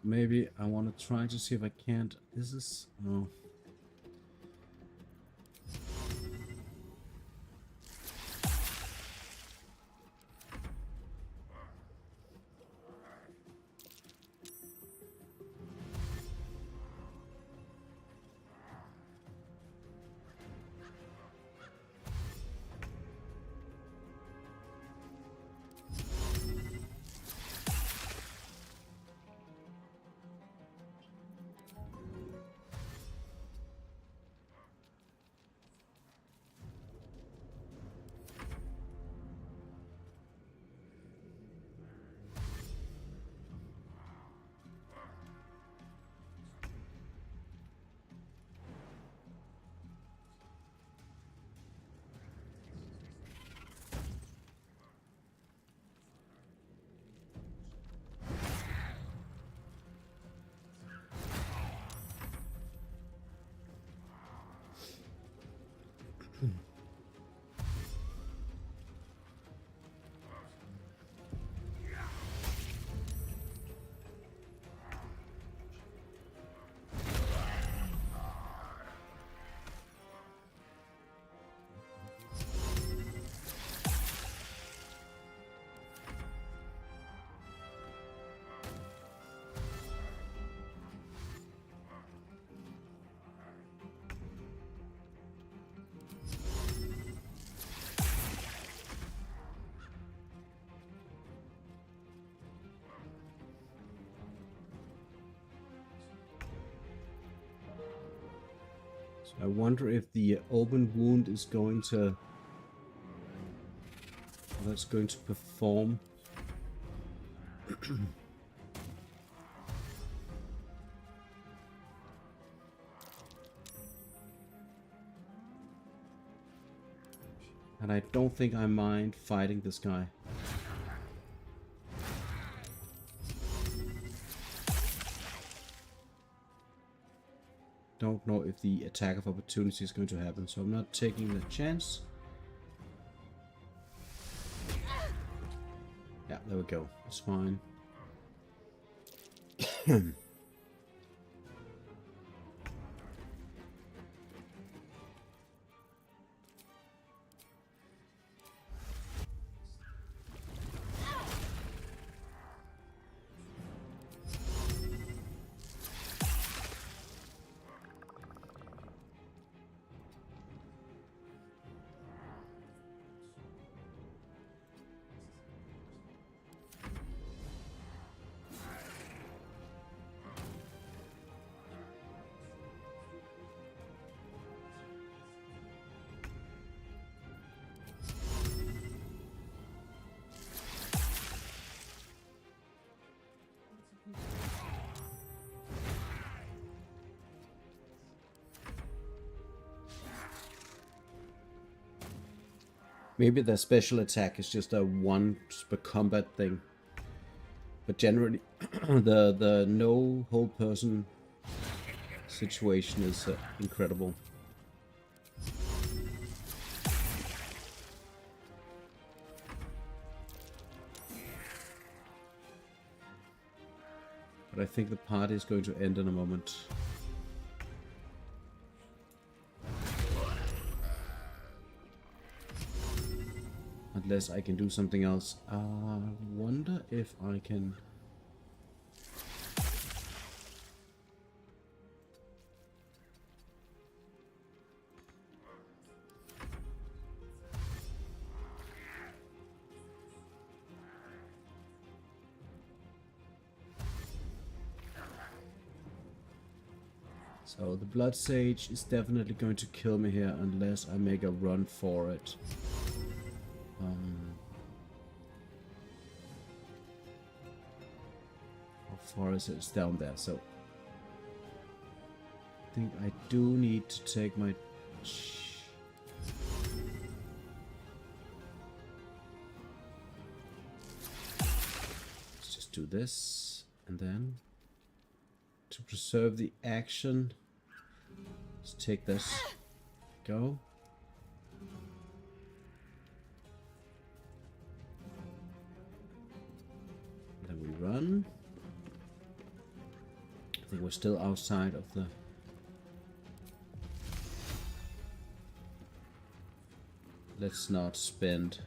So maybe I want to try to see if I can't. This is... Oh. I wonder if the open wound is going to... That's going to perform. And I don't think I mind fighting this guy. Don't know if the attack of opportunity is going to happen, so I'm not taking the chance. Yeah, there we go. It's fine. Maybe the special attack is just a once per combat thing. But generally, the no whole person situation is incredible. But I think the party is going to end in a moment. Unless I can do something else. Wonder if I can... So the Blood Sage is definitely going to kill me here unless I make a run for it. How far is it? It's down there, so I think I do need to take my... Let's just do this, and then to preserve the action, let's take this. Go. Then we run. I think we're still outside of the... Let's not spend...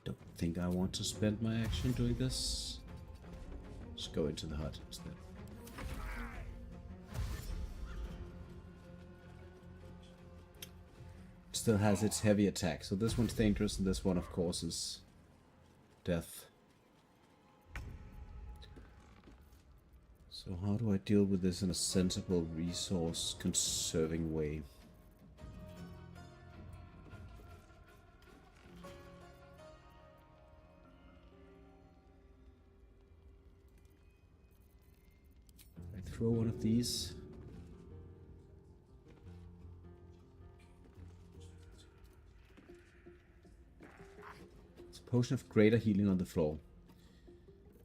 Don't think I want to spend my action doing this. Let's go into the hut instead. Still has its heavy attack, so this one's dangerous, and this one, of course, is death. So how do I deal with this in a sensible, resource-conserving way? I throw one of these. Potion of greater healing on the floor.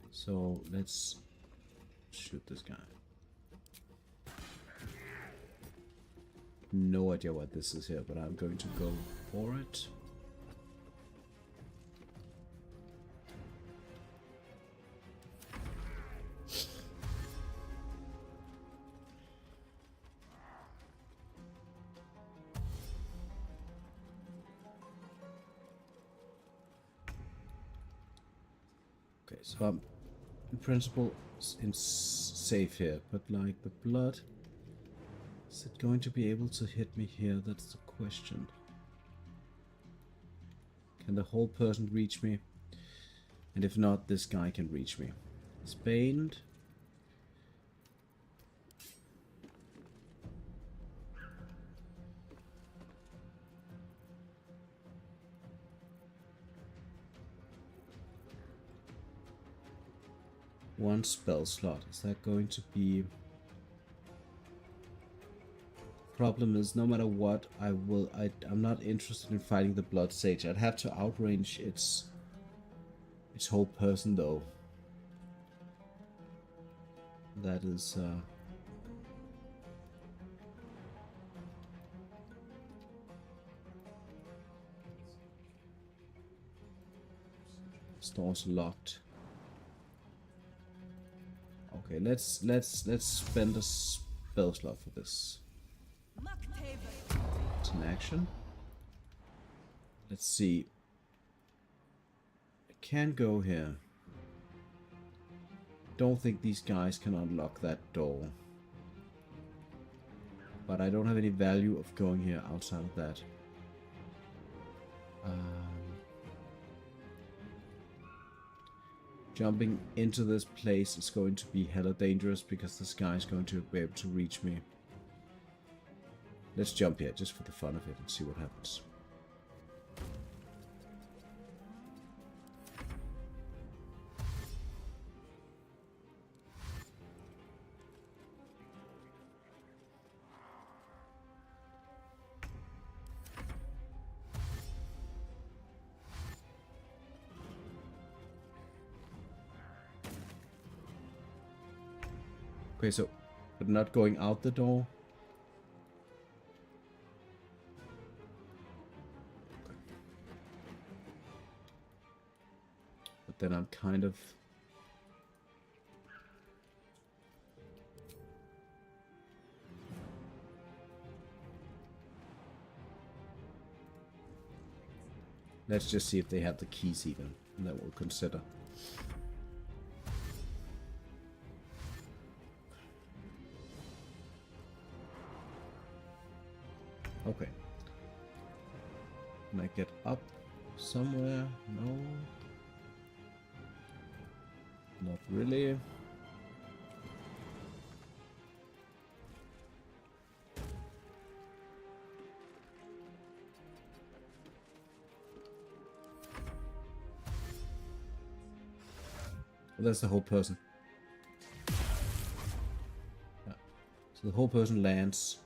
So let's shoot this guy. No idea what this is here, but I'm going to go for it. So I'm, in principle, safe here, but like the blood, is it going to be able to hit me here? That's the question. Can the whole person reach me? And if not, this guy can reach me. Spaned. One spell slot. Is that going to be... Problem is, no matter what, I'm not interested in fighting the Blood Sage. I'd have to outrange its whole person, though. That is Store's locked. Okay, let's spend a spell slot for this. It's an action. Let's see. I can go here. Don't think these guys can unlock that door. But I don't have any value of going here outside of that. Jumping into this place is going to be hella dangerous because this guy is going to be able to reach me. Let's jump here just for the fun of it and see what happens. Okay, so, but not going out the door. Okay. But then I'm kind of... Let's just see if they have the keys even, and then we'll consider. Okay. Can I get up somewhere? No. Not really. Well, that's the whole person. Yeah. So the whole person lands.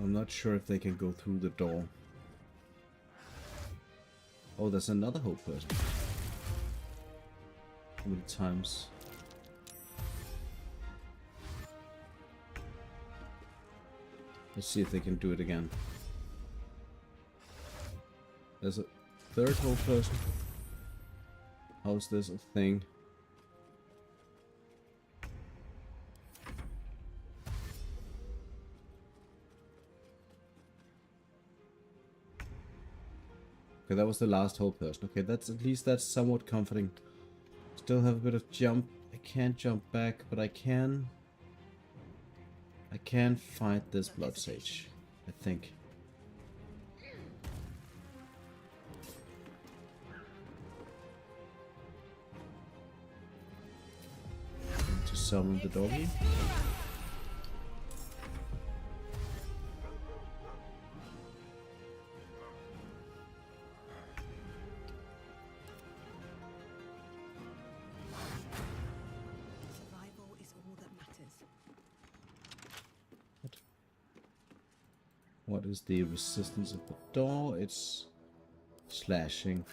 I'm not sure if they can go through the door. Oh, there's another whole person. How many times? Let's see if they can do it again. There's a third whole person. How's this a thing? Okay, that was the last whole person. Okay, that's at least that's somewhat comforting. Still have a bit of jump. I can't jump back, but I can fight this blood sage, I think. To summon the doggy. Survival is all that matters. What is the resistance of the door? It's slashing.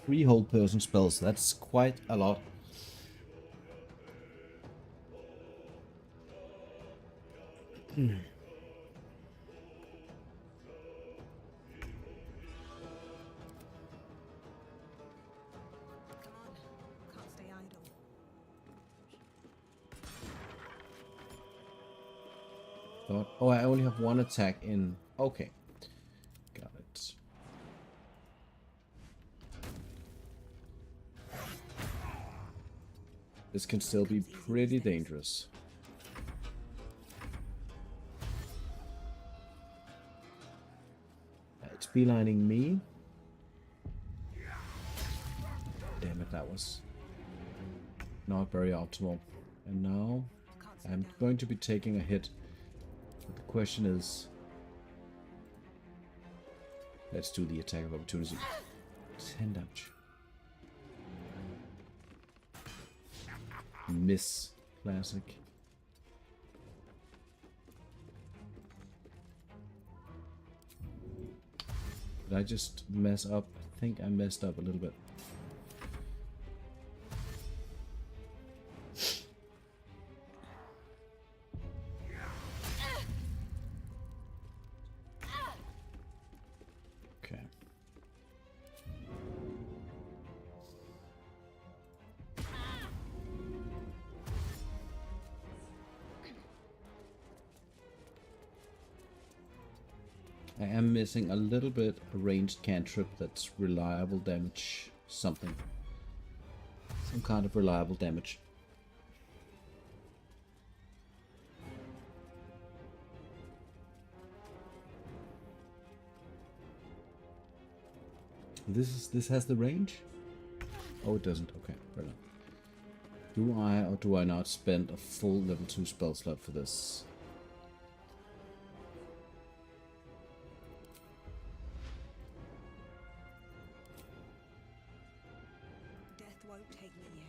Three whole person spells, that's quite a lot. Come on, can't stay idle. Thought, oh, I only have one attack in. Okay, got it. This can still be pretty dangerous. It's beelining me. Damn it, that was not very optimal. And now I'm going to be taking a hit. But the question is, let's do the attack of opportunity. 10 damage. Miss. Classic. Did I just mess up? I think I messed up a little bit. Okay. I am missing a little bit a ranged cantrip that's reliable damage something. Some kind of reliable damage. This has the range? Oh, it doesn't. Okay, fair enough. Do I or do I not spend a full level 2 spell slot for this? Death won't take me yet.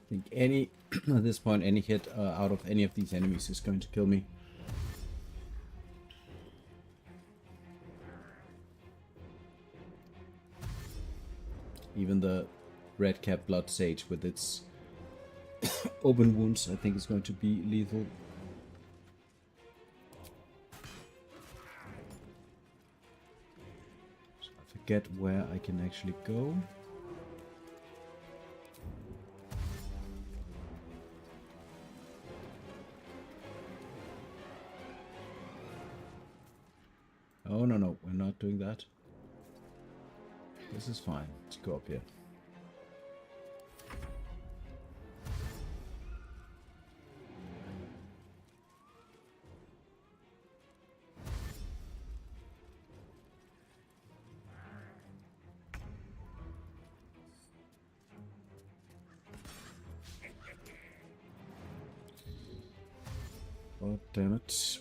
I think any at this point any hit out of any of these enemies is going to kill me. Even the red cap blood sage with its open wounds I think is going to be lethal. forget where I can actually go. Oh, no, we're not doing that. This is fine. Let's go up here. Oh, damn it.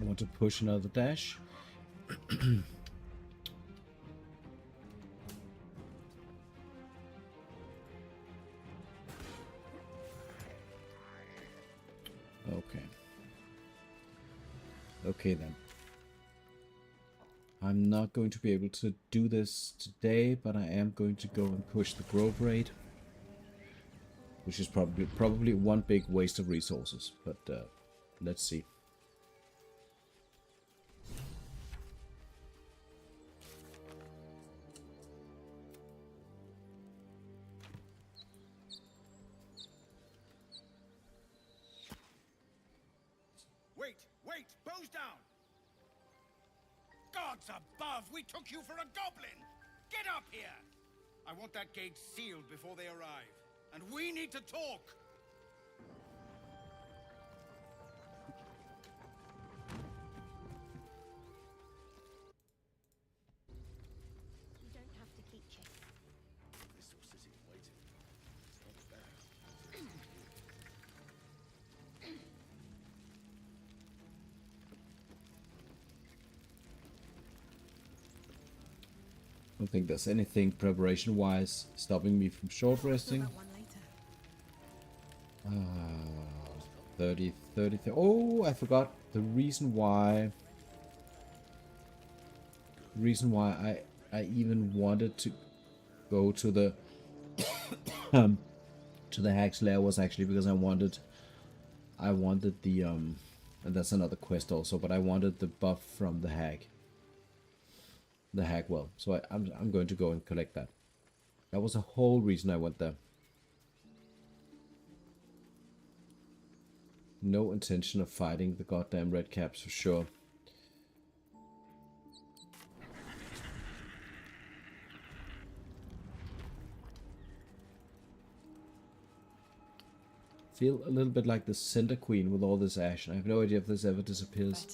I want to push another dash. Okay. Okay then. I'm not going to be able to do this today, but I am going to go and push the growth rate, which is probably one big waste of resources, but let's see. Wait! Bows down! Gods above! We took you for a goblin! Get up here! I want that gate sealed before they arrive. And we need to talk! You don't have to keep chasing. This was sitting waiting. It's not fair. I don't think there's anything preparation-wise stopping me from short resting. 30. Oh, I forgot the reason why. I even wanted to go to the to the Hag's Lair was actually because I wanted the and that's another quest also, but I wanted the buff from the Hag. The Hag well. So I'm going to go and collect that. That was the whole reason I went there. No intention of fighting the goddamn red caps for sure. Feel a little bit like the Cinder Queen with all this ash. I have no idea if this ever disappears.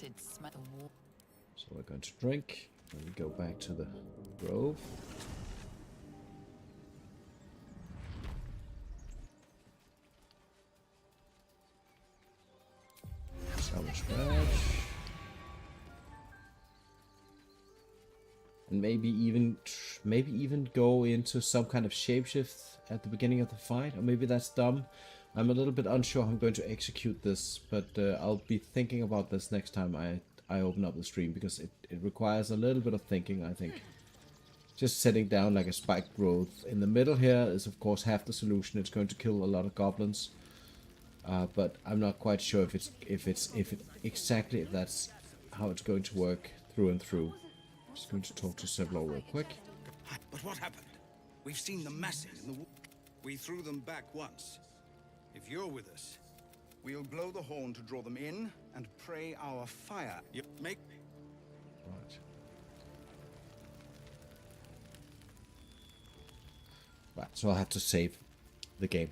So we're going to drink. And we go back to the grove. Salvage badge. And maybe even go into some kind of shapeshift at the beginning of the fight. Or maybe that's dumb. I'm a little bit unsure how I'm going to execute this, but I'll be thinking about this next time I open up the stream, because it requires a little bit of thinking, I think. Just setting down like a spike growth in the middle here is of course half the solution. It's going to kill a lot of goblins, but I'm not quite sure if that's how it's going to work through and through. Just going to talk to several real quick. But what happened? We've seen them massing in the wall. We threw them back once. If you're with us, We'll blow the horn to draw them in and pray our fire. You make Right. Right, so I have to save the game.